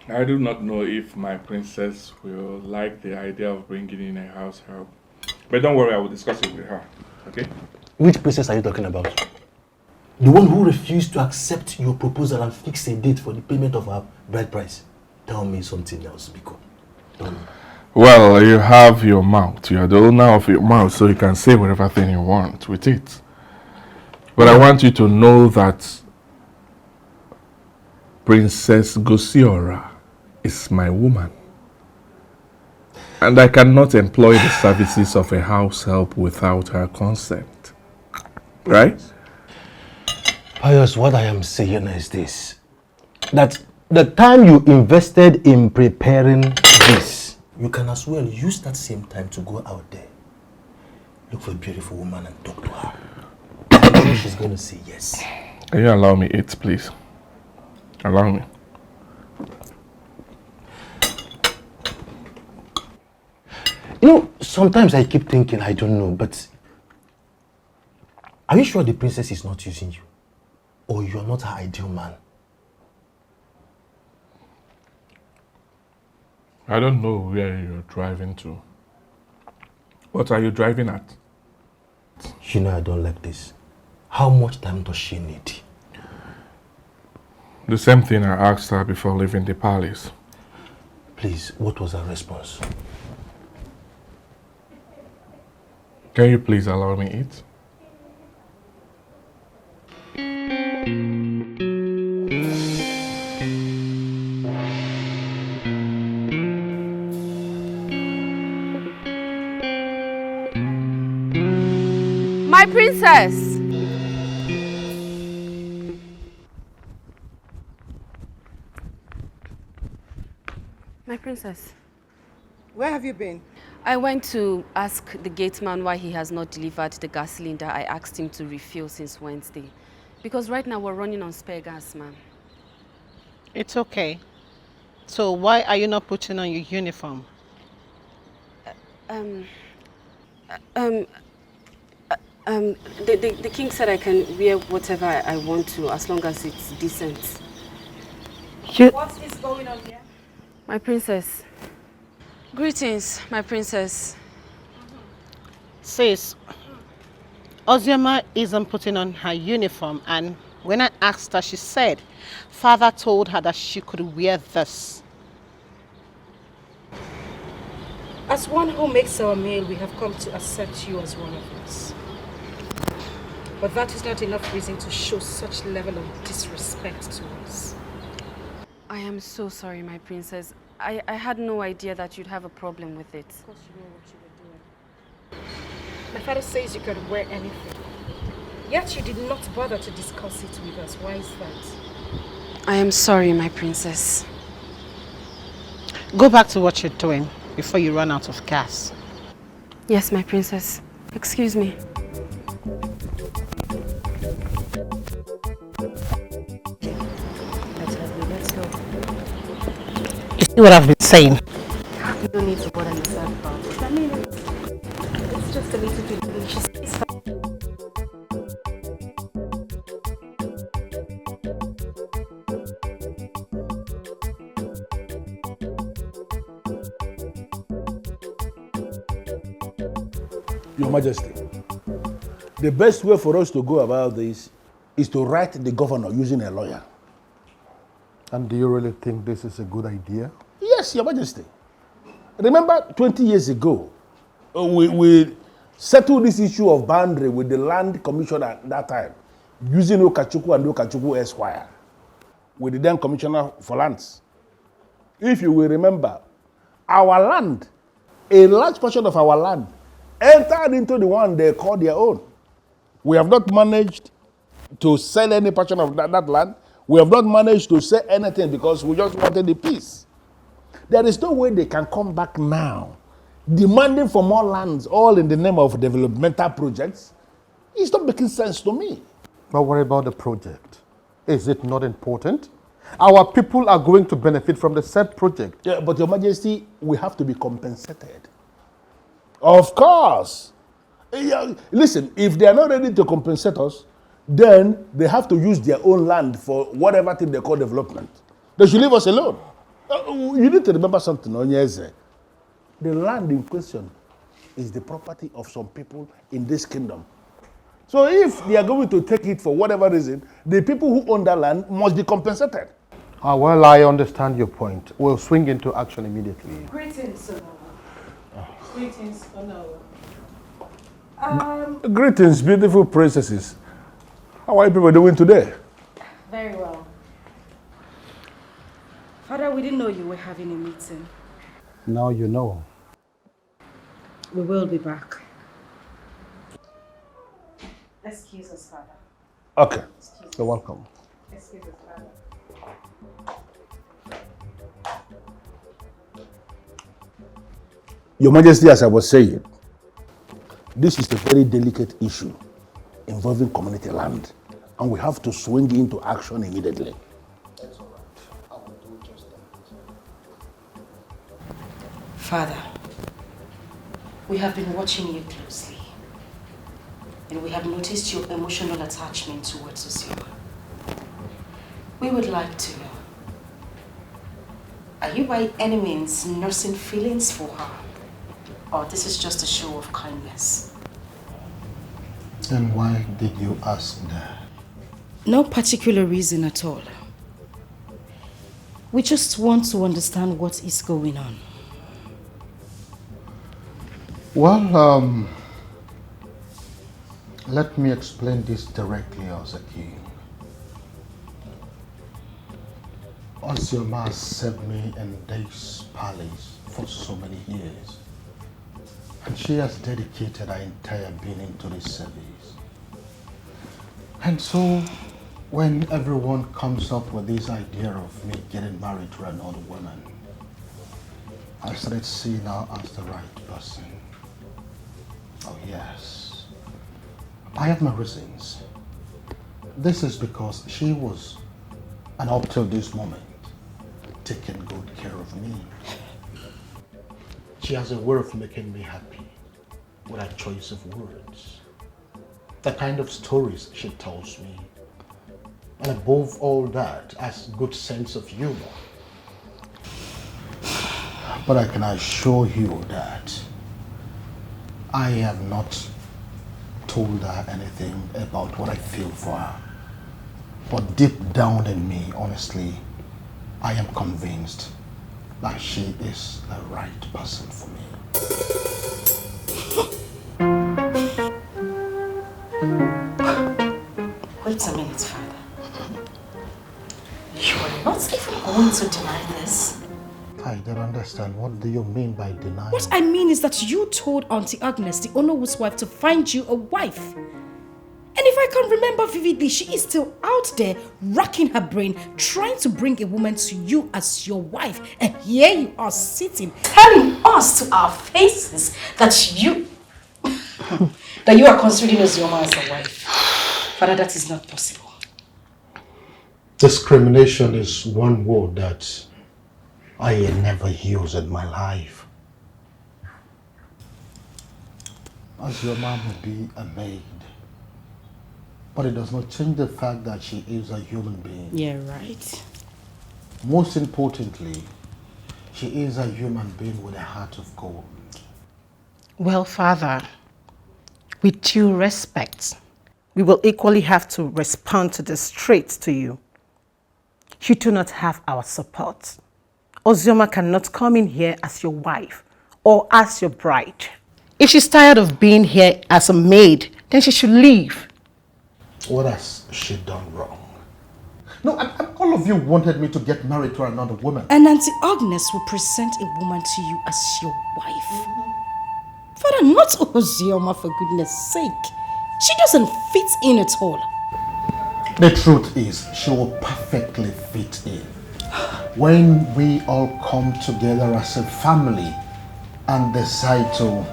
I do not know if my princess will like the idea of bringing in a house help. But don't worry, I will discuss it with her, okay? Which princess are you talking about? The one who refused to accept your proposal and fix a date for the payment of her bride price. Tell me something else, Biko. Tell me. Well, you have your mouth. You are the owner of your mouth, so you can say whatever thing you want with it. But I want you to know that Princess Xiolla is my woman. And I cannot employ the services of a house help without her consent. Right? Pius, what I am saying is this. That the time you invested in preparing this, you can as well use that same time to go out there, look for a beautiful woman and talk to her. I'm sure she's going to say yes. Can you allow me eat, please? Allow me. You know, sometimes I keep thinking, I don't know, but are you sure the princess is not using you? Or you're not her ideal man? I don't know where you're driving to. What are you driving at? You know I don't like this. How much time does she need? The same thing I asked her before leaving the palace. Please, what was her response? Can you please allow me eat? My princess! My princess. Where have you been? I went to ask the gateman why he has not delivered the gas cylinder I asked him to refill since Wednesday. Because right now we're running on spare gas, ma'am. It's okay. So why are you not putting on your uniform? The king said I can wear whatever I want to as long as it's decent. What is going on here? My princess. Greetings, my princess. Sis, Ozioma isn't putting on her uniform, and when I asked her, she said Father told her that she could wear this. As one who makes our meal, we have come to accept you as one of us. But that is not enough reason to show such level of disrespect to us. I am so sorry, my princess. I had no idea that you'd have a problem with it. Of course you know what you were doing. My father says you can wear anything. Yet you did not bother to discuss it with us. Why is that? I am sorry, my princess. Go back to what you're doing before you run out of gas. Yes, my princess. Excuse me. You see what I've been saying? You don't need to bother yourself about it. I mean, it's just a little bit delicious. It's fine. Your Majesty, the best way for us to go about this is to write the governor using a lawyer. And do you really think this is a good idea? Yes, Your Majesty. Remember 20 years ago, we settled this issue of boundary with the land commissioner at that time, using Okachukwu and Okachukwu Esquire, with the then commissioner for lands. If you will remember, our land, a large portion of our land, entered into the one they call their own. We have not managed to sell any portion of that land. We have not managed to say anything because we just wanted the peace. There is no way they can come back now, demanding for more lands, all in the name of developmental projects. It's not making sense to me. But what about the project? Is it not important? Our people are going to benefit from the said project. Yeah, but Your Majesty, we have to be compensated. Of course. Yeah, listen, if they are not ready to compensate us, then they have to use their own land for whatever thing they call development. They should leave us alone. You need to remember something, Onyeze. The land in question is the property of some people in this kingdom. So if they are going to take it for whatever reason, the people who own that land must be compensated. Well, I understand your point. We'll swing into action immediately. Greetings, Greetings, Greetings, beautiful princesses. How are you people doing today? Very well. Father, we didn't know you were having a meeting. Now you know. We will be back. Excuse us, Father. Okay. You're welcome. Excuse us, Father. Your Majesty, as I was saying, this is a very delicate issue involving community land, and we have to swing into action immediately. That's all right. I will do just that. Father, we have been watching you closely, and we have noticed your emotional attachment towards Xiolla. We would like to know, are you by any means nursing feelings for her? Or this is just a show of kindness? And why did you ask that? No particular reason at all. We just want to understand what is going on. Well, let me explain this directly as a king. Xiolla served me in this palace for so many years. And she has dedicated her entire being to this service. And so, when everyone comes up with this idea of me getting married to another woman, I started seeing her as the right person. Oh yes, I have my reasons. This is because she was, and up till this moment, taking good care of me. She has a way of making me happy with her choice of words, the kind of stories she tells me, and above all that, has good sense of humor. But I can assure you that I have not told her anything about what I feel for her. But deep down in me, honestly, I am convinced that she is the right person for me. Wait a minute, Father. You are not even going to deny this. I don't understand. What do you mean by denying? What I mean is that you told Auntie Agnes, the Onowo's wife, to find you a wife. And if I can remember vividly, she is still out there racking her brain, trying to bring a woman to you as your wife. And here you are sitting, telling us to our faces that you are considering Xiolla as a wife. Father, that is not possible. Discrimination is one word that I never used my life. As your mom would be a maid. But it does not change the fact that she is a human being. Yeah, right. Most importantly, she is a human being with a heart of gold. Well, Father, with due respect, we will equally have to respond to this straight to you. You do not have our support. Ozioma cannot come in here as your wife or as your bride. If she's tired of being here as a maid, then she should leave. What has she done wrong? No, all of you wanted me to get married to another woman. And Auntie Agnes will present a woman to you as your wife. Father, not Ozioma, for goodness sake. She doesn't fit in at all. The truth is, she will perfectly fit in. When we all come together as a family and decide to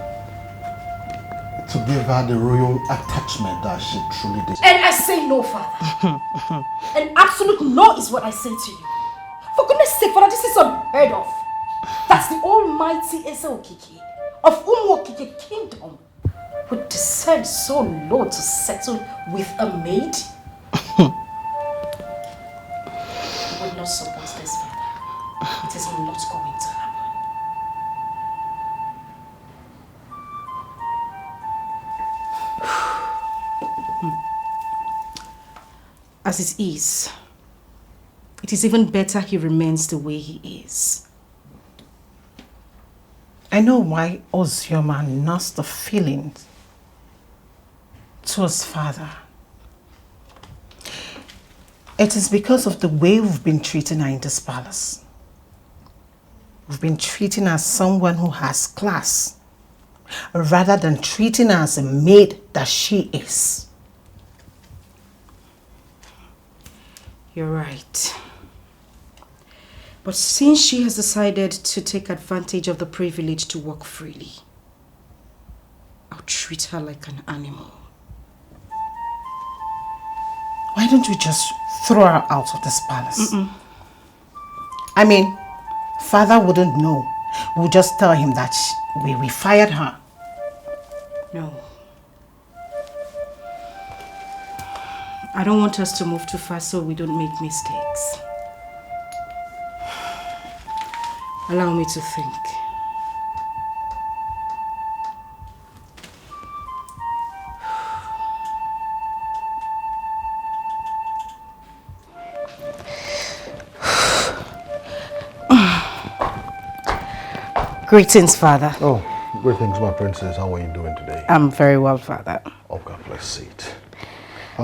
give her the royal attachment that she truly deserves. And I say no, Father. An absolute no is what I say to you. For goodness sake, Father, this is unheard of. That's the almighty Ese Okiki of Okiki Kingdom would descend so low to settle with a maid. You would not support this, Father. It is not going to happen. As it is even better he remains the way he is. I know why Ozioma nursed the feelings towards Father. It is because of the way we've been treating her in this palace. We've been treating her as someone who has class, rather than treating her as a maid that she is. You're right. But since she has decided to take advantage of the privilege to walk freely, I'll treat her like an animal. Why don't we just throw her out of this palace? I mean, Father wouldn't know. We'll just tell him that we fired her. No. I don't want us to move too fast so we don't make mistakes. Allow me to think. Greetings, Father. Oh, greetings, my princess. How are you doing today? I'm very well, Father. Oh, God bless it.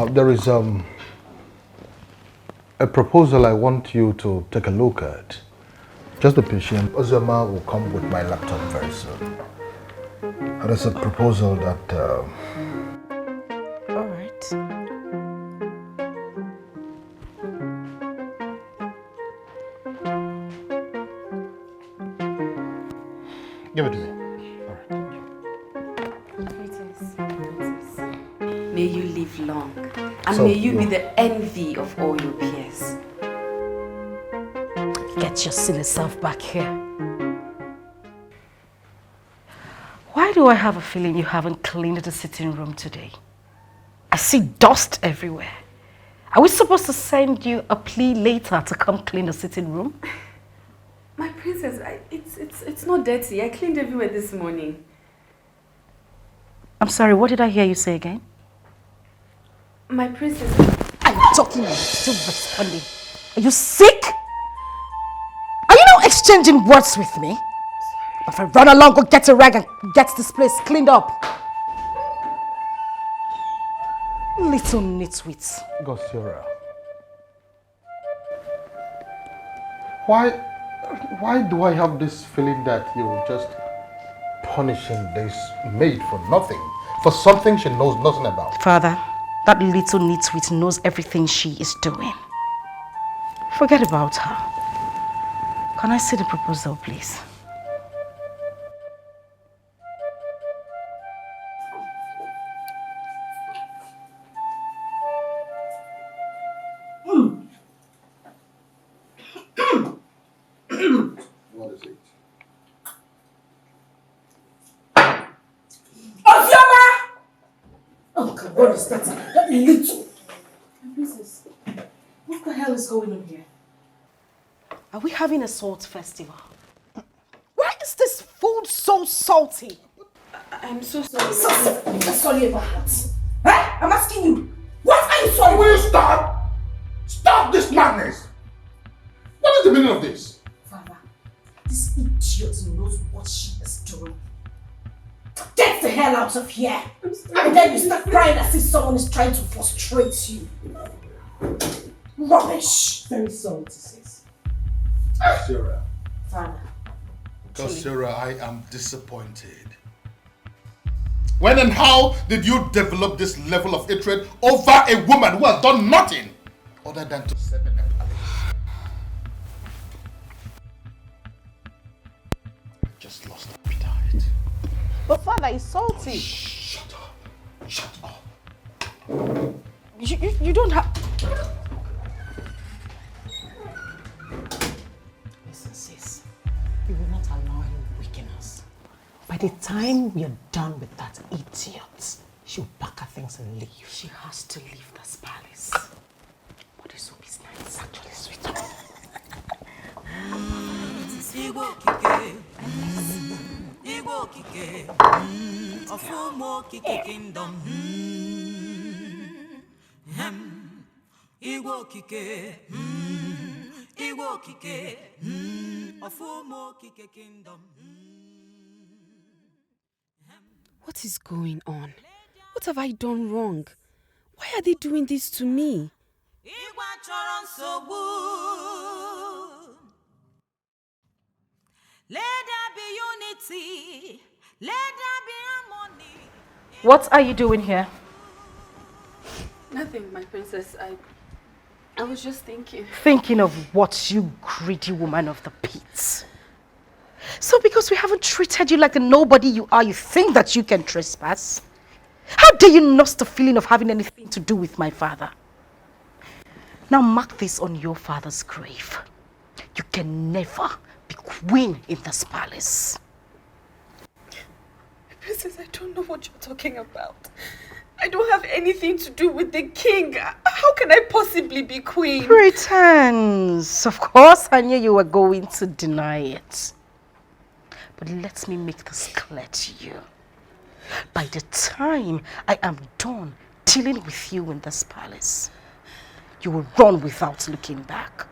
There is a proposal I want you to take a look at. Just be patient. Ozioma will come with my laptop very soon. There's a proposal that... All right. Give it to me. May you live long, and So, may you be yeah. the envy of all your peers. Get your silly self back here. Why do I have a feeling you haven't cleaned the sitting room today? I see dust everywhere. Are we supposed to send you a plea later to come clean the sitting room? My princess, it's not dirty. I cleaned everywhere this morning. I'm sorry, what did I hear you say again? My princess... I'm talking and you're still responding. Are you sick? Are you not exchanging words with me? If I run along, go get a rag and get this place cleaned up. Little nitwit. Xiolla. Why do I have this feeling that you're just punishing this maid for nothing? For something she knows nothing about? Father, that little nitwit knows everything she is doing. Forget about her. Can I see the proposal, please? I'm going to start little. Princess, what the hell is going on here? Are we having a salt festival? Why is this food so salty? I'm so sorry. Sorry about what? Huh? I'm asking you. What are you sorry? Will you stop? Stop this madness! What is the meaning of this? Father, this idiot knows what she is doing. Get the hell out of here! And then you start crying as if someone is trying to frustrate you. Rubbish! Very sorry to say. Sarah. Father. Sarah, I am disappointed. When and how did you develop this level of hatred over a woman who has done nothing other than to serve in a palace? I just lost appetite. But father, it's salty. Shut up. Shut up. You don't have... Listen, sis. We will not allow him weaken us. By the time we are done with that idiot, she'll pack her things and leave. She has to leave this palace. But the soup is nice. It's actually sweet. Igbo kike, Igbo kike, Ofumo kike kingdom. Igbo kike, Igbo kike, Ofumo kike kingdom. What is going on? What have I done wrong? Why are they doing this to me? Igwa chọrọ nsogbu. Let there be unity. Let there be harmony. What are you doing here? Nothing, my princess. I was just thinking. Thinking of what, you greedy woman of the pits? So because we haven't treated you like the nobody you are, you think that you can trespass? How dare you nurse the feeling of having anything to do with my father? Now mark this on your father's grave. You can never be queen in this palace. Princess, I don't know what you're talking about. I don't have anything to do with the king. How can I possibly be queen? Pretense. Of course I knew you were going to deny it. But let me make this clear to you. By the time I am done dealing with you in this palace, you will run without looking back.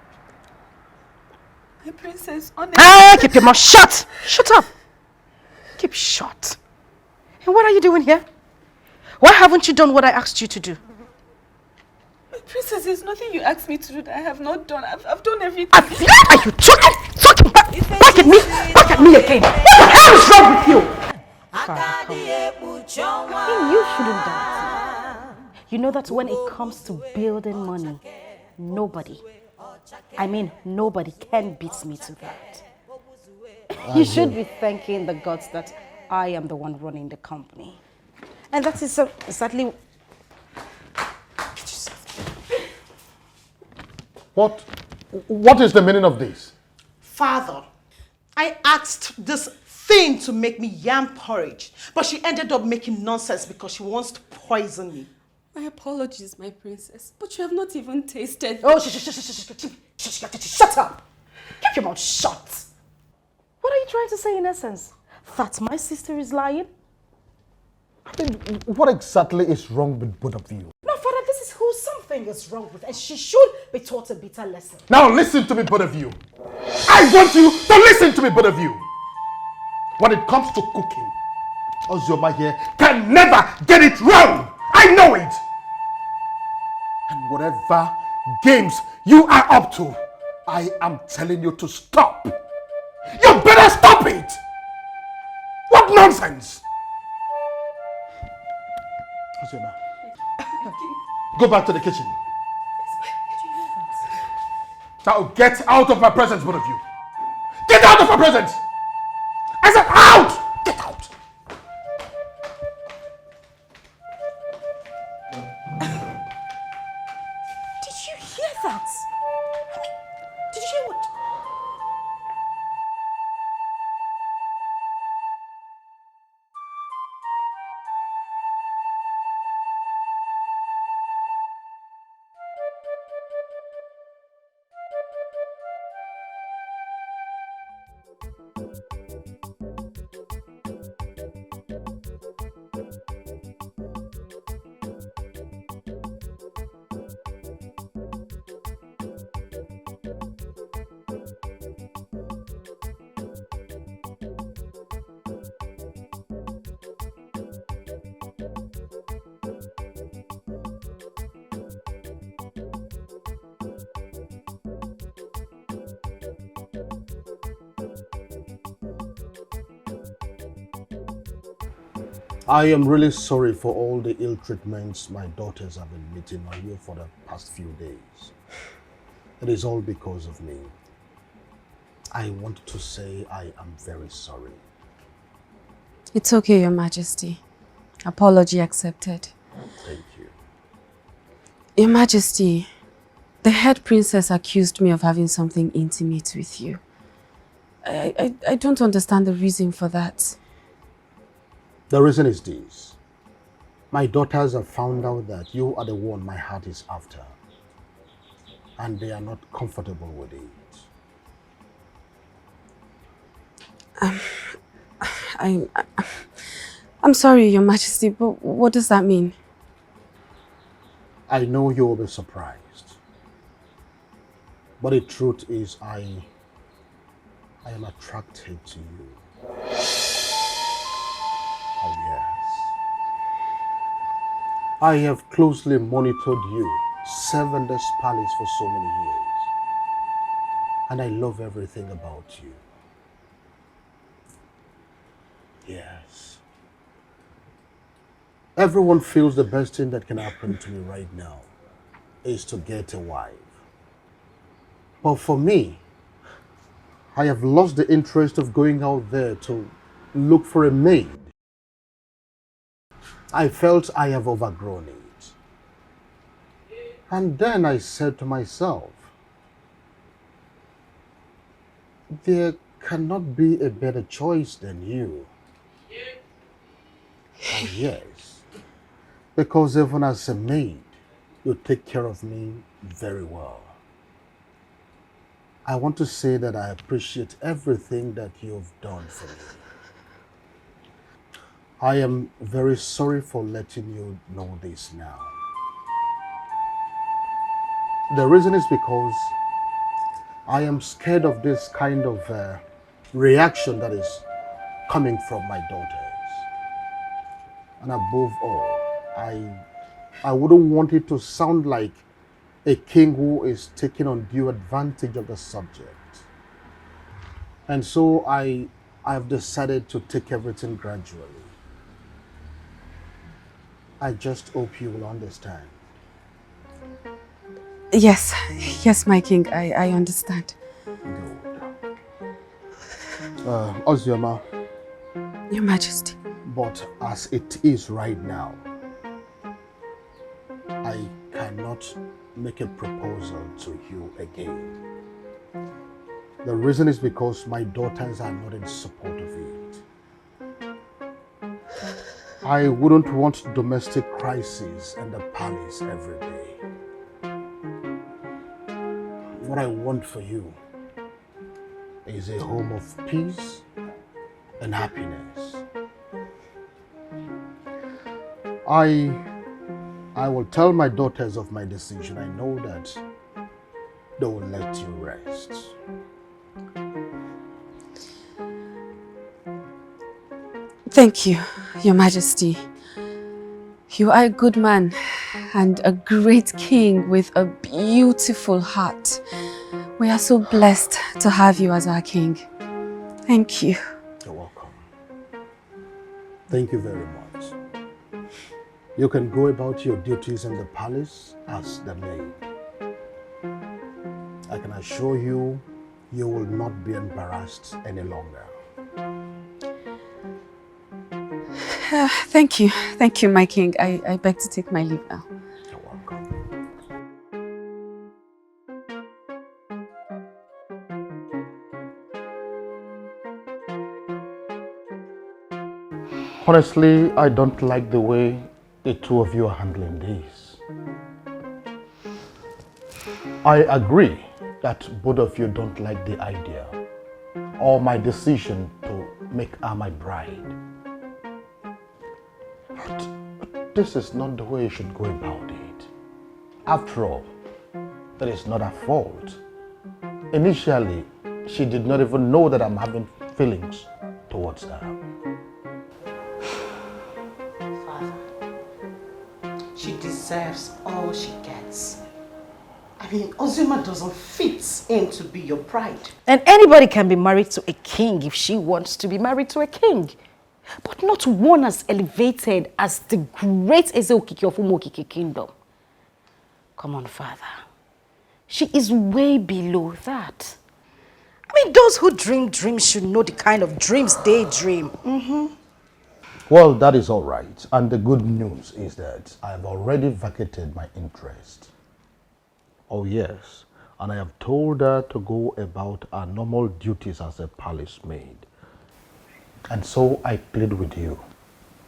My princess, honestly... Ah, keep your mouth shut! Shut up! Keep shut. And what are you doing here? Why haven't you done what I asked you to do? My princess, there's nothing you asked me to do that I have not done. I've done everything. Are you talking back at me? Back at me again. What the hell is wrong with you? You shouldn't doubt. You know that when it comes to building money, nobody can beat me to that. You should be thanking the gods that I am the one running the company. And that is exactly... What is the meaning of this? Father, I asked this thing to make me yam porridge, but she ended up making nonsense because she wants to poison me. My apologies, my princess, but you have not even tasted... Oh, shut up! Keep your mouth shut! What are you trying to say in essence? That my sister is lying? I mean, what exactly is wrong with both of you? No, Father, this is who something is wrong with, and she should be taught a bitter lesson. Now listen to me, both of you. I want you to listen to me, both of you. When it comes to cooking, Xiolla here can never get it wrong. I know it. And whatever games you are up to, I am telling you to stop. You better stop it. What nonsense. Xiolla, go back to the kitchen. Now get out of my presence, both of you. Get out of my presence. I said out! Get out! Did you hear that? I mean, did you hear what? I am really sorry for all the ill treatments my daughters have been meeting on you for the past few days. It is all because of me. I want to say I am very sorry. It's okay, Your Majesty. Apology accepted. Thank you. Your Majesty, the head princess accused me of having something intimate with you. I don't understand the reason for that. The reason is this. My daughters have found out that you are the one my heart is after. And they are not comfortable with it. I'm sorry, Your Majesty, but what does that mean? I know you will be surprised. But the truth is I am attracted to you. Oh yes. I have closely monitored you, serving this palace for so many years. And I love everything about you. Yes. Everyone feels the best thing that can happen to me right now is to get a wife. But for me, I have lost the interest of going out there to look for a maid. I felt I have overgrown it. And then I said to myself, there cannot be a better choice than you. Oh yes, because even as a maid, you take care of me very well. I want to say that I appreciate everything that you've done for me. I am very sorry for letting you know this now. The reason is because I am scared of this kind of reaction that is coming from my daughters. And above all, I wouldn't want it to sound like a king who is taking undue advantage of the subject. And so I've decided to take everything gradually. I just hope you will understand. Yes, yes, my king, I understand. Good. Ozioma. Your Majesty. But as it is right now, I cannot make a proposal to you again. The reason is because my daughters are not in support of it. I wouldn't want domestic crises in the palace every day. What I want for you is a home of peace and happiness. I will tell my daughters of my decision. I know that they will let you rest. Thank you, Your Majesty. You are a good man and a great king with a beautiful heart. We are so blessed to have you as our king. Thank you. You're welcome. Thank you very much. You can go about your duties in the palace as the maid. I can assure you, you will not be embarrassed any longer. Thank you, my king. I beg to take my leave now. You're welcome. Honestly, I don't like the way the two of you are handling this. I agree that both of you don't like the idea or my decision to make her my bride. But this is not the way you should go about it. After all, that is not her fault. Initially, she did not even know that I'm having feelings towards her. She deserves all she gets. I mean, Ozima doesn't fit in to be your bride. And anybody can be married to a king if she wants to be married to a king. but not one as elevated as the great Ezeokike of Umokike kingdom. Come on, father. She is way below that. I mean, those who dream dreams should know the kind of dreams they dream. Well, that is all right. And the good news is that I have already vacated my interest. Oh, yes. And I have told her to go about her normal duties as a palace maid. And so I plead with you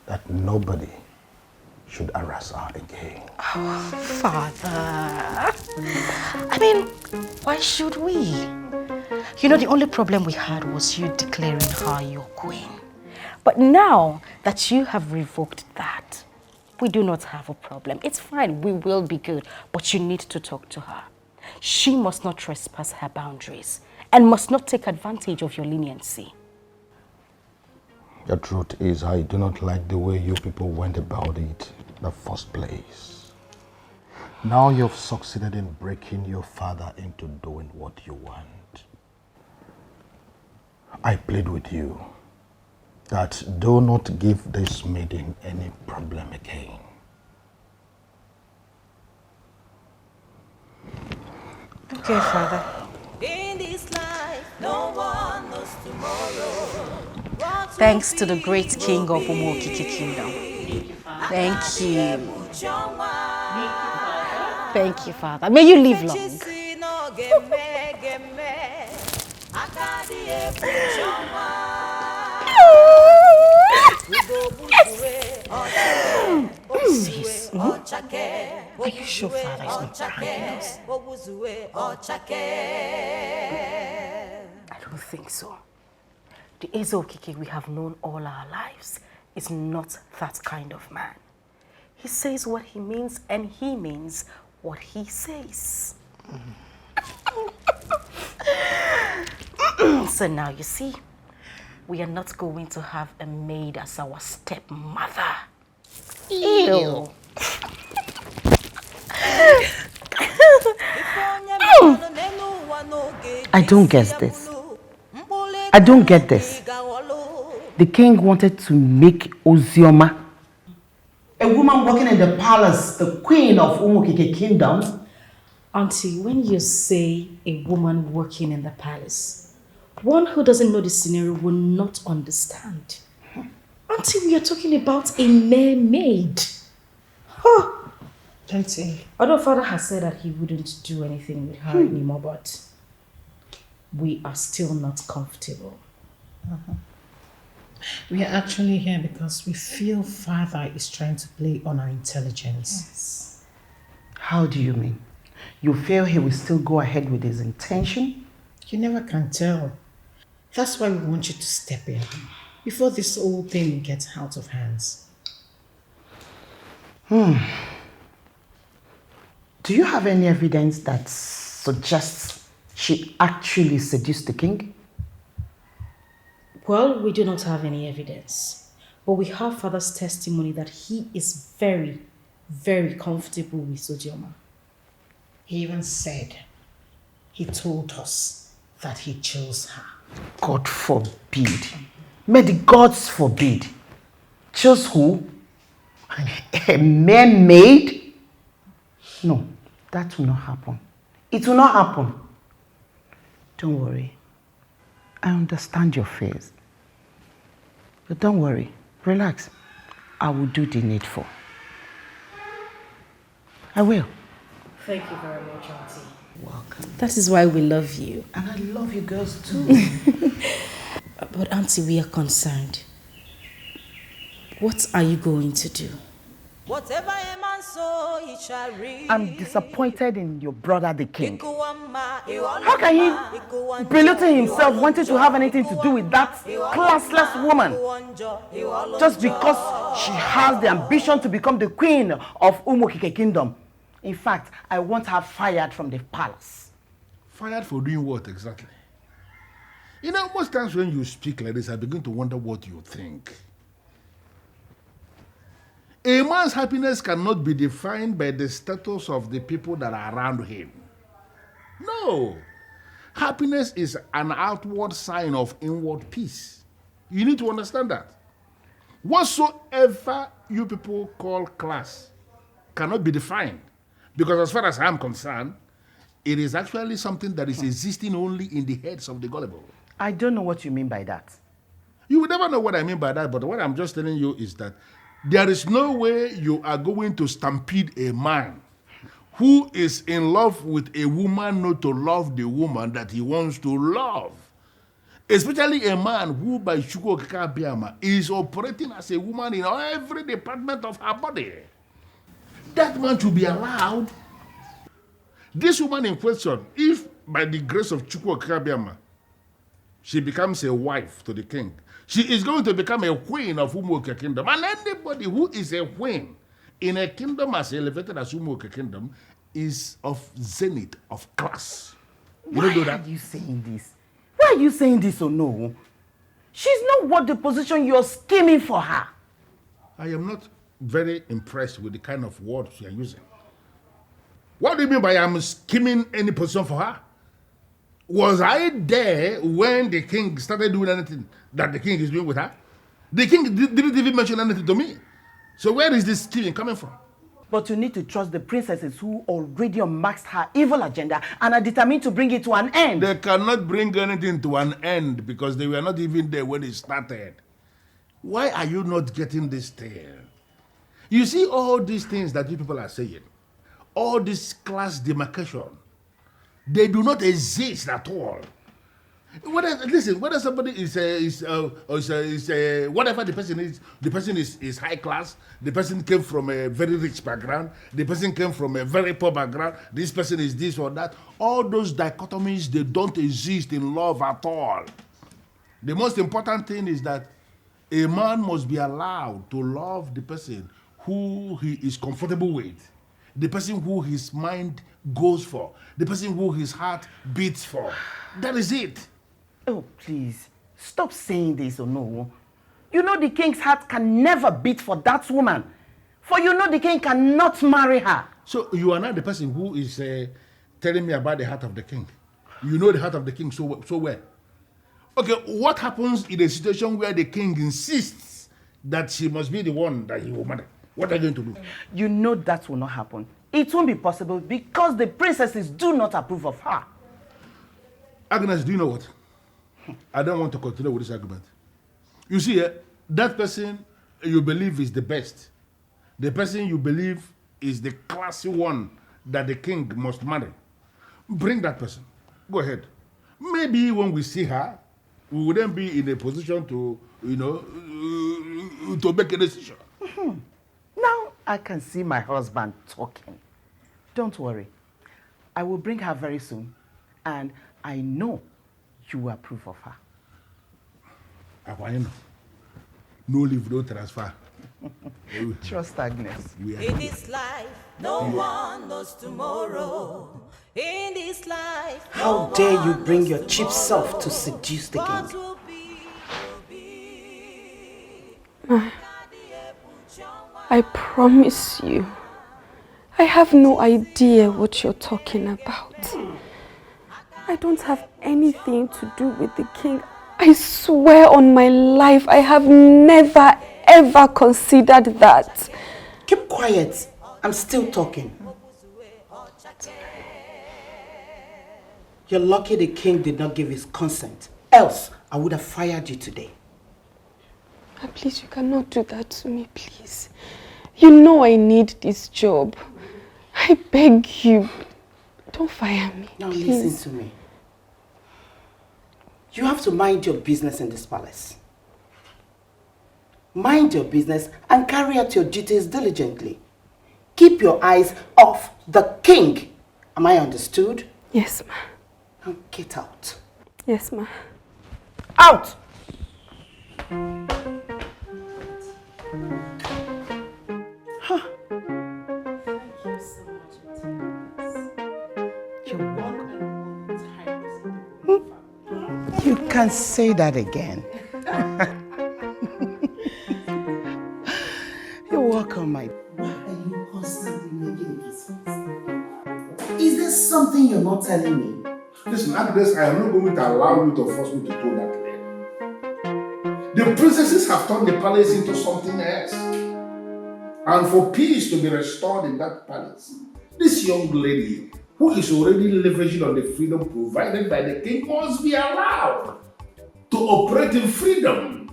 that nobody should harass her again. Oh, father. I mean, why should we? You know, the only problem we had was you declaring her your queen. But now that you have revoked that, we do not have a problem. It's fine, we will be good, but you need to talk to her. She must not trespass her boundaries and must not take advantage of your leniency. The truth is, I do not like the way you people went about it in the first place. Now you've succeeded in breaking your father into doing what you want. I plead with you that do not give this maiden any problem again. Okay, father. In this life, no one knows tomorrow. Thanks to the great king of Umokike kingdom. Thank you. Thank you, father. May you live long. Sis, are you sure father is not pranking us? I don't think so. The Ezeokike we have known all our lives is not that kind of man. He says what he means and he means what he says. So now you see, we are not going to have a maid as our stepmother. Ew. I don't get this. I don't get this. The king wanted to make Ozioma, a woman working in the palace, the queen of Umokike kingdom. Auntie, when you say a woman working in the palace, one who doesn't know the scenario will not understand. Auntie, we are talking about a mere maid. Huh. Auntie. Although father has said that he wouldn't do anything with her anymore, but we are still not comfortable. We are actually here because we feel father is trying to play on our intelligence. Yes. How do you mean? You feel he will still go ahead with his intention? You never can tell. That's why we want you to step in before this whole thing gets out of hands. Do you have any evidence that suggests she actually seduced the king? Well, we do not have any evidence, but we have father's testimony that he is very, very comfortable with Ozioma. He even said, he told us that he chose her. God forbid. May the gods forbid. Chose who? A mere maid? No, that will not happen. It will not happen. Don't worry. I understand your fears. But don't worry. Relax. I will do the needful. I will. Thank you very much, Auntie. Welcome. That is why we love you. And I love you girls too. But Auntie, we are concerned. What are you going to do? Whatever a man sow, he shall reap. I'm disappointed in your brother, the king. How can he belittle himself wanting to have anything to do with that classless woman? Just because she has the ambition to become the queen of Umokike kingdom. In fact, I want her fired from the palace. Fired for doing what exactly? You know, most times when you speak like this, I begin to wonder what you think. A man's happiness cannot be defined by the status of the people that are around him. No. Happiness is an outward sign of inward peace. You need to understand that. Whatsoever you people call class cannot be defined. Because as far as I'm concerned, it is actually something that is existing only in the heads of the gullible. I don't know what you mean by that. You will never know what I mean by that, but what I'm just telling you is that there is no way you are going to stampede a man who is in love with a woman not to love the woman that he wants to love. Especially a man who, by Chukwu Okike Abiama, is operating as a woman in every department of her body. That man should be allowed. This woman in question, if by the grace of Chukwu Okike Abiama, she becomes a wife to the king, she is going to become a queen of Umuoke Kingdom. And anybody who is a queen in a kingdom as elevated as Umuoke Kingdom is of zenith, of class. You Why don't do that? are you saying this? Why are you saying this, no? She's not worth the position you're scheming for her. I am not very impressed with the kind of words you are using. What do you mean by I'm scheming any position for her? Was I there when the king started doing anything that the king is doing with her? The king didn't even mention anything to me. So where is this scheming coming from? But you need to trust the princesses who already unmasked her evil agenda and are determined to bring it to an end. They cannot bring anything to an end because they were not even there when it started. Why are you not getting this thing? You see all these things that you people are saying, all this class demarcation, they do not exist at all. Whether somebody whatever the person is high class, the person came from a very rich background, the person came from a very poor background, this person is this or that. All those dichotomies, they don't exist in love at all. The most important thing is that a man must be allowed to love the person who he is comfortable with, the person who his mind goes for, the person who his heart beats for. That is it. Oh, please, stop saying this, no. You know the king's heart can never beat for that woman. For you know the king cannot marry her. So you are not the person who is telling me about the heart of the king. You know the heart of the king so well. Okay, what happens in a situation where the king insists that she must be the one that he will marry? What are you going to do? You know that will not happen. It won't be possible because the princesses do not approve of her. Agnes, do you know what? I don't want to continue with this argument. You see, that person you believe is the best, the person you believe is the classy one that the king must marry, bring that person. Go ahead. Maybe when we see her, we wouldn't be in a position to, to make a decision. Now I can see my husband talking. Don't worry. I will bring her very soon, and I know you will approve of her. No leave, no transfer. Trust Agnes. In this life, no one knows tomorrow. In this life, How dare you bring your cheap self to seduce the king? I promise you, I have no idea what you're talking about. I don't have anything to do with the king. I swear on my life, I have never ever considered that. Keep quiet. I'm still talking. You're lucky the king did not give his consent. Else, I would have fired you today. Please, you cannot do that to me, please. You know I need this job. I beg you. Don't fire me, Now please. listen to me. You have to mind your business in this palace. Mind your business and carry out your duties diligently. Keep your eyes off the king. Am I understood? Yes, ma. Now get out. Yes, ma. Out! Huh. You're welcome. You can say that again. You're welcome, my... Why are you constantly making this? Is there something you're not telling me? Listen, Agnes, I am not going to allow you to force me to do that. The princesses have turned the palace into something else. And for peace to be restored in that palace, this young lady, who is already leveraging on the freedom provided by the king, must be allowed to operate in freedom.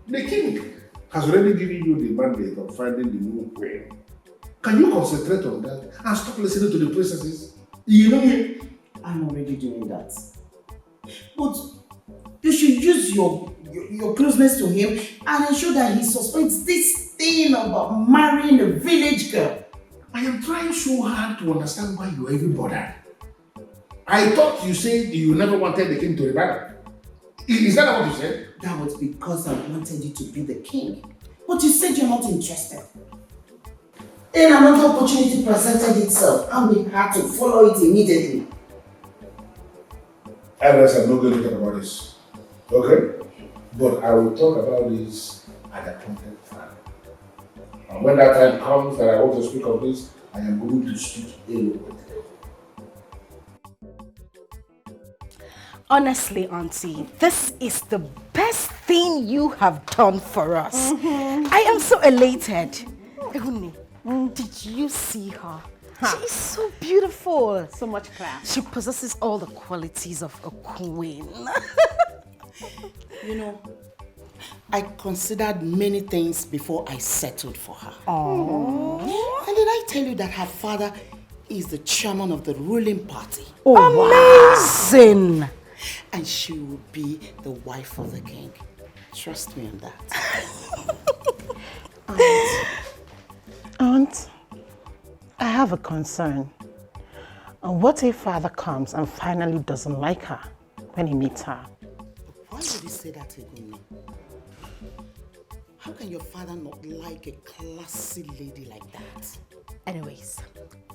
The king has already given you the mandate of finding the new queen. Can you concentrate on that and stop listening to the princesses? You know me? I'm already doing that. But you should use your closeness to him and ensure that he suspects this thing about marrying a village girl. I am trying so hard to understand why you are even bothered. I thought you said you never wanted the king to remarry. Is that what you said? That was because I wanted you to be the king. But you said you're not interested. Then another opportunity presented itself and we had to follow it immediately. I'm not going to talk about this. Okay? But I will talk about this at the appointed time. And when that time comes that I want to speak of this, I am going to speak eloquently. Honestly, Auntie, this is the best thing you have done for us. I am so elated. Ehuni, did you see her? She is so beautiful. So much class. She possesses all the qualities of a queen. You know, I considered many things before I settled for her. Aww. And did I tell you that her father is the chairman of the ruling party? Oh, amazing! And she will be the wife of the king. Trust me on that. Aunt, I have a concern. What if father comes and finally doesn't like her when he meets her? Why would you say that to me? How can your father not like a classy lady like that? Anyways,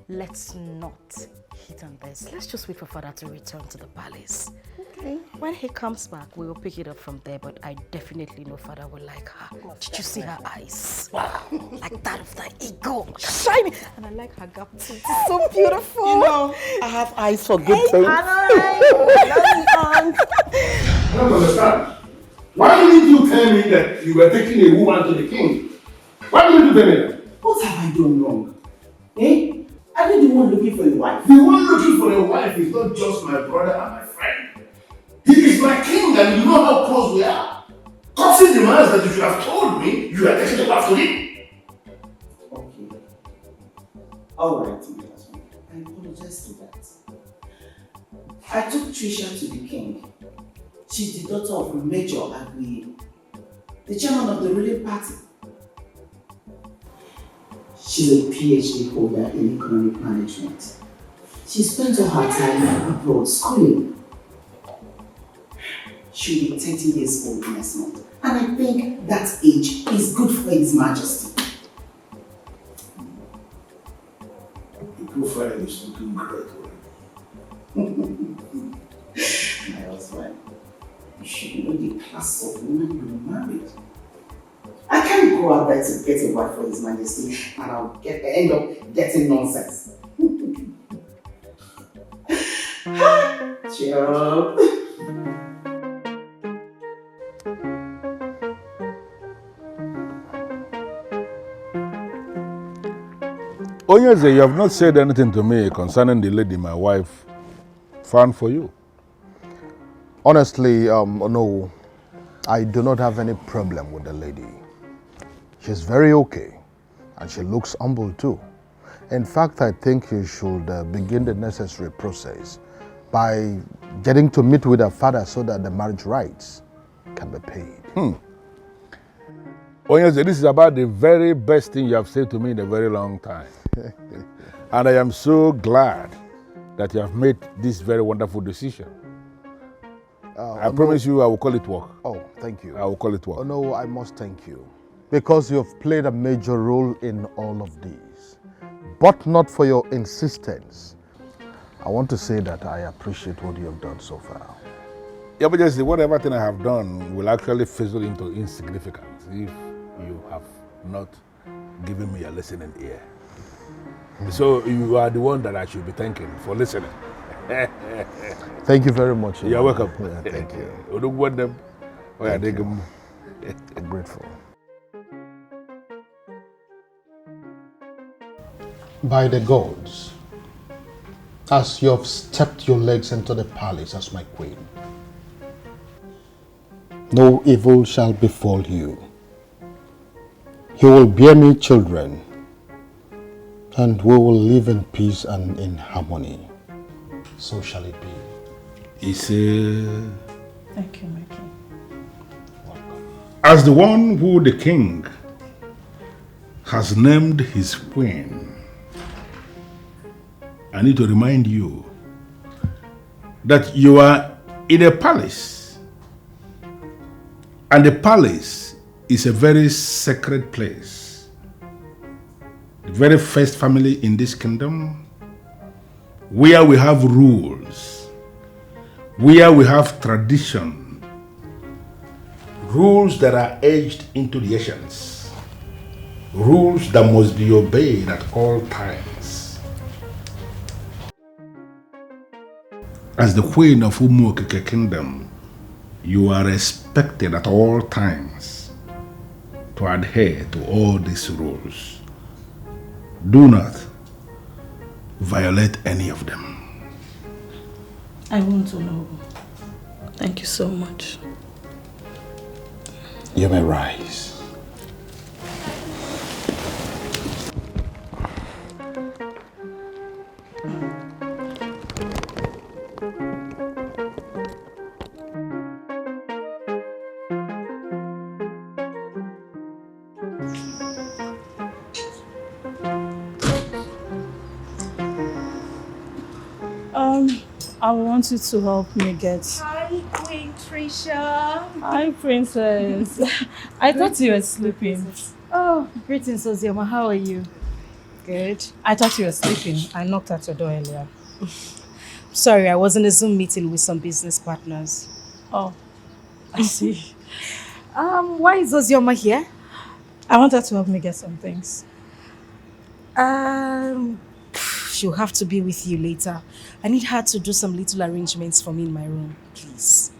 let's not hit on this. Let's just wait for father to return to the palace. Okay. When he comes back, we will pick it up from there, but I definitely know father will like her. Did you see her eyes? Wow. Like that of the eagle. Shiny. And I like her gap too. It's so beautiful. You know, I have eyes for good things. I don't understand. Why didn't you tell me that you were taking a woman to the king? Why didn't you tell me that? What have I done wrong? Eh? Are you the one looking for a wife? The one looking for a wife is not just my brother and my friend. He is my king and you know how close we are. Considering the demands that you should have told me, you are taking a wife to him. Okay. Alright, my husband. I apologize to that. I took Trisha to the king. She's the daughter of Major Agui, the chairman of the ruling party. She's a PhD holder in economic management. She spent all her time abroad schooling. She'll be 30 years old next month. And I think that age is good for His Majesty. The profile is looking great. My husband, you should know the class of woman you married. I can't go out there to get a wife for His Majesty and I'll end up getting nonsense. Cheer up. Ugezu, you have not said anything to me concerning the lady my wife found for you. Honestly, no, I do not have any problem with the lady. She's very okay, and she looks humble too. In fact, I think you should begin the necessary process by getting to meet with her father so that the marriage rights can be paid. Ugezu, this is about the very best thing you have said to me in a very long time. And I am so glad that you have made this very wonderful decision. I promise you I will call it work. Oh, thank you. I will call it work. Oh, no, I must thank you. Because you have played a major role in all of these. But not for your insistence. I want to say that I appreciate what you have done so far. Yeah, but just whatever thing I have done will actually fizzle into insignificance if you have not given me a listening ear. So you are the one that I should be thanking for listening. Thank you very much. You're welcome. Yeah, thank you. Thank Thank you. I'm grateful. By the gods, as you have stepped your legs into the palace as my queen, no evil shall befall you. You will bear me children, and we will live in peace and in harmony. So shall it be. He said, Thank you, my king. as the one who the king has named his queen, I need to remind you that you are in a palace, and the palace is a very sacred place. The very first family in this kingdom, where we have rules, where we have tradition, rules that are etched into the ancients, rules that must be obeyed at all times. As the queen of Umokeke kingdom, you are expected at all times to adhere to all these rules. Do not violate any of them. I want to know. Thank you so much. You may rise. I want you to help me get... Hi, Queen Trisha. Hi, princess. I thought you were sleeping. Oh, greetings, Ozioma. How are you? Good. I thought you were sleeping. I knocked at your door earlier. Sorry, I was in a Zoom meeting with some business partners. Oh, I see. Why is Ozioma here? I want her to help me get some things. She'll have to be with you later. I need her to do some little arrangements for me in my room, please.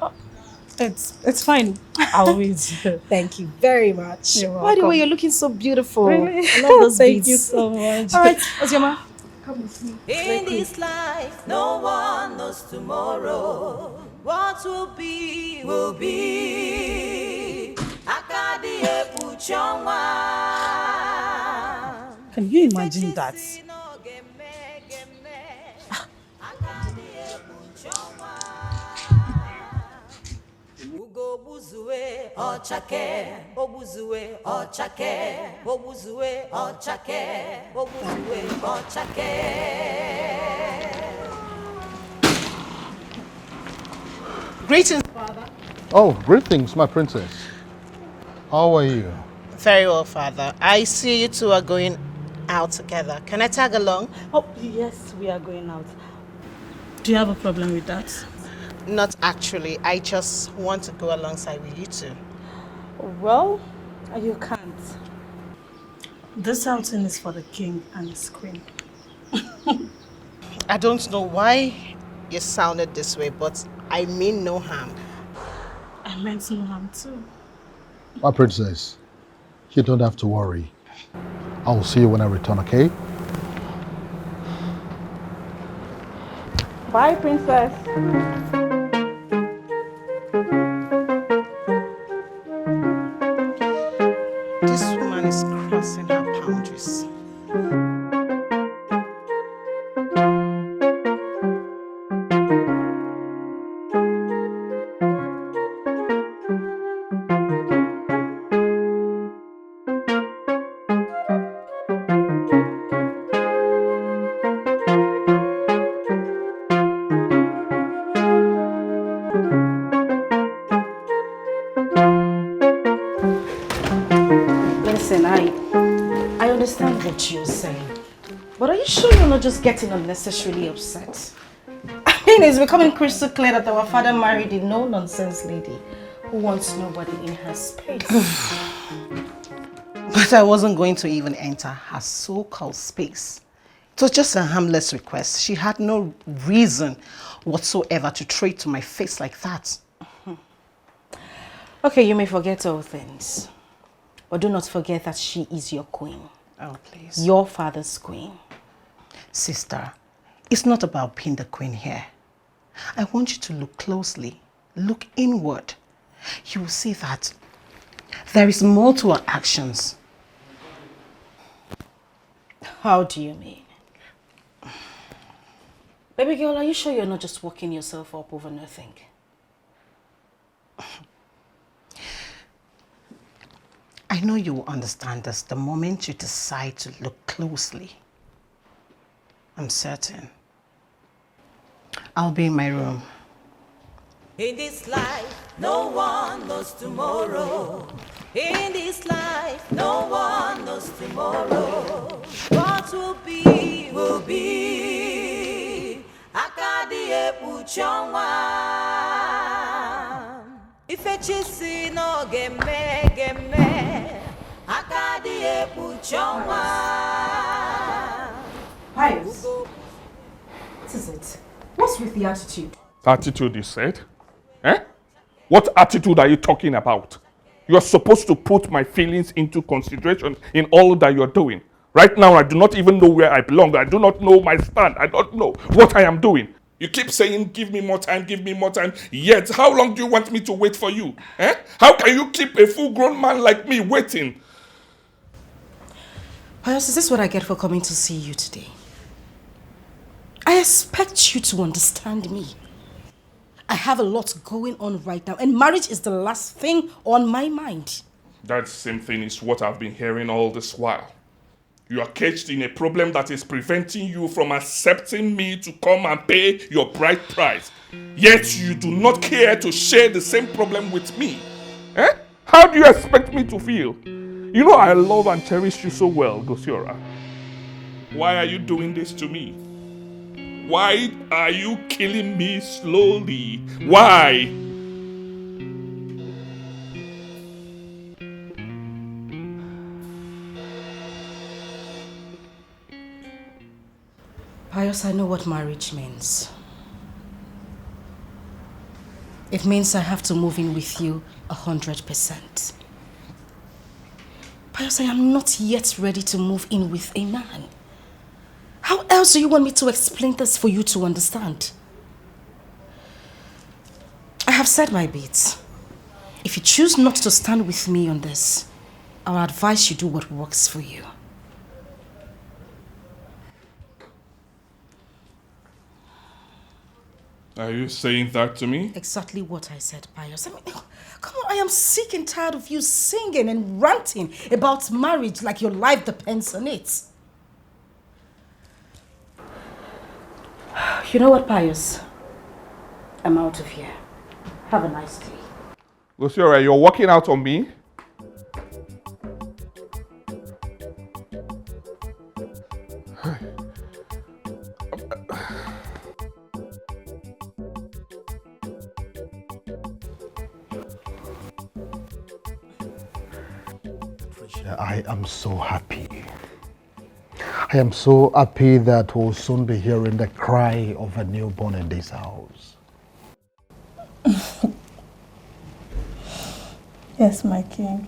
Oh, it's fine. I'll wait. Thank you very much. You're By the way, welcome. you're looking so beautiful. Really? I love those Thank beads. you so much. All right, Ozioma, come with me. In this life, no one knows tomorrow. What will be, will be. Akadie Puchonwa. Can you imagine that? Ugo buzue ochake, obuzue ochake, obuzue ochake, obuzue ochake. Greetings, Father. Oh, greetings, my princess. How are you? Very well, Father. I see you two are going out together. Can I tag along? Oh, yes, we are going out. Do you have a problem with that? Not actually. I just want to go alongside with you two. Well, you can't. This outing is for the king and his queen. I don't know why you sounded this way, but I mean no harm. I meant no harm too. My princess, you don't have to worry. I will see you when I return, okay? Bye, princess. This woman is crossing her boundaries. Listen, I understand what you're saying. But are you sure you're not just getting unnecessarily upset? I mean, it's becoming crystal clear that our father married a no-nonsense lady who wants nobody in her space. But I wasn't going to even enter her so-called space. It was just a harmless request. She had no reason whatsoever to throw it to my face like that. Okay, you may forget all things. But do not forget that she is your queen. Oh, please. Your father's queen. Sister, it's not about being the queen here. I want you to look closely. Look inward. You will see that there is more to our actions. How do you mean? Baby girl, are you sure you're not just working yourself up over nothing? I know you will understand this the moment you decide to look closely. I'm certain. I'll be in my room. In this life, no one knows tomorrow. In this life, no one knows tomorrow. What will be, will be. Akadi epuchonwa. Ifechisi no geme. Akadi epuchonwa. Pius, what is it? What's with the attitude? Attitude, you said? Eh? What attitude are you talking about? You're supposed to put my feelings into consideration in all that you're doing. Right now, I do not even know where I belong. I do not know my stand. I don't know what I am doing. You keep saying, give me more time, give me more time. Yet, how long do you want me to wait for you? Eh? How can you keep a full-grown man like me waiting? Pius, is this what I get for coming to see you today? I expect you to understand me. I have a lot going on right now, and marriage is the last thing on my mind. That same thing is what I've been hearing all this while. You are caged in a problem that is preventing you from accepting me to come and pay your bride price. Yet you do not care to share the same problem with me. Eh? How do you expect me to feel? You know I love and cherish you so well, Xiolla. Why are you doing this to me? Why are you killing me slowly? Why? Pius, I know what marriage means. It means I have to move in with you 100%. Pius, I am not yet ready to move in with a man. How else do you want me to explain this for you to understand? I have said my bit. If you choose not to stand with me on this, I will advise you do what works for you. Are you saying that to me? Exactly what I said, Pius. I mean, come on, I am sick and tired of you singing and ranting about marriage like your life depends on it. You know what, Pius? I'm out of here. Have a nice day. Xiolla, you're walking out on me? I am so happy. I am so happy that we'll soon be hearing the cry of a newborn in this house. Yes, my king.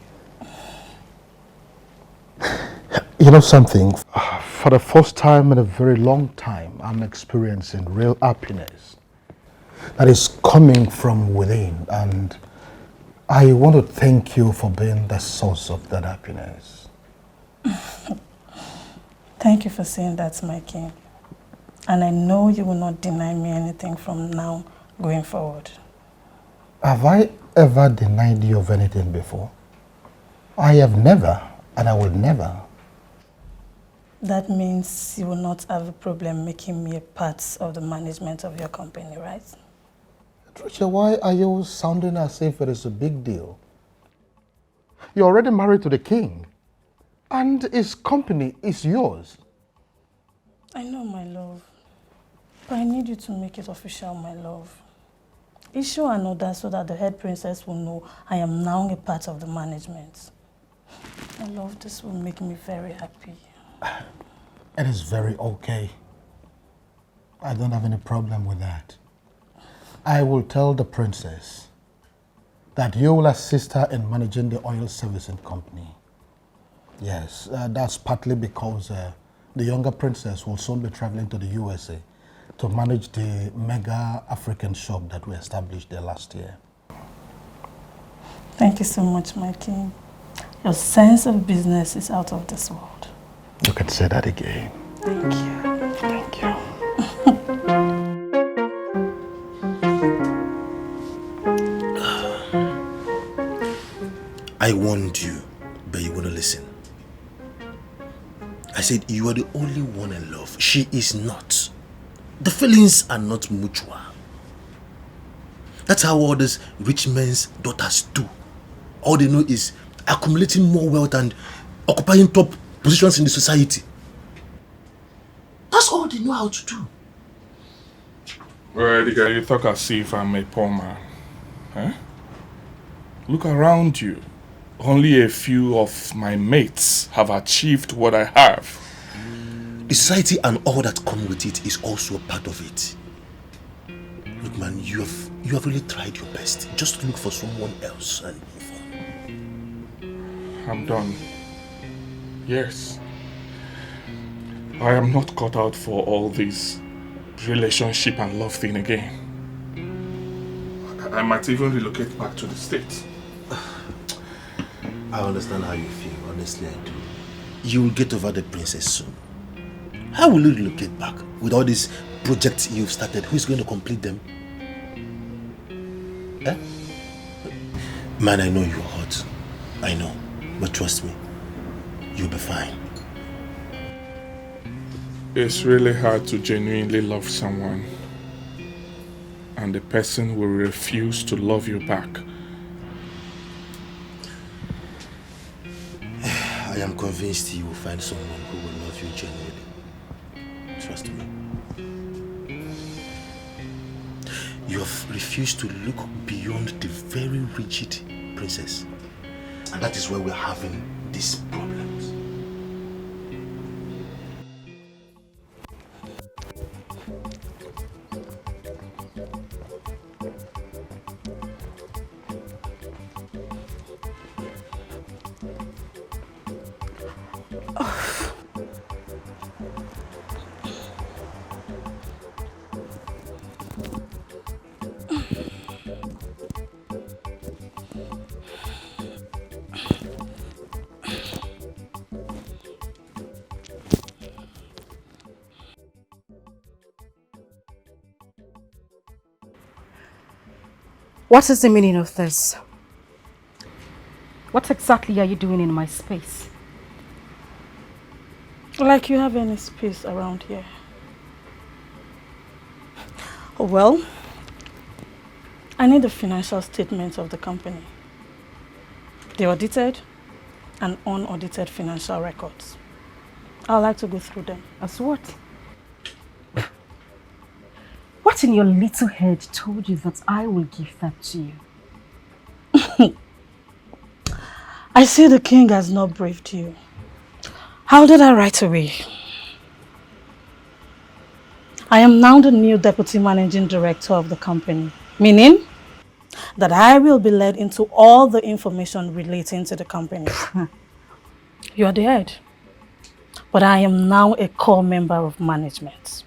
You know something? For the first time in a very long time, I'm experiencing real happiness that is coming from within, and I want to thank you for being the source of that happiness. Thank you for saying that, my king. And I know you will not deny me anything from now going forward. Have I ever denied you of anything before? I have never, and I will never. That means you will not have a problem making me a part of the management of your company, right? Trisha, why are you sounding as if it is a big deal? You're already married to the king, and his company is yours. I know, my love. But I need you to make it official, my love. Issue an order so that the head princess will know I am now a part of the management. My love, this will make me very happy. It is very okay. I don't have any problem with that. I will tell the princess that you will assist her in managing the oil servicing company. Yes, that's partly because the younger princess will soon be traveling to the USA to manage the mega African shop that we established there last year. Thank you so much, my king. Your sense of business is out of this world. You can say that again. Thank you. Thank you. I warned you, but you wouldn't listen. I said you are the only one in love. She is not. The feelings are not mutual. That's how all these rich men's daughters do. All they know is accumulating more wealth and occupying top positions in the society. That's all they know how to do. Well, Edgar, you talk as if I'm a poor man. Huh? Look around you. Only a few of my mates have achieved what I have. The society and all that come with it is also a part of it. Look, man, you have really tried your best. Just look for someone else and move on. I'm done. Yes. I am not cut out for all this relationship and love thing again. I might even relocate back to the States. I understand how you feel, honestly I do. You will get over the princess soon. How will you relocate back with all these projects you've started? Who's going to complete them? Eh? Man, I know you're hot. I know. But trust me, you'll be fine. It's really hard to genuinely love someone and the person will refuse to love you back. I am convinced you will find someone who will love you genuinely. Trust me. You have refused to look beyond the very rigid princess. And that is why we're having these problems. What is the meaning of this? What exactly are you doing in my space? Like you have any space around here. Well, I need the financial statements of the company. The audited and unaudited financial records. I'd like to go through them. As what? What in your little head told you that I will give that to you? I see the king has not briefed you. How did I right away? I am now the new deputy managing director of the company, meaning that I will be led into all the information relating to the company. You are the head, but I am now a core member of management.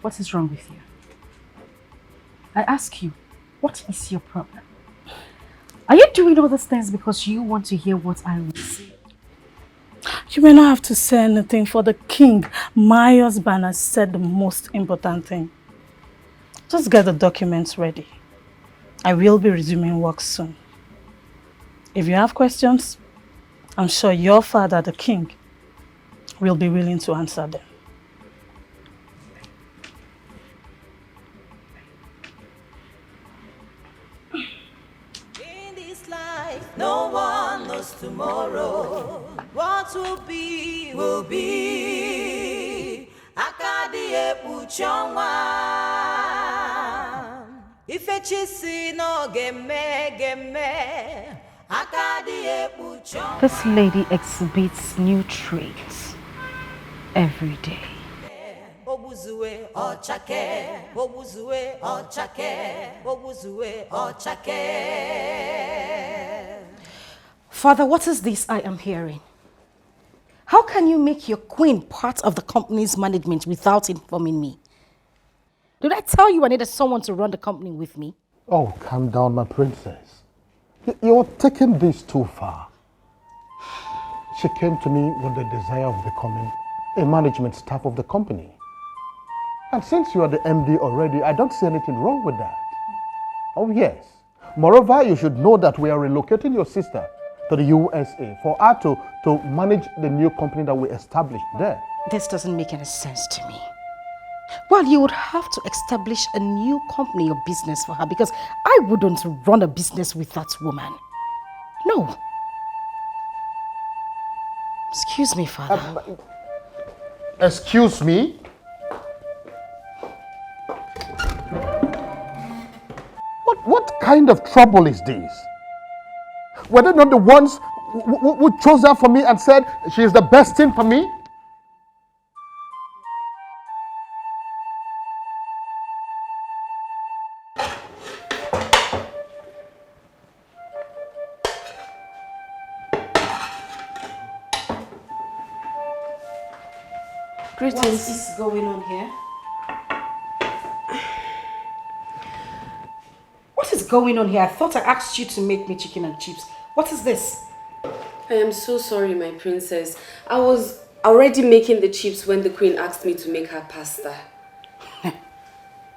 What is wrong with you? I ask you, what is your problem? Are you doing all these things because you want to hear what I will say? You may not have to say anything, for the king, my husband, has said the most important thing. Just get the documents ready. I will be resuming work soon. If you have questions, I'm sure your father, the king, will be willing to answer them. In this life, no one knows tomorrow. What will be, will be. Akadi epuchonwa. Ifechisi no geme. Akadi epuchonwa. This lady exhibits new traits every day. Obuzue Ochake, Obuzue Ochake, Obuzue Ochake. Father, what is this I am hearing? How can you make your queen part of the company's management without informing me? Did I tell you I needed someone to run the company with me? Oh, calm down, my princess. You're taking this too far. She came to me with the desire of becoming a management staff of the company. And since you are the MD already, I don't see anything wrong with that. Oh, yes. Moreover, you should know that we are relocating your sister to the USA for her to manage the new company that we established there. This doesn't make any sense to me. Well, you would have to establish a new company or business for her because I wouldn't run a business with that woman. No. Excuse me, Father. Excuse me? What kind of trouble is this? Were they not the ones who chose her for me and said she is the best thing for me? Greetings. What is going on here? What is going on here? I thought I asked you to make me chicken and chips. What is this? I am so sorry, my princess. I was already making the chips when the queen asked me to make her pasta.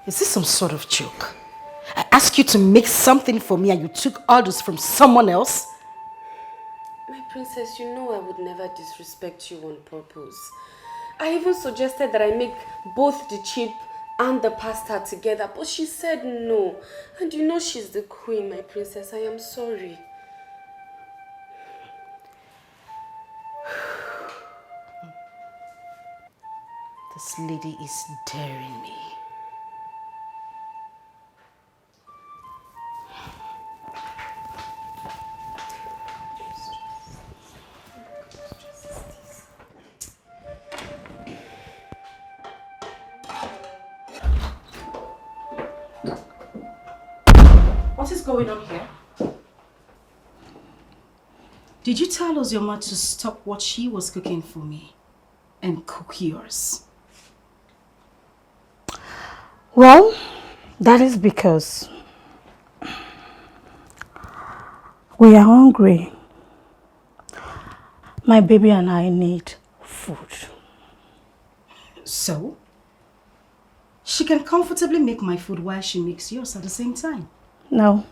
Is this some sort of joke? I asked you to make something for me and you took orders from someone else? My princess, you know I would never disrespect you on purpose. I even suggested that I make both the chip and the pasta together, but she said no. And you know she's the queen, my princess. I am sorry. This lady is daring me. What is going on here? Did you tell Ozioma to stop what she was cooking for me and cook yours? Well, that is because we are hungry. My baby and I need food. So, she can comfortably make my food while she makes yours at the same time. No.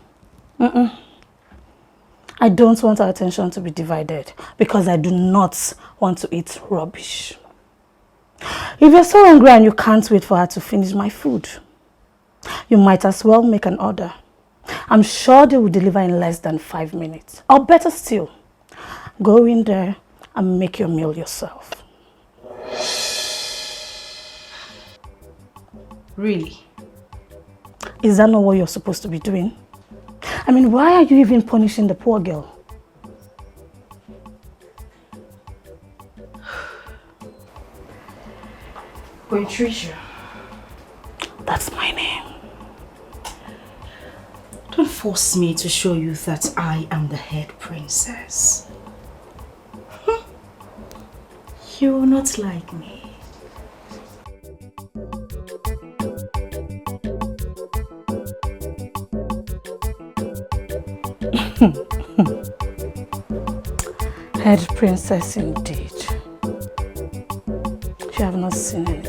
I don't want our attention to be divided because I do not want to eat rubbish. If you're so hungry and you can't wait for her to finish my food, you might as well make an order. I'm sure they will deliver in less than 5 minutes. Or better still, go in there and make your meal yourself. Really? Is that not what you're supposed to be doing? I mean, why are you even punishing the poor girl? Patricia. That's my name. Don't force me to show you that I am the head princess. You will not like me. Head princess indeed. You have not seen anything.